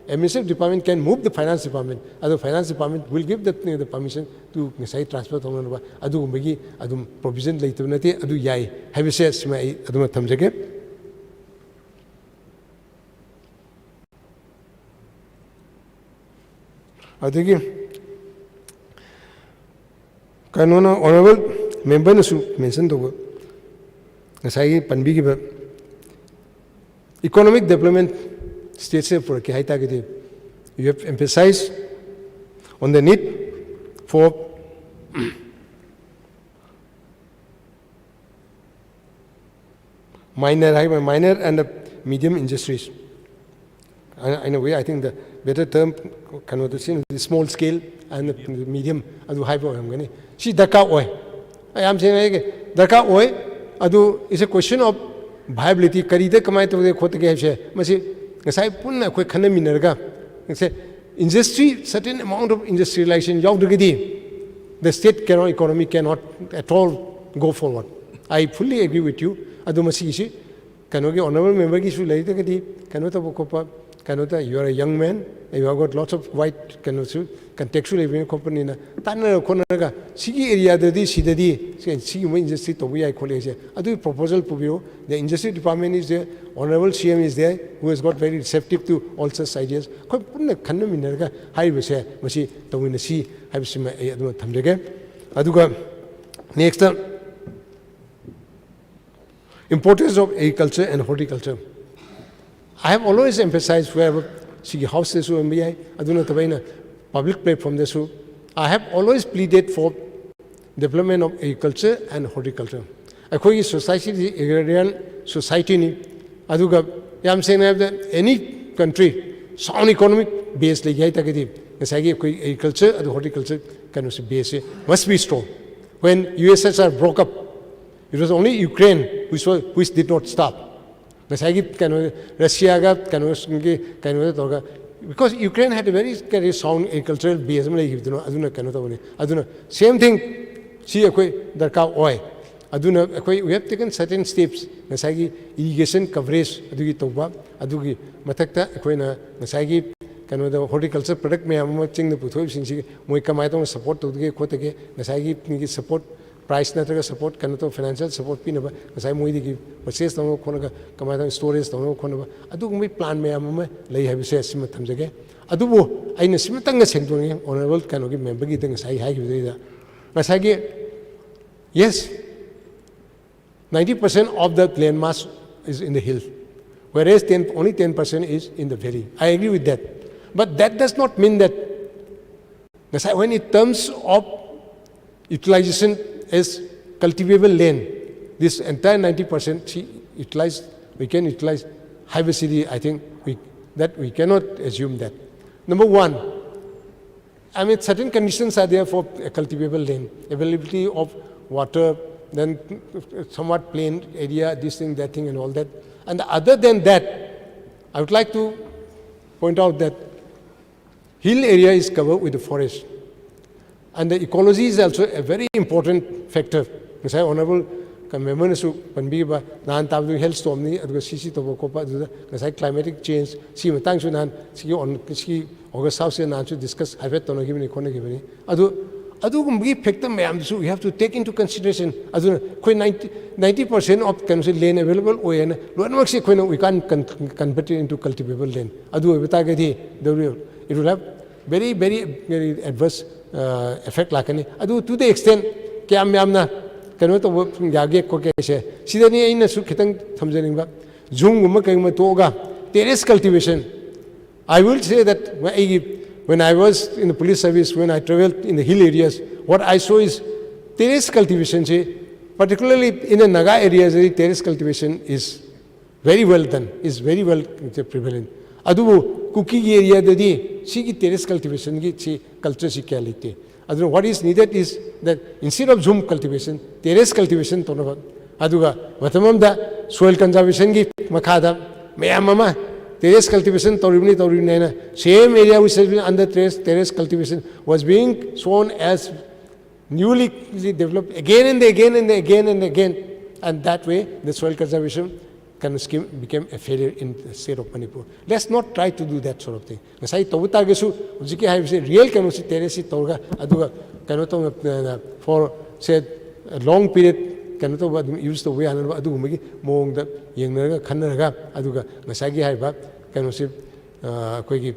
Administrative department can move the finance department. The finance department will give the permission to transfer to adu bagi adum provision later nati adu yai have says my adum thamjage adigi kanona honorable member na su mention to ngasai panbi gi economic development states for you have emphasized on the need for minor and medium industries. In a way, I think the better term connotation is small scale and the medium adu high. She daka oi. I am saying daka oi. Adu is a question of viability. Karida kamai to the khotage masi. Industry, certain amount of industrialization, the state economy cannot at all go forward. I fully agree with you. Adumasi, honorable member, you are a young man, and you have got lots of white contextual company. Tanner Konaga, Sigi area, the Sidadi, see industry to we I college. I do proposal to you. The industry department is there, honorable CM is there, who has got very receptive to all such ideas. High was here, Masi, to win a sea, have some Tamdega. Aduga next importance of agriculture and horticulture. I have always emphasized wherever she houses MBI, I do not have a public platform this. I have always pleaded for development of agriculture and horticulture. A society, agrarian society, Aduga, I'm saying that any country, sound economic base like agriculture and horticulture can be base must be strong. When USSR broke up, it was only Ukraine which did not stop. Russia because Ukraine had a very sound agricultural base. Same thing, we have taken certain steps. Irrigation coverage, horticulture product support price support financial support purchase storage plan honorable member yes, 90% of the land mass is in the hill, whereas only 10% is in the valley. I agree with that. But that does not mean that when in terms of utilization as cultivable land, this entire 90% utilize, we can utilize diversity. I think we cannot assume that. Number one, I mean, certain conditions are there for a cultivable land, availability of water, then somewhat plain area, this thing, that thing, and all that. And other than that, I would like to point out that hill area is covered with the forest. And the ecology is also a very important factor. Because Honorable member su panbiba nan tabdu health storm ni aduga sisi to kopa aduga ngasai climatic change si matang su nan si on si August South nan su discuss havet tono gibni kone gibni adu gumbi factor mayam su we have to take into consideration adu koi 90% of country land available o ena lo mak si koi we can convert it into cultivable land adu beta gadi it will have very adverse effect lakani adu to the extent kya mayamna kano to yage ko ke se sidani aina su khitang thamjaning ba zoom gum kai ma toga terrace cultivation. I will say that when I was in the police service, when I traveled in the hill areas, what I saw is terrace cultivation, particularly in the Naga areas, terrace cultivation is very well done, is very well prevalent. Adu cooking area dadi sigi terrace cultivation gi culture si kya lite. What is needed is that instead of zoom cultivation, terrace cultivation tono aduga vatamam da soil conservation gi makhada mayamama terrace cultivation toribni same area which has been under terrace cultivation was being shown as newly developed again and again, and that way the soil conservation scheme became a failure in the state of Manipur. Let's not try to do that sort of thing. Nasai tobuta gesu ujiki hai se real kanosi terrace torga aduga kanoto for say a long period kanoto use the way anu adu magi mong da yengnaga khannaga aduga nasagi hai ba kanosi koi gi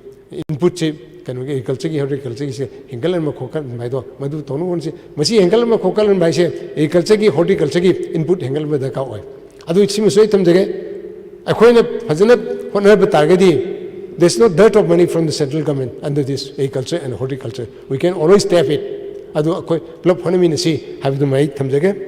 input che kanogi agriculture gi horticulture gi se hingalan ma khokal mai do madu tonu on se masi hingalan ma khokal mai se agriculture gi horticulture gi input hingal ma da ka oi adu ichim soi tam jage akoina phajana honab targadi there's no dearth of money from the central government under this agriculture and horticulture. We can always tap it. Adu akoi plop honami nasi have the mai tham jage.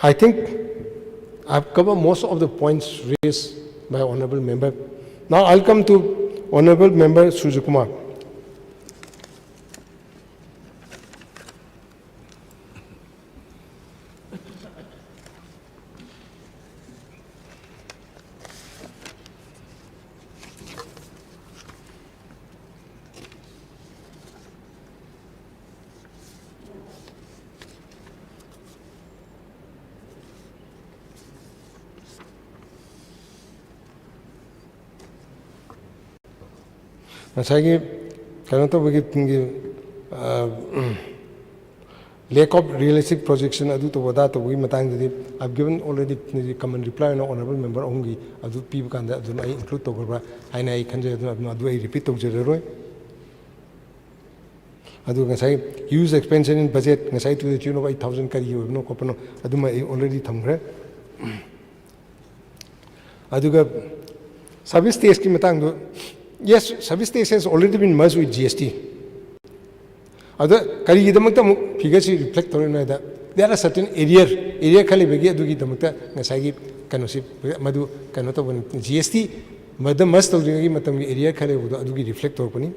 I think I've covered most of the points raised by Honorable Member. Now I'll come to Honorable Member Sujakumar. Masagi karanto bagi lack of realistic projection adu to wada to bagi matang jadi I've given already common reply na honorable member ongi adu pibu kanda adu I include to gora aina I khanje adu I repeat to jeroi adu ngasai huge expansion in budget ngasai to the tune of 8,000 kari no kopano adu ma already thamgre adu ga service stage ki matang do. Yes, service station has already been merged with GST. Other Kari figures reflect on that. There are certain area Kali Begi Dugi Damata, Nasagi, Kanosip, Madu, Kanota, GST, Madam must of the Matami area Kali Dugi reflect opening.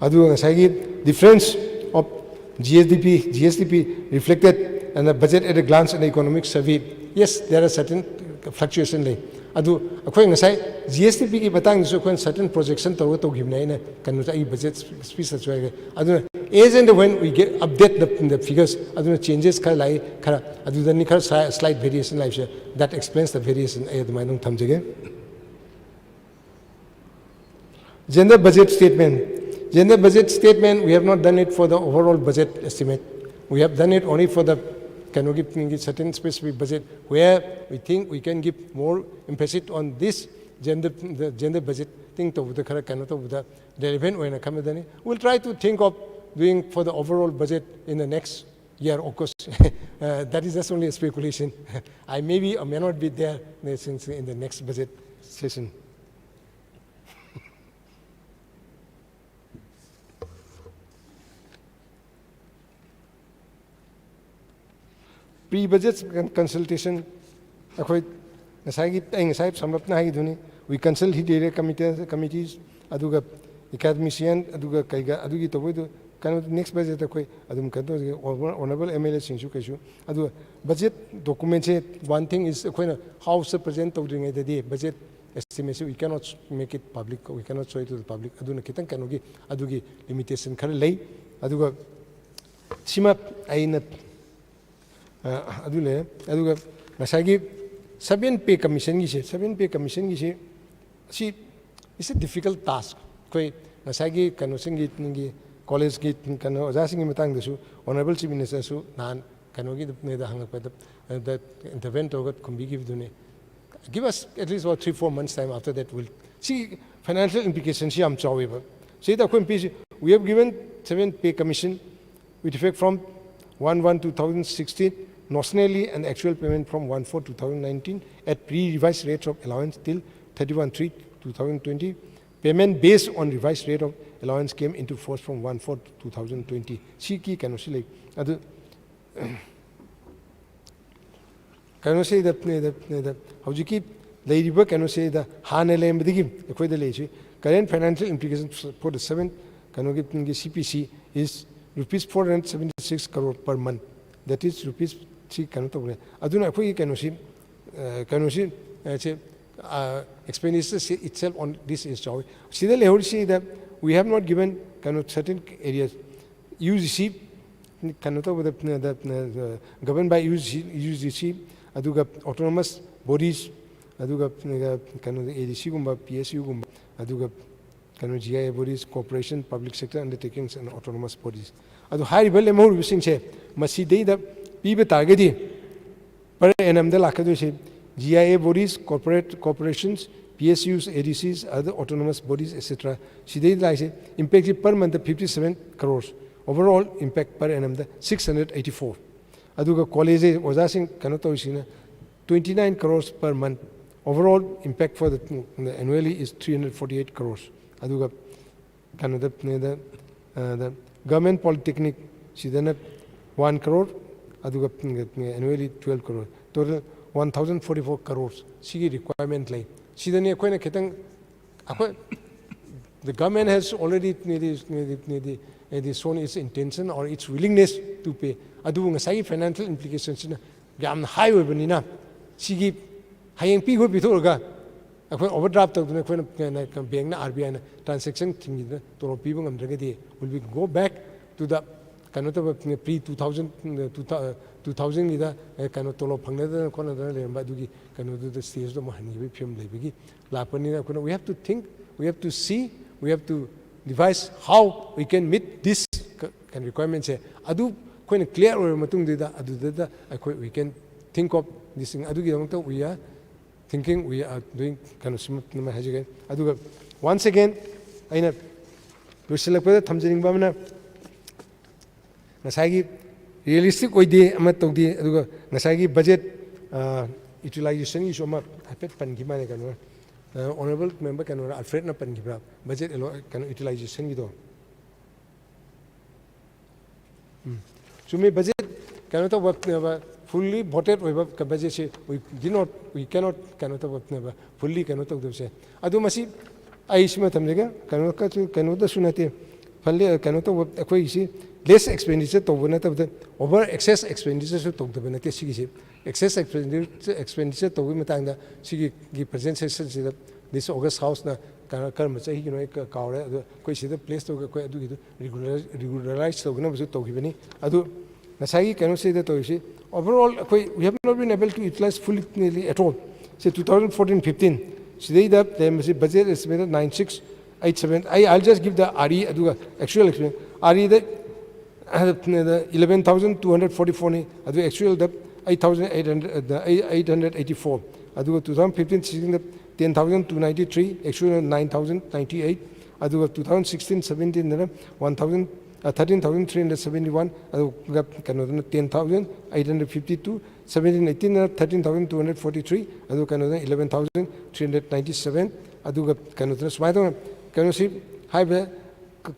Adu Nasagi, difference of GSDP reflected and the budget at a glance and the economic survey. Yes, there are certain fluctuations. Adu akhoi ngasai GSTP ki batang so kon certain projection to give na kanu ai budget speech choi adu as and when we get update the figures adu changes kar lai khara adu then kar slight variation lai that explains the variation ai adu mainung thamjege. Gender budget statement we have not done it for the overall budget estimate. We have done it only for the can we give certain specific budget where we think we can give more emphasis on this the gender budget thing to the correct cannot of the relevant when I come then we'll try to think of doing for the overall budget in the next year, of course. That is just only a speculation. I may be or may not be there since in the next budget session. pre-budget consultation, we consult the committees, academician, next budget honorable MLA budget documents. One thing is House present the budget estimation. We cannot make it public. We cannot show it to the public. Limitation Sima aina Nasagi 7 pay commission it's a difficult task. Nasagi Kanosingi college gate Zasing Matang the Honorable Chief Minister Su Nan Kanogi the hang that intervent over Kumbigi. Give us at least 3-4 months time. After that we'll see financial implications. We have given 7 pay commission with effect from 1/1/2016 notionally and actual payment from 1/4/2019 at pre-revised rates of allowance till 31/3/2020. Payment based on revised rate of allowance came into force from 1/4/2020. Siki can say that how you keep lady work and say the Hanelem the current financial implications for the 7 CPC is rupees 476 crore per month. That is rupees 3 crore. Aduna expenditure itself on this is joy. See that we have not given certain areas. UGC governed by UGC, autonomous bodies, ADC PSU GIA bodies, corporation, public sector undertakings and autonomous bodies. High level amount using say Masidi the people targeted per annum the Lakadu GIA bodies, corporations, PSUs, ADCs, other autonomous bodies, etc. She did like impact per month 57 crores. Overall impact per annum the 684. Aduga college was asking Kanoto 29 crores per month. Overall impact for the annually is 348 crores. Aduga Canada the government polytechnic she then 1 crore. Aduga annually 12 crore. Total 1,044 crores. She requirement like she then the government has already shown its intention or its willingness to pay. Adu ngasai financial implications yam high webanina. She hayang pi go bithorga. Overdraft of the bank na RBI transaction thing to people will we go back to the pre-2000 2000 ida kanotolo phangna kona lemba dugi kanodu the stage do mahani film lebigi lapani we have to think, we have to see, we have to devise how we can meet this requirements. Adu koina clear or matung dida adu we can think of this thing. Adu we are thinking, we are doing kind of smooth adu once again aina lusilakpada thamjering bamna nasagi realistic idea amat tawdi aduga nasagi budget utilization is oma apet pangimane kanu honorable member kanu Alfred na pangibra budget kanu utilization gido so me budget kanu to fully voted budget we cannot kanu to fully kanu to say adu masi aishma tamlega kanu da sunate falle kanu to akoi si less expenditure to over excess expenditure to the excess expenditure to matanga sigi present session this August house na karma chahi kaure koi sida place to regularize to gna to giveni adu nasagi cannot say that overall we have not been able to utilize fully at all. Say 2014-15 see that the budget is 9687. I'll just give the RE actual experience RE the 11,244 adu actual the 8,884 adu 2015-16 10,293 actual 9,098 adu 2016-17 13,371 adu 10,852 17-18 13,243 adu 11,397 adu see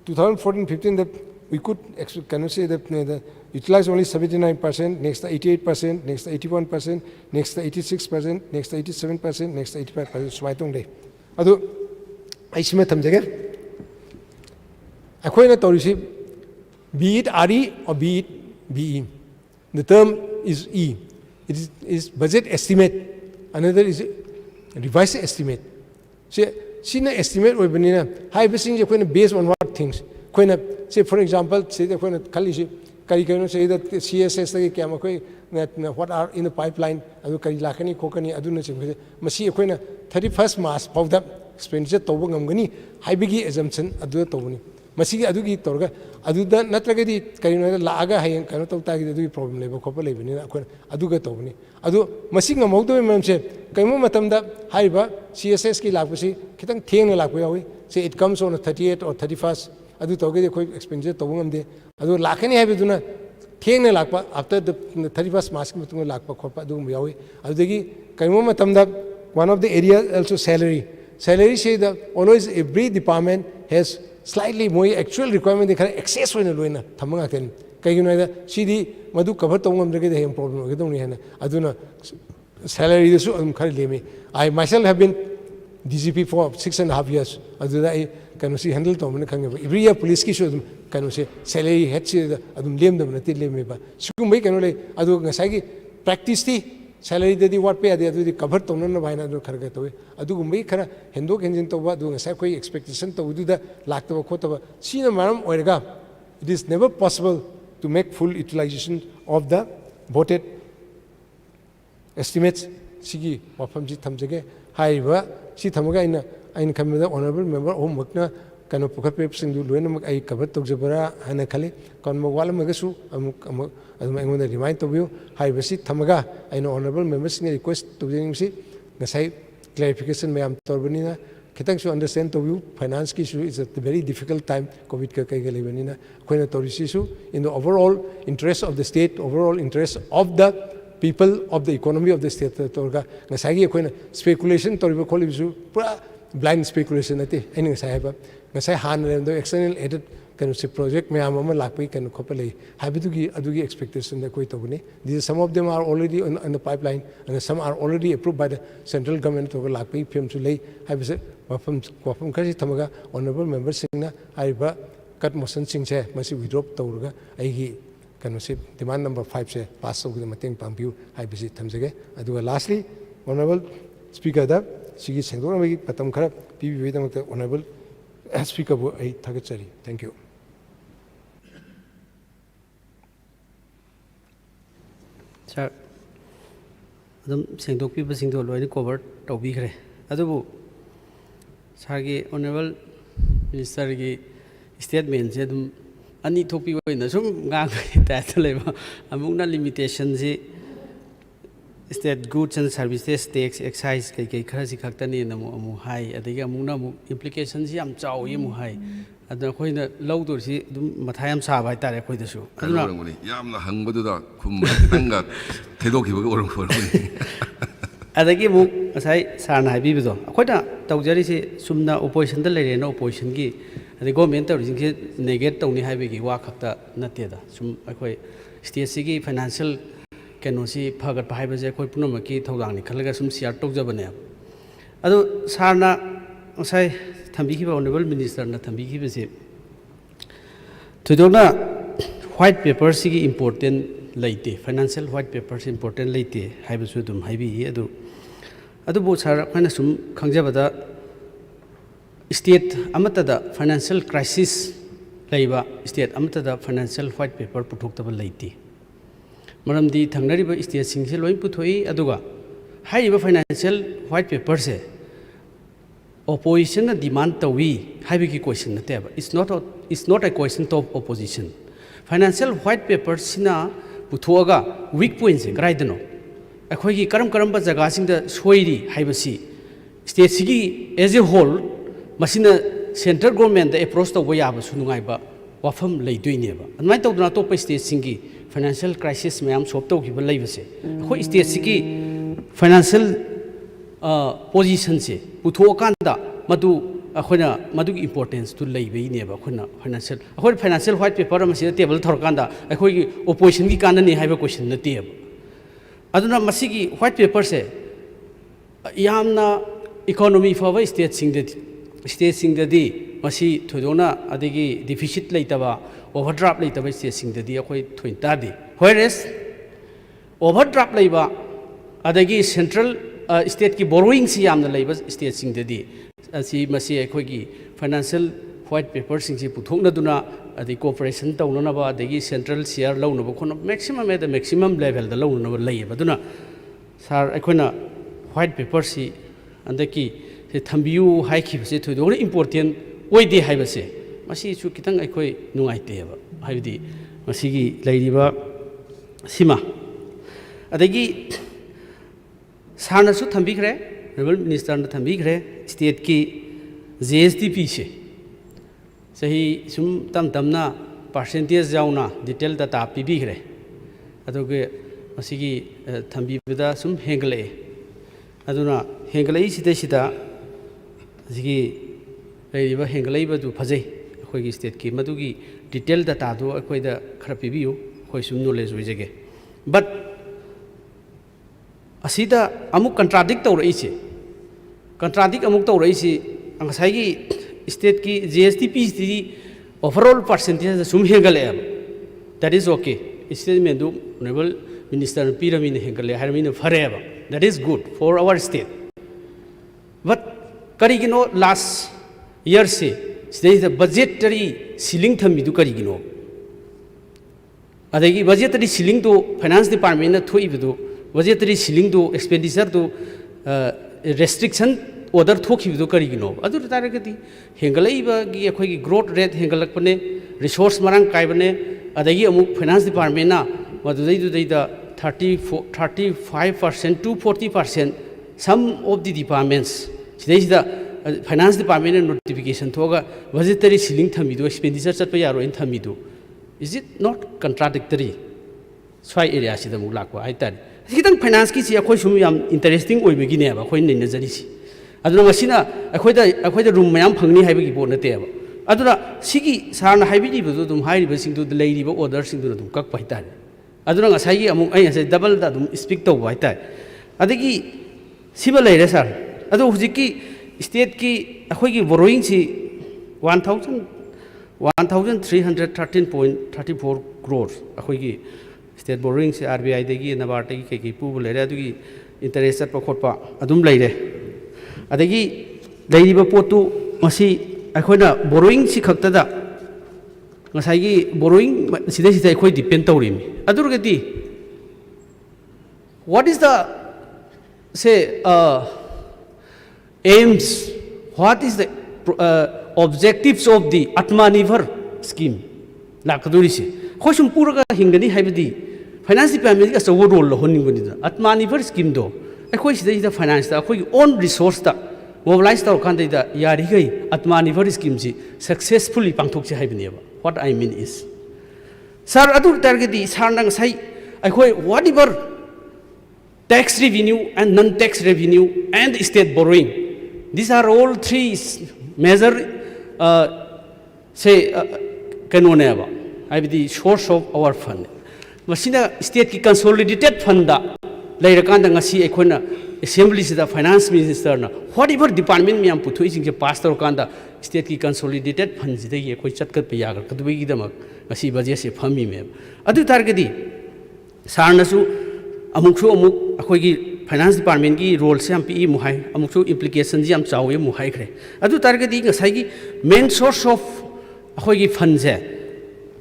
2014-15 that we could say that utilize only 79%, next 88%, next 81%, next 86%, next 87%, next 85%, sumai tong dei. Adu ai sima thamjage. Akhoi na torisi be it RE or be it BE. The term is E. It is budget estimate. Another is revised estimate. So, sina estimate we benina high basing je koina based on what things. Koina say for example say that koina khali si kari koina say that CSS lagi kya ma koi what are in the pipeline adu kari lakani kokani adu na chim masi koina 31st March of the expenditure tobo ngamgani high bigi assumption adu tobuni. Masih adu ki torga adu da natraga di kari na laaga hayang kano tau tagi adu problem leba kopa leba ni ako adu ka tau ni adu masih ngamau do memang se kami mo matam da hai ba CSS ki lagu si kita tiang na lagu yawi say it comes on a 38 or 31st adu tau ke koi expenditure tau ngam de adu lakani hai bidu na tiang na lagu after the 31st March ki tungo lagu kopa adu yawi adu degi kami mo matam da one of the areas also salary say that always every department has slightly more actual requirement they can access when loina thamanga ten kaigino da cd madu cover tongam de the problem ke dong ni hena aduna salary su khari lemi I myself have been DGP for 6.5 years adu da can see handle to man khang every year police ki su can see salary head se adum lem dam na ti lemi ba sugum bai kan le adu ngasai ki practice ti salary de what pay ade adu cover tongna na bhaina adu kharga toy adu gumbai khara hendo kenjin to ba adu ngasai koi expectation to udu da lakta ko to sina maram oirga it is never possible to make full utilization of the voted estimates sigi wafam ji thamjage haiba si thamaga ina kamida honorable member homework na kano pukhat pe sing du loina mak ai cover to jabara hana khali kon mo wala magasu amuk adum I want to remind to you high basic thamaga I know honorable members request to bring si ngasai clarification mayam torbanina kitang so understand to you finance ki issue is a very difficult time covid ka kai galibanina koina torisi su in the overall interest of the state overall interest of the people of the economy of the state torga ngasai gi koina speculation toriba kholi su pura blind speculation ate ani ngasai ba ngasai han rem do external added can see project me amama lakpai can kopale habidugi adugi expectation that koi tobune these some of them are already on the pipeline and some are already approved by the central government to lakpai pm to lay habise wafam kasi thamaga honorable members singna aiba cut motion sing se masi withdraw tawruga aigi can see demand number 5 se pass over the mateng pampiu habise thamjage aduga lastly honorable speaker da sigi sengdona magi patam khara pbi damata honorable speaker bu ai thagachari thank you Sir, adum sengdokpibasingdo loina cover tawbikhre adubu sargi honorable minister gi statement je dum ani thokpi oina sum ngang ta leba amukna limitation ji state goods and services tax excise kai khara si khaktani namu amu hai adigi amukna mu implications ji am chaw yi mu hai aduna khoina lawdur si dum mathai am sa bai tare khoi dasu aduna yamna hangbadu da khum tanga thedokhi ba orang orang adagi mu asai sarna habi bido khoina tawjari si sumna opposition da lere no opposition gi adi government tawri ji negate tawni haibi gi wa khakta natte da sum akhoi state si gi financial kenosi phagat pai baje koi punama ki thodang ni khalaga sum share tok jabane adu sarna asai thambi ki honorable minister na thambi ki base thudona white paper si gi important laite financial white papers important laite haibasu dum haibi adu bo sar khana sum khangjabada state amata da financial crisis laiba state amata da financial white paper puthokta laite maramdi thangnariba state singse loi puthoi aduga haiba financial white paper se opposition na demand tawi haibi ki question na teba it's not a question of opposition financial white paper sina puthoga weak points grai dano akhoi gi karam ba jaga sing da soiri haibasi state sigi as a whole masina central government da approach to boya ba sunungai ba wafam leidoine ba anmai tawduna top state singi financial crisis mayam solve tawkiba leibase akhoi state sigi financial position se putho kanda madu ꯑꯩꯈꯣꯏꯅ ꯃꯗꯨꯒꯤ ꯏꯝꯄꯣꯔꯇꯦꯟꯁꯇꯨ ꯂꯩꯕꯩꯅꯦꯕ ꯑꯩꯈꯣꯏꯅ financial white paper ꯑꯃ ꯁꯤꯗ table ꯊꯧꯔꯀꯥꯟꯗ ꯑꯩꯈꯣꯏꯒꯤ ꯑꯣꯄꯣꯖꯤꯁꯟꯒꯤ ꯀꯥꯟꯅꯅꯤ ꯍꯥꯏꯕ ꯀꯣꯏꯁꯟ ꯅꯠꯇꯦꯕ ꯑꯗꯨꯅ ꯃꯁꯤꯒꯤ ꯋꯥꯏꯠ ꯄꯦꯄꯔꯁꯦ ꯌꯥꯝꯅ ꯏꯀꯣꯅꯣꯃꯤ ꯐꯕ ꯁ꯭ꯇꯦꯠꯁꯤꯡꯗꯗꯤ ꯃꯁꯤ ꯊꯣꯏꯗꯣꯛꯅ ꯑꯗꯒꯤ ꯗꯤꯐꯤꯁꯤꯠ ꯂꯩꯇꯕ ꯑꯣꯚꯔꯗ꯭ꯔꯥꯐ ꯂꯩꯇꯕ ꯁ꯭ꯇꯦꯠꯁꯤꯡꯗꯗꯤ ꯑꯩꯈꯣꯏ ꯊꯣꯏꯅ ꯇꯥꯗꯦ ꯋꯦꯔꯦꯁ ꯑꯣꯚꯔꯗ꯭ꯔꯥꯐ ꯂꯩꯕ ꯑꯗꯒꯤ ꯁꯦꯟꯇ꯭ꯔꯦꯜ ꯁ꯭ꯇꯦꯠꯀꯤ ꯕꯣꯔꯣꯋꯤꯡꯁꯤ ꯌꯥꯝꯅ ꯂꯩꯕ ꯁ꯭ꯇꯦꯠꯁꯤꯡꯗꯗꯤ ꯃꯁꯤ ꯑꯩꯈꯣꯏꯒꯤ ꯐꯥꯏꯅꯥꯟꯁꯤꯌꯦꯜ ꯋꯥꯏꯠ ꯄꯦꯄꯔꯁꯤꯡꯁꯤ ꯄꯨꯊꯣꯛꯅꯗꯨꯅ ꯑꯗꯩ ꯀooperation ꯇꯧꯅꯅꯕ ꯑꯗꯒꯤ ꯁꯦꯟꯇ꯭ꯔꯦꯜ ꯁꯤꯌꯔ ꯂꯧꯅꯕ ꯈꯣꯠꯅꯕ ꯃꯦꯛꯁꯤꯃꯝ ꯂꯦꯚꯦꯜꯗ ꯂꯧꯅꯅꯕ ꯂꯩꯌꯦꯕ ꯑꯗꯨꯅ ꯁꯥꯔ ꯑꯩꯈꯣꯏꯅ ꯋꯥꯏꯠ ꯄꯦꯄꯔꯁꯤ ꯍꯟꯗꯛꯀꯤ ꯊꯝꯕꯤꯌꯨ ꯍꯥꯏꯈꯤꯕꯁꯤ ꯊꯣꯏꯗꯣꯛꯅ ꯏꯝꯄꯣꯔꯇꯦꯟ ꯑꯣꯏꯗꯦ ꯍꯥꯏꯕꯁꯦ ꯃꯁꯤꯁꯨ ꯈꯤꯇꯪ ꯑꯩꯈꯣꯏ ꯅꯨꯡꯉꯥꯏꯇꯦꯕ ꯍꯥꯏꯕꯗꯤ ꯃꯁꯤꯒꯤ ꯂꯩꯔꯤꯕ ꯁꯤꯃ ꯑꯗꯒꯤ ꯁꯥꯔꯅꯁꯨ ꯊꯝꯕꯤꯈ꯭ꯔꯦ ꯔꯤꯕꯜ ꯃꯤꯅꯤꯁꯇꯔꯅ ꯊꯝꯕꯤꯈ꯭ꯔꯦ ꯁ꯭ꯇꯦꯠꯀꯤ GSDPꯁꯦ ꯆꯍꯤ ꯁꯨꯝ ꯇꯝ ꯇꯝꯅ ꯄꯥꯔꯁꯦꯟꯇꯦꯖ ꯌꯥꯎꯅ ꯗꯤꯇꯦꯜ ꯗꯇꯥ ꯄꯤꯕꯤꯈ꯭ꯔꯦ ꯑꯗꯨꯒ ꯃꯁꯤꯒꯤ ꯊꯝꯕꯤꯕꯗ ꯁꯨꯝ ꯍꯦꯟꯒꯠꯂꯛꯑꯦ ꯑꯗꯨꯅ ꯍꯦꯟꯒꯠꯂꯛꯏꯁꯤꯗꯩꯁꯤꯗ ꯑꯁꯤꯒꯤ ꯂꯩꯔꯤꯕ ꯍꯦꯟꯒꯠꯂꯛꯏꯕꯗꯨ ꯐꯖꯩ ꯑꯩꯈꯣꯏꯒꯤ ꯁ꯭ꯇꯦꯠꯀꯤ ꯃꯗꯨꯒꯤ ꯗꯤꯇꯦꯜ ꯗꯇꯥꯗꯨ ꯑꯩꯈꯣꯏꯗ ꯈꯔ ꯄꯤꯕꯤꯌꯨ ꯑꯩꯈꯣই ꯁꯨꯝ ꯅꯣꯂꯦꯖ ꯑꯣꯏꯖꯒꯦ ꯕꯠ ꯑꯁꯤꯗ ꯑꯃꯨꯛ ꯀꯟꯇ꯭ꯔꯥꯗꯤꯛ ꯇꯧꯔꯛꯏꯁꯦ ꯀꯟꯇ꯭ꯔꯥꯗꯤꯛ ꯑꯃꯨꯛ ꯇꯧꯔꯛꯏꯁꯤ ꯉꯁꯥꯏꯒꯤ ꯁ꯭ꯇꯦꯠꯀꯤ GSDPꯁꯤꯗꯤ overall percentage sum hengaleba. That is okay. Statement honorable minister pyramid hengale harmina forever. That is good for our state. But karigino last year say there is a budgetary ceiling thamidu karigino. Adagi budgetary ceiling to finance department na thoibidu budgetary ceiling to expenditure to restriction order thokibidu karigino. Adu taragati hengalaiba gi akhoi growth rate hengalakpane resource marang kaibane adagi amuk finance department na madudai du da 35% to 40% some of the departments sidai finance department notification thoga budgetary ceiling thamidu expenditure chatpa yaro in thamidu. Is it not contradictory? Swai area sida muk lakwa aitan kitang finance ki si akhoi sum yam interesting oibegi ne ba akhoi nei nazari si aduna masina akhoi da room mayam phangni haibagi bo nate ba aduna sigi sarna haibidi bu dum hairiba singdu leiri ba order singdu dum kak pai tar aduna ngasai gi amuk ai ngasai double da dum speak to bai tar adagi siba leire sar adu hujiki state ki akhoi gi borrowing si 1313.34 crores akhoi gi state borrowing se RBI degi NABARD degi kei pu leire adugi interest at pa khotpa adum leire adagi leiriba potu masi akhoi borrowing si khakta da ngasai gi borrowing sidai sidai akhoi depend tawrimi adurgati what is the say aims, what is the objectives of the Atmanirbhar scheme lakadurisi khoisum puraga hingani haibadi finance department ga so role lo honingbani da Atmanirbhar scheme do akhoi sidai da finance da akhoi own resource da mobilize taw kan da yari gai Atmanirbhar scheme si successfully pangthok si haibani ba. What I mean is sir adur targeti sar nang sai akhoi whatever tax revenue and non-tax revenue and state borrowing, these are all three major say kanoneba I be the source of our fund. Masina state ki consolidated fund da lairakanda ngasi ekhona assembly sida finance minister na whatever department me am puthu ising je pass tor kanda state ki consolidated fund sida ye khoi chatkat pe yagar kadui gi damak ngasi budget se phami me adu targeti sarnasu amuksu amuk akhoi gi finance department ki role se am pi muhai amuksu implication ji am chawe muhai khre adu targeti ngasai gi main source of akhoi gi fund je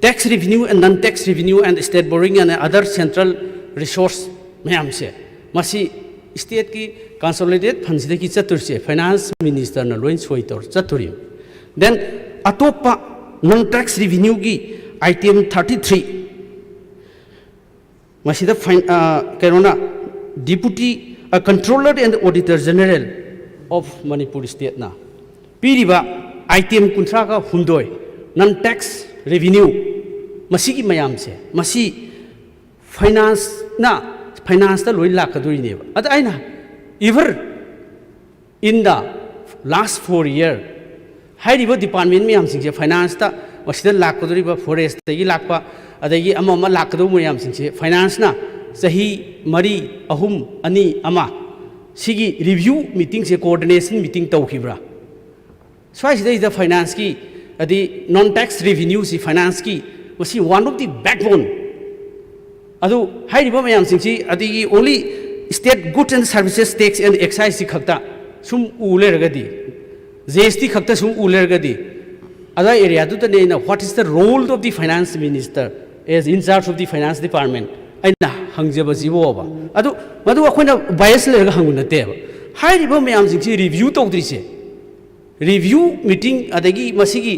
tax revenue and non-tax revenue and state borrowing and other central resource mayam se masi state ki consolidated funds de ki chatur se finance minister na loin soi tor chaturi then atopa non-tax revenue ki item 33 masida kenona deputy controller and auditor general of Manipur state na piriba item kuntra ka hundoi non-tax revenue masigi mayam se masi finance ta loi lakaduri ne ba aina ever in the last 4 years हाइरिबो department में हमसिंगसे finance ता मसिदा लाकदोरिबा forest तगी Lakpa अदगी अमा लाकदो मयाम सिंगसे finance ना सही मरी अहुम अनि अमा सिगी रिव्यू मीटिंग से कोऑर्डिनेशन मीटिंग तौखिब्रा स्वाइसिदा फाइनेंस की अदि नॉन टैक्स रेवेन्यू सी फाइनेंस की मसी वन ऑफ द बैकबोन अदु हाइरिबो मयाम सिंगसी अदगी only state goods and services tax and excise सी खक्ता सुम उ लेरगदी GST खक्ता सुम उ लेरगदी अदा एरिया दुतने ना what is the role of the finance minister as in charge of the finance department अना हंगजब जीवोबा अदु मदु अखोना बायस लेरगा हंगु नतेबा हाइरिबो मयाम सिंगसी रिव्यू तौद्रिसे रिव्यू मीटिंग अदगी मसिगी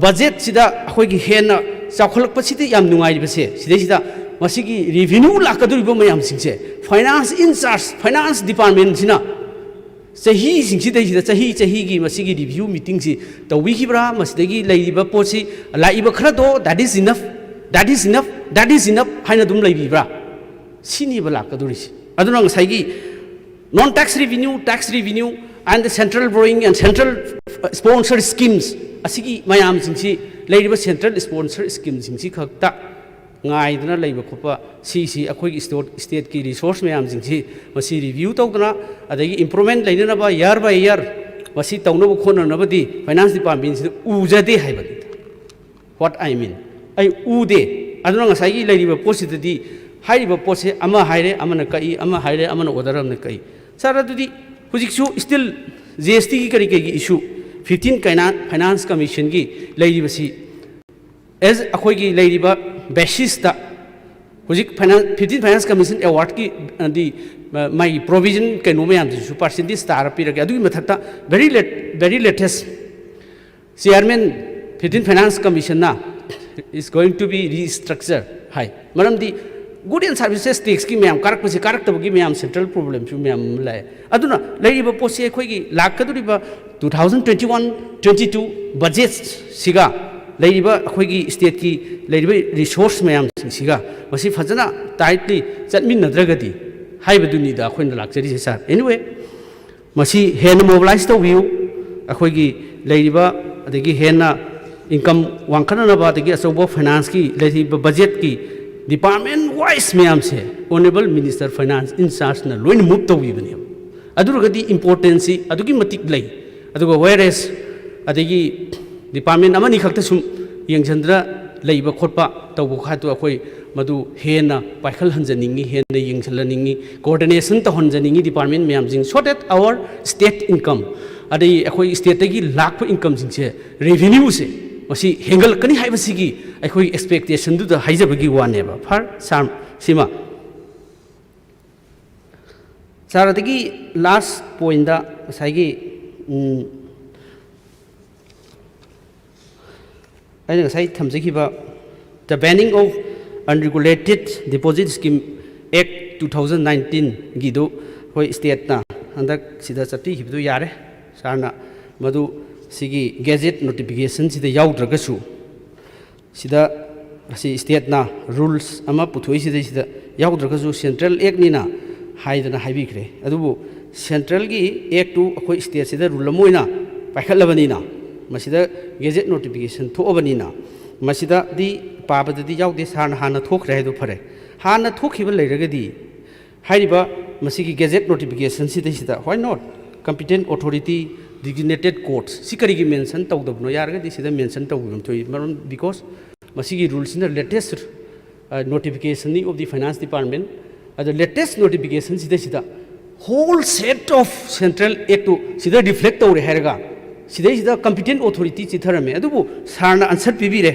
बजेट सिदा अखोगी हेना चाखलकपसिदि याम नुंगाइबसे सिदैसिदा मसिगी रेवेन्यू लाकदुरिबो मयाम सिंगसे finance in charge finance department सिना सही सिंगसिदैसिदा सही की मसिगी रिव्यू मीटिंग सि तौबिखिब्रा मसिदगी लैरिबा पोछि लाइबा खरदो that is enough that is enough that is enough हाइना दुम लैबिब्रा सिनिबा लाकदुरिसि अदुना ngसाइगी non tax revenue and the central borrowing and central sponsor schemes asigi mayam singsi leiba central sponsor scheme singsi khakta ngai dana leiba khopa si akhoi state ki resource mayam singsi masi review tawdana adagi improvement leina ba year by year masi tawna bu khona na badi finance department si ujade haibadi what I mean ai ude aduna ngasai gi leiba posi dadi hairiba pose ama haire amana kai ama haire amana odaram na kai sara dudi हुजिकसु still GST की करी के issue 15 finance commission की लेरिबसी as अखोई की लेरिबा basis ता हुजिक 15 finance commission award की दी माई provision के नो में आमसु परसेंटेज स्टार पिरगे अदुगी मथक्ता very latest chairman 15 finance commission ना is going to be restructure हाई मरम दी गुड एंड सर्विसेज टैक्स की मैम कारक कारक्तबगी मैम सेंट्रल प्रॉब्लम सु मैम लाए अदुना लेरिबा पोसे अखोगी लाकदुरिबा 2021-22 बजेट सिगा लेरिबा अखोगी स्टेट की लेरिबा रिसोर्स मैम सिगा मसी फजना टाइटली चटमिनद्रगदी हाइबदुनिदा अखोइना लाक्चरी सर एनीवे मसी हेन मोबिलाइज तौबियु अखोगी लेरिबा अदगी हेना इनकम वांखननबा अदगी अचौबो फाइनेंस की लेरिबा बजेट की डिपार्टमेंट वाइज मैम से honourable minister finance in charge ना लोइन मूव तौबीबने अदुरगदी इंपोर्टेंसी अदुगी मतिक लई अदुगा वेरेस अदगी डिपार्टमेंट अमनी खक्ता सुम यंगचंद्र लईबा खोटपा तौबो खातु अखोई मदु हेना पाइखल हंजनिंगी हेना यंगचलनिंगी कोऑर्डिनेशन तहनजनिंगी डिपार्टमेंट मैम जिंग so that our state income अदई अखोई स्टेट तगी लाख इनकम जिंग रेवेन्यू से मसी हेंगल कनी हाइबसिगी अखोई एक्सपेक्टेशन दु हाइजबगी वानेबा फर साम सिमा सारदगी लास्ट पॉइंट दा साइगी आइना साइ थमजखिबा the banning of unregulated deposit scheme act 2019 गिदो होय स्टेट ना हंदक सिदा चट्टी हिबदु यारे सारना मदु सिगी गैजेट नोटिफिकेशन सिदा याउद्रगसु सिदा असि स्टेट ना रूल्स अमा पुथोइ सिदा याउद्रगसु सेंट्रल एक्ट निना हाइदना हाइबिख्रे अदुबु सेंट्रल की एक्ट टू अखोइ स्टेट सिदा रूल मोइना पाइखलबनिना मसिदा गैजेट नोटिफिकेशन थोअबनिना मसिदा दि पाबददि याउदे सारना हाना थोखरे हाइदो फरे हाना थोखिबा लेरगदि हाइरिबा मसिगी गैजेट नोटिफिकेशन सिदा why not competent authority designated courts si kari gi mention tawdabno yarga di sida mention tawbum thoi maron because masigi rules in the latest notification of the finance department the latest notification sida whole set of central act sida reflect tawre herga sida competent authority chitharame adubu sarna answer pibire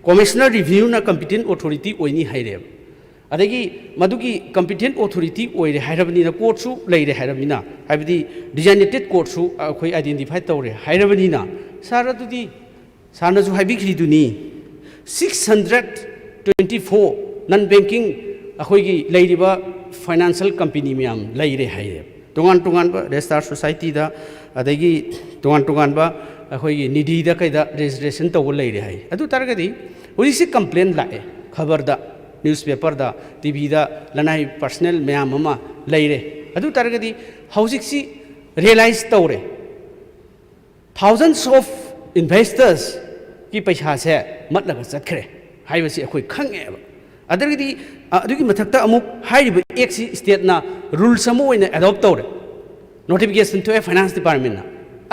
commissioner review na competent authority oini haire adagi madugi competent authority oire hairabani na court su leire hairabina habidi designated court su khoi identify tawre hairabani na saradudi sarna su haibikri duni 624 non banking akhoi gi leiriba financial company myam leire haire tongan ba registered society da adagi tongan ba akhoi gi nidhi da kaida registration taw leire hai adu targadi uri si complaint lae khabar da newspaper da TV da lanai personal ma'am अमा लेरे अदु तरगदी हौजिक सी realise तौरे thousands of investors की पैसा से मतलब चक्रे high बस अखोई खंगे अदरगदी अदुगी मथक्ता अमुक हाइरिब एक स्टेट ना रूल्स अमु ओइना एडॉप्ट तौरे notification to a finance department na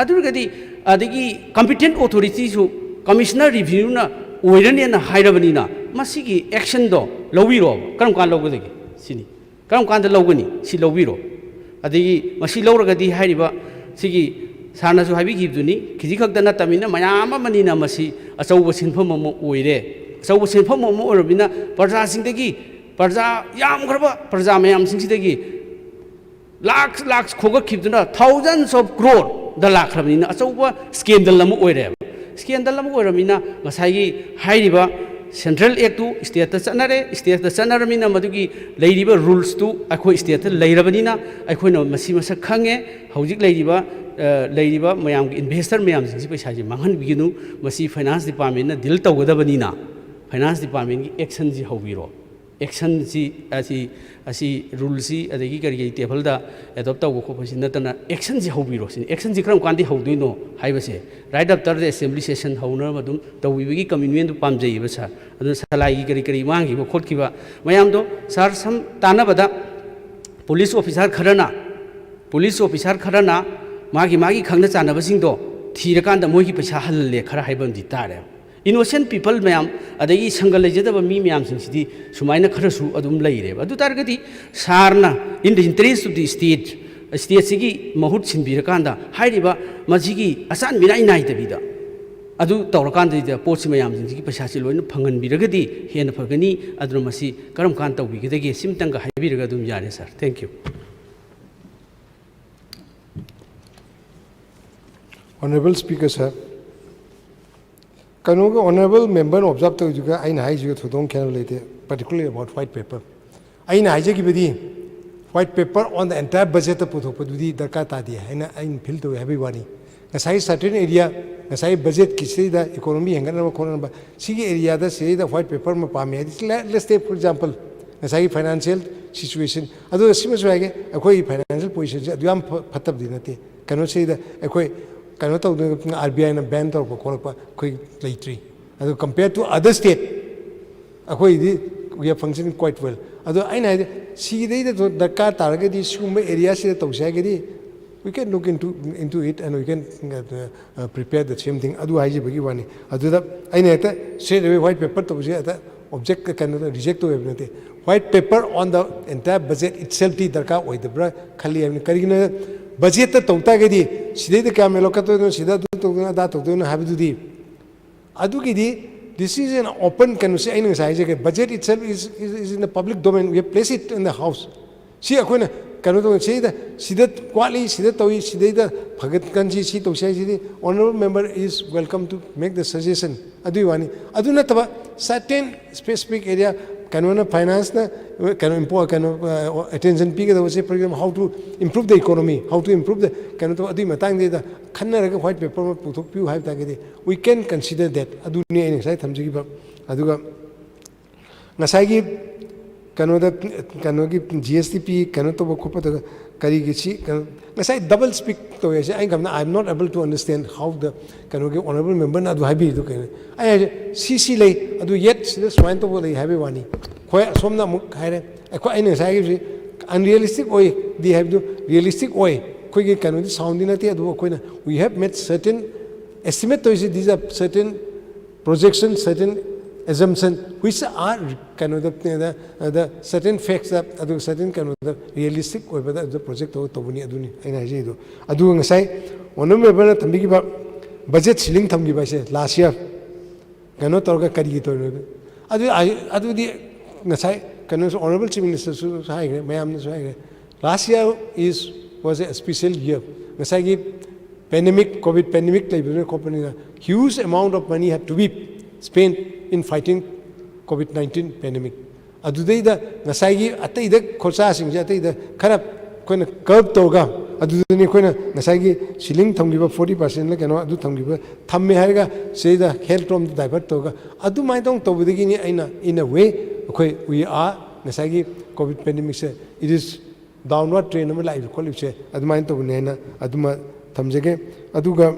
adurgadi adigi competent authority su commissioner review na oirani na hairabani na masigi action do lowiro karam kan logudagi sini karam kan da logani si lowiro adigi masi lowragadi hairiba sigi sarna su habi gibduni kiji khakda na tamina mayama mani na masi achauba sinpham mo oire achauba sinpham mo orabina parja singdagi parja yam graba parja mayam singsidagi lakhs khogakkhibduna thousands of crore da lakhrabnina achauba scandal lamu oire scandal lamu oiramina ngasai hairiba central act to state ta chanarmina madugi leiriba rules to akhoi state ta leirabanina akhoi masi masa khange hojik leiriba mayam investor mayam ji paisa ji manghan biginu masi finance department na deal tawgadabanina finance department ki action ji hobiro action si asi rules si adagi kari table da adopt taw ko pasi natana action ji hobiro sin action ji kram kandi hoduino haibase right after the assembly session howner madum tawibigi commitment to pamjai ba sa adu salai kari mangi ba khot kiba mayam do sar sam tanabada police officer kharana magi khangna chana basing do thirakan da moi ki paisa halle khara haibam di tare innocent people mayam adagi sangal lejadaba mi mayam singsidhi sumaina kharasu adum leire adu targadi sarna in the interest of the state sigi mahut sinbirakanda hairiba majigi asan binai nai tabida adu tawrakanda da pochi mayam singigi paisa si loina phangan biragadi hena phagani adu masi karam kan tawbigidagi simtanga haibiraga dum yare sir thank you Honorable Speaker sir, Kanoga honorable member observed to you I know you to don't care later, particularly about white paper. I know I white paper on the entire budget of Putopudi, the Katadia, and I feel to everybody. As I certain area, as I budget Kisi, the economy and Ganaba, see area that say the white paper Mapami. Let's take, for example, as I financial situation, although the same as a financial position, you am Patab Dinati, cannot say that a cannot RBI and ban or quick tree. Compared to other states, we are functioning quite well. Although I see the car target is areas we can look into it and we can prepare the same thing. Otherwise, I know straight away white paper to object cannot reject everything. White paper on the entire budget itself, the with the bra Kali budget the Totagadi, Sida the Camelocato, Sida to have to do. Adugidi, this is an open, can you say, any budget itself is in the public domain. We have placed it in the house. See, Aquina cannot say that Sidat Quali, Sidatowi, Sidata, Pagat Kanji, Sito Shai, honorable member is welcome to make the suggestion. Aduani, Adunatava, certain specific area. Can finance can import attention peak the program how to improve the economy, how to improve the white paper we can consider that GSTP double speak I'm not able to understand how the honorable member not happy I CC lay yet this one to have one somna unrealistic way they have the realistic way we have made certain estimate these are certain projections, certain assumptions which are the certain facts that certain realistic way the project budget ceiling last year cannot honorable chief minister last year was a special year pandemic COVID pandemic huge amount of money had to be spent in fighting COVID-19 pandemic. Adudai da nasai atai da khosa sing atai da kharap koina curb toga adudani koina nasai ceiling thamgiba 40% la kano adu thamgiba thamme harga sei da health from the divert toga adu mai tong tobudigi ni aina in a way we are nasai COVID pandemic se it is downward trend ma life call it adu mai to nena aduma thamjege aduga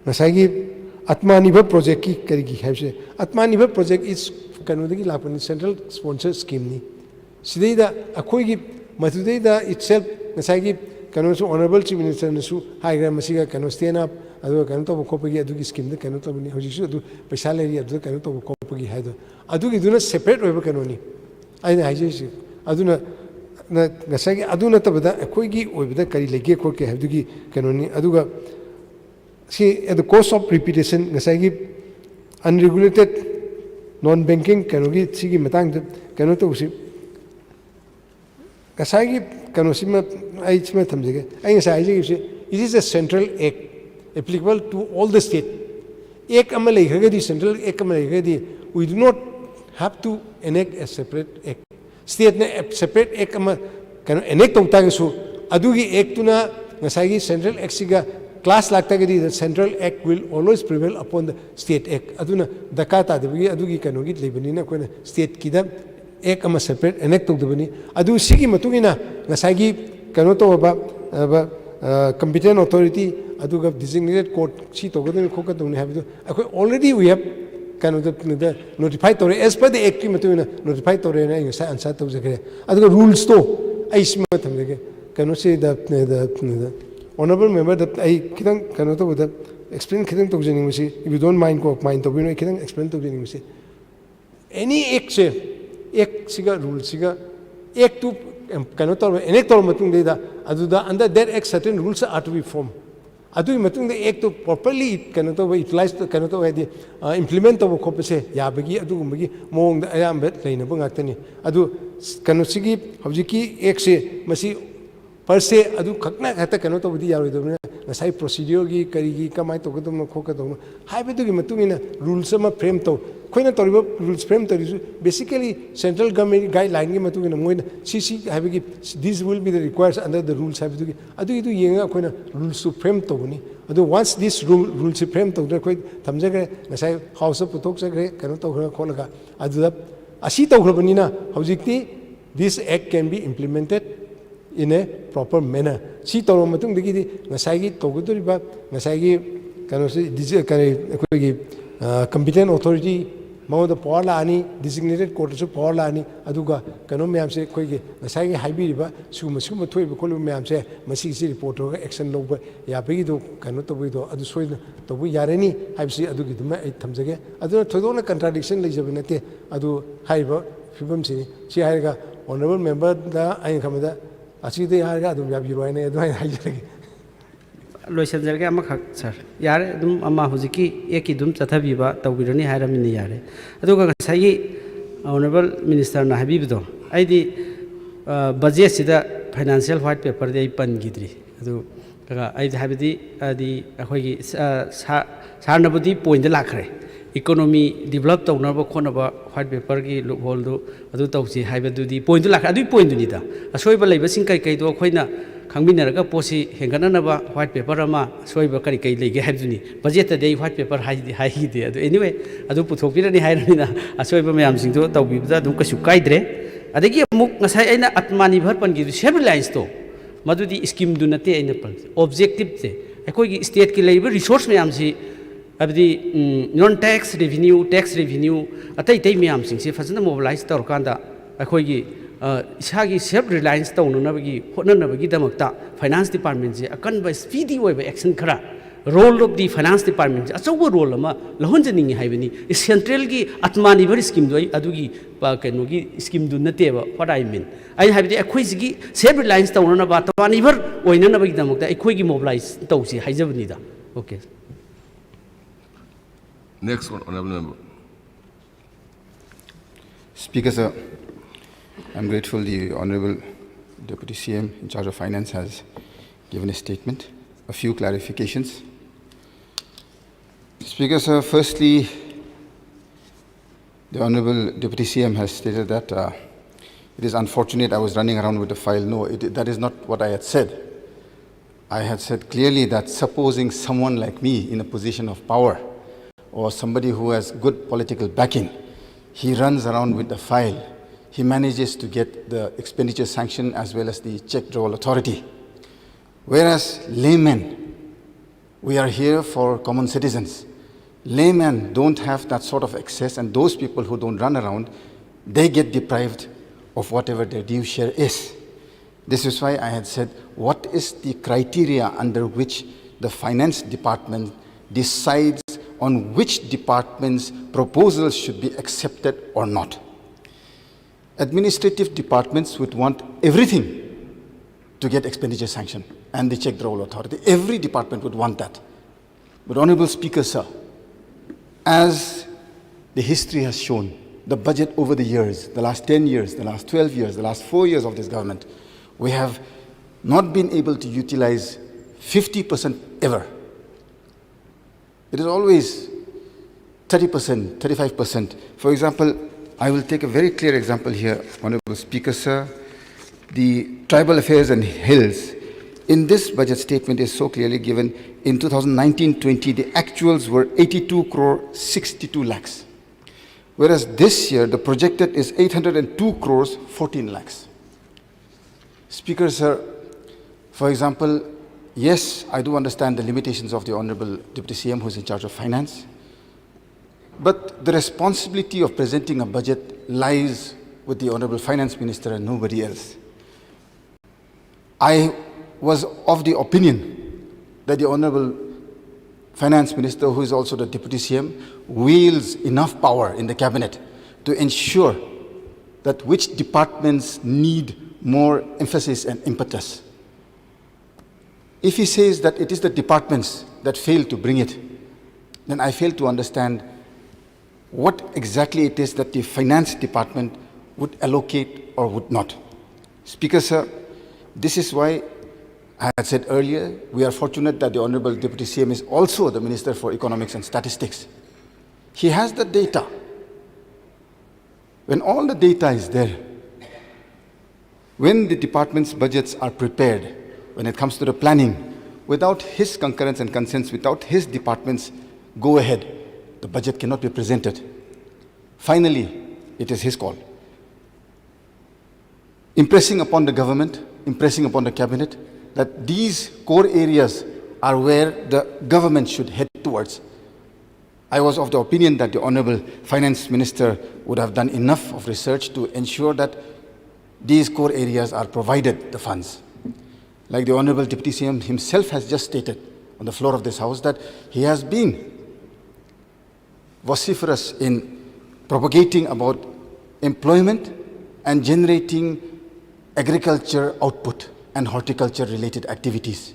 ngasai Atmanirbhar project ki karigi haibse Atmanirbhar project is kanodagi lakpani central sponsor scheme ni sidaida akhoi gi mathudaida itself ngasai gi kanu su honorable chief minister nasu haigra masiga kanu stand up adu kanu to khopagi adu gi scheme da kanu to ni hoji su adu paisa leri adu kanu to khopagi haido adu gi duna separate oiba kanu ni aina haije si aduna ngasai gi aduna tabada akhoi gi oibada kari lege khor ke haidu gi kanu ni aduga see at the cost of repetition ngasai unregulated non banking kanogi sigi matang kano to usi ngasai kano sima ai sima thamjege ai ngasai ji it is a central act applicable to all the state act amalai khagadi central act amalai khagadi we do not have to enact a separate act state na separate act ama kano enact to tagesu adugi act tuna ngasai central act siga class laktagadi the central act will always prevail upon the state act aduna dakata debagi adugi kanogi lebani na kona state kida act ama separate enact to debani adu sigi matungina ngasagi kano to ba competent authority aduga designated court si to godani khoka to ni habidu akoi already we have kano the notified to as per the act ki matungina notified to na ingsa answer to jagre aduga rules to aisma thamjage kano se the honorable member that I kitang kano to with explain kitang to jeni musi if you don't mind ko mind to we no kitang explain to jeni musi any act se act siga rule siga act to kano to enact to matung de da adu da under that act certain rules are to be formed adu matung de act to properly kano to utilize kano to the implement to ko se ya bagi adu gumagi mong da ayam bet leina ba ngaktani adu kano sigi hobjiki act se masi per se adu khakna hata kano to budi yaro idona ngasai procedure gi kari gi kamai to gadum no khoka do haibedu gi matungina rules ma frame to khoina toribo rules frame to basically central government guideline gi matungina moina cc haibegi this will be the requires under the rules haibegu gi adu idu yenga khoina rules to frame to ni adu once this rules frame to da khoi thamjagre ngasai house of putok jagre kano to kholaga adu asi to khrabani na hojikti this act can be implemented in a proper manner. Si tolo matung digi ngasai toguduriba ngasai kano se competent authority mao the power la ani designated court su power la ani aduga kano myam se khoi ge ngasai haibi riba suma thoi ba kholu myam se masi si report ro action loba ya begi do kano to bi do adu soi to bu yareni haibsi adu gi duma ai thamjage adu thodona contradiction leijabinate adu haiba fibam si haiga honorable member da ai khamada aside harga adum yabiro ane adai haijage loisanjarge amakak sir yare dum ama hujiki eki dum chathabiba tawbirani hairamini yare aduga ngasai honorable minister na habibido aidi budget sida financial white paper de pan gidri adu kaga aidi habidi adi akhoigi sarnabudi point lakhre economy develop tawna ba khona ba white paper gi loophole do adu tawsi haibadu di point lakha adu point ni da asoi ba leiba sing kai kai do khoina khangminaraga posi hengana ba white paper ama asoi ba kari kai lege haibduni budget ta dei white paper hai de adu anyway adu puthokpirani hairina asoi ba mayam sing do tawbi da dum kasu kaidre adagi amuk ngasai aina atmanirbhar pan gi self reliance to madudi scheme du nate aina pan objective te akoi gi state ki leiba resource mayam si abdi non tax revenue atai tai myam sing se fazana mobilize tor kanda akhoi gi isagi self reliance tawnu na bagi hotna na bagi damakta finance department je akan ba speedy oi ba action khara role of the finance department achaw role ama lahonjaning haibani central gi atmanirbhar scheme do adugi pa keno gi scheme du nate ba what I mean ai haibidi akhoi gi self reliance tawnu na ba atmanirbhar oina na bagi damakta akhoi gi mobilize tawsi haijabani da okay. Next one, honorable member. Speaker, sir, I'm grateful the Honorable Deputy CM in charge of Finance has given a statement. A few clarifications. Speaker, sir, firstly, the Honorable Deputy CM has stated that it is unfortunate I was running around with the file. No, that is not what I had said. I had said clearly that supposing someone like me in a position of power or somebody who has good political backing, he runs around with the file. He manages to get the expenditure sanction as well as the check drawal authority. Whereas laymen, We are here for common citizens. Laymen don't have that sort of access, and those people who don't run around, they get deprived of whatever their due share is. This is why I had said, what is the criteria under which the finance department decides on which department's proposals should be accepted or not? Administrative departments would want everything to get expenditure sanction and the check the roll authority. Every department would want that. But Honorable Speaker, sir, as the history has shown, the budget over the years, the last 10 years, the last 12 years, the last 4 years of this government, we have not been able to utilize 50% ever. It is always 30%, 35%. For example, I will take a very clear example here, Honorable Speaker, sir. The tribal affairs and hills, in this budget statement is so clearly given, in 2019-20, the actuals were 82 crore 62 lakhs. Whereas this year, the projected is 802 crores 14 lakhs. Speaker, sir, for example, yes, I do understand the limitations of the Honorable Deputy CM who is in charge of finance, but the responsibility of presenting a budget lies with the Honorable Finance Minister and nobody else. I was of the opinion that the Honorable Finance Minister, who is also the Deputy CM, wields enough power in the cabinet to ensure that which departments need more emphasis and impetus. If he says that it is the departments that fail to bring it, then I fail to understand what exactly it is that the finance department would allocate or would not. Speaker, sir, this is why I had said earlier, we are fortunate that the Honorable Deputy CM is also the Minister for Economics and Statistics. He has the data. When all the data is there, when the department's budgets are prepared, when it comes to the planning, without his concurrence and consent, without his department's go ahead, the budget cannot be presented. Finally, it is his call. Impressing upon the government, impressing upon the cabinet, that these core areas are where the government should head towards. I was of the opinion that the Honorable Finance Minister would have done enough of research to ensure that these core areas are provided the funds. Like the Honorable Deputy CM himself has just stated on the floor of this House that he has been vociferous in propagating about employment and generating agriculture output and horticulture related activities.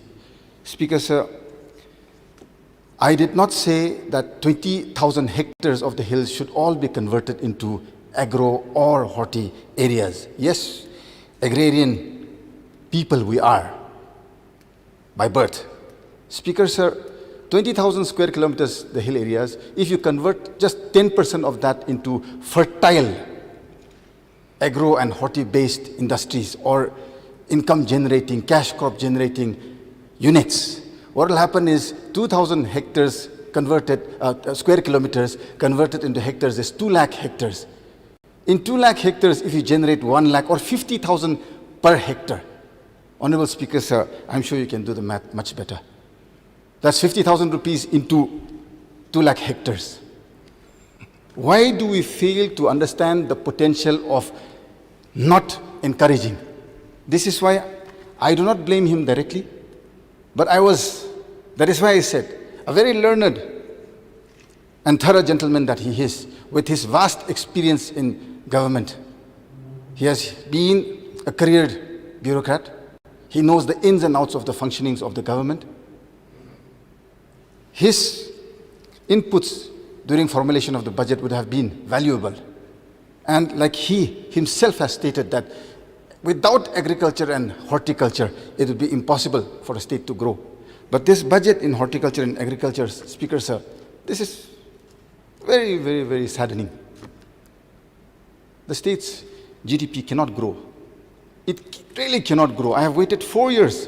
Speaker, sir, I did not say that 20,000 hectares of the hills should all be converted into agro or horti areas. Yes, agrarian people we are by birth. Speaker, sir, 20,000 square kilometers, the hill areas, if you convert just 10% of that into fertile agro and horti based industries or income generating, cash crop generating units, what will happen is 2,000 hectares converted, square kilometers converted into hectares is 2 lakh hectares. In 2 lakh hectares, if you generate 1 lakh or 50,000 per hectare, Honorable Speaker, sir, I'm sure you can do the math much better. That's 50,000 rupees into 2 lakh hectares. Why do we fail to understand the potential of not encouraging? This is why I do not blame him directly, but that is why I said, a very learned and thorough gentleman that he is, with his vast experience in government. He has been a careered bureaucrat. He knows the ins and outs of the functionings of the government. His inputs during formulation of the budget would have been valuable. And like he himself has stated that without agriculture and horticulture, it would be impossible for a state to grow. But this budget in horticulture and agriculture, Speaker, sir, this is very, very, very saddening. The state's GDP cannot grow. It really cannot grow. I have waited 4 years.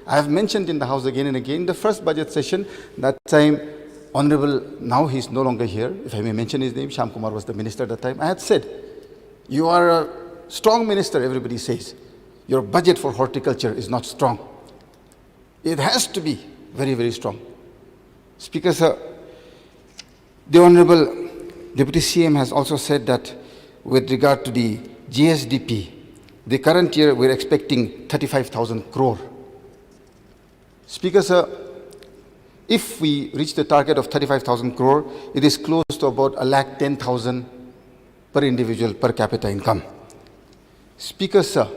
I have mentioned in the House again and again, the first budget session, that time, Honorable, now he's no longer here, if I may mention his name, Shyam Kumar was the minister at that time. I had said, you are a strong minister, everybody says. Your budget for horticulture is not strong. It has to be very, very strong. Speaker, sir, the Honorable Deputy CM has also said that with regard to the GSDP, the current year we're expecting 35,000 crore. Speaker, sir, if we reach the target of 35,000 crore, it is close to about 110,000 per individual per capita income. Speaker, sir,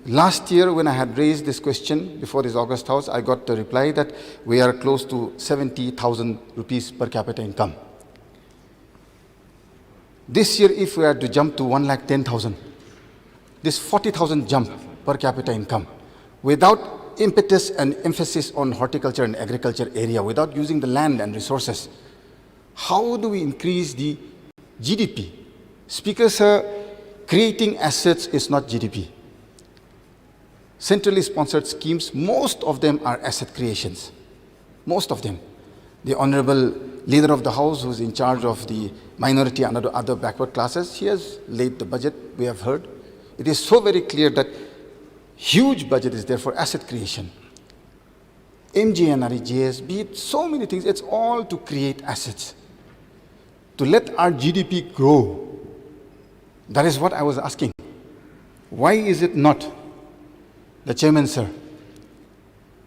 last year when I had raised this question before this August House, I got the reply that we are close to 70,000 rupees per capita income. This year, if we are to jump to 110,000, this 40,000 jump per capita income, without impetus and emphasis on horticulture and agriculture area, without using the land and resources, how do we increase the GDP? Speaker, sir, creating assets is not GDP. Centrally sponsored schemes, most of them are asset creations. Most of them. The Honorable Leader of the House, who is in charge of the minority and other backward classes, he has laid the budget, we have heard. It is so very clear that huge budget is there for asset creation. MGNRE, GSB, so many things, it's all to create assets. To let our GDP grow. That is what I was asking. Why is it not? The Chairman, sir,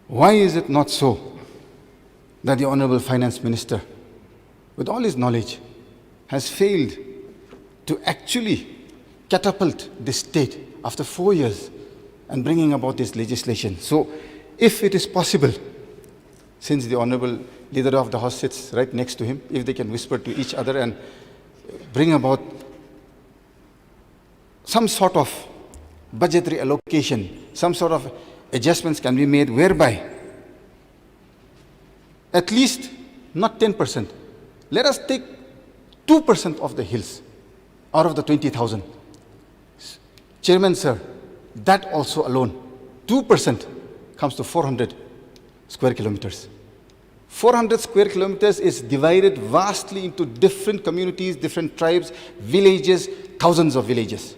why is it not so that the Honorable Finance Minister, with all his knowledge, has failed to actually catapult this state after 4 years and bringing about this legislation? So, if it is possible, since the Honorable Leader of the House sits right next to him, if they can whisper to each other and bring about some sort of budgetary allocation, some sort of adjustments can be made whereby at least not 10%. Let us take 2% of the hills out of the 20,000. Chairman, sir, that also alone, 2% comes to 400 square kilometers. 400 square kilometers is divided vastly into different communities, different tribes, villages, thousands of villages.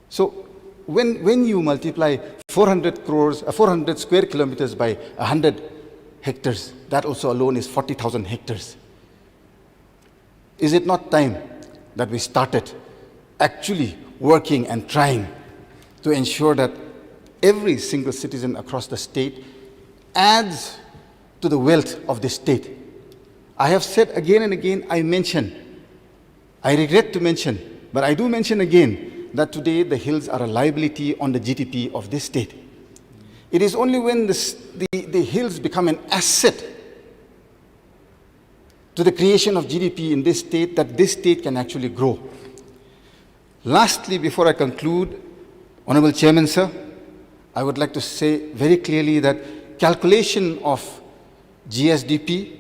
So when you multiply 400 square kilometers by 100 hectares, that also alone is 40,000 hectares. Is it not time that we started actually working and trying to ensure that every single citizen across the state adds to the wealth of the state? I have said again and again, I regret to mention, but I do mention again, that today the hills are a liability on the GDP of this state. It is only when the hills become an asset to the creation of GDP in this state that this state can actually grow. Lastly, before I conclude, Honorable Chairman, sir, I would like to say very clearly that calculation of GSDP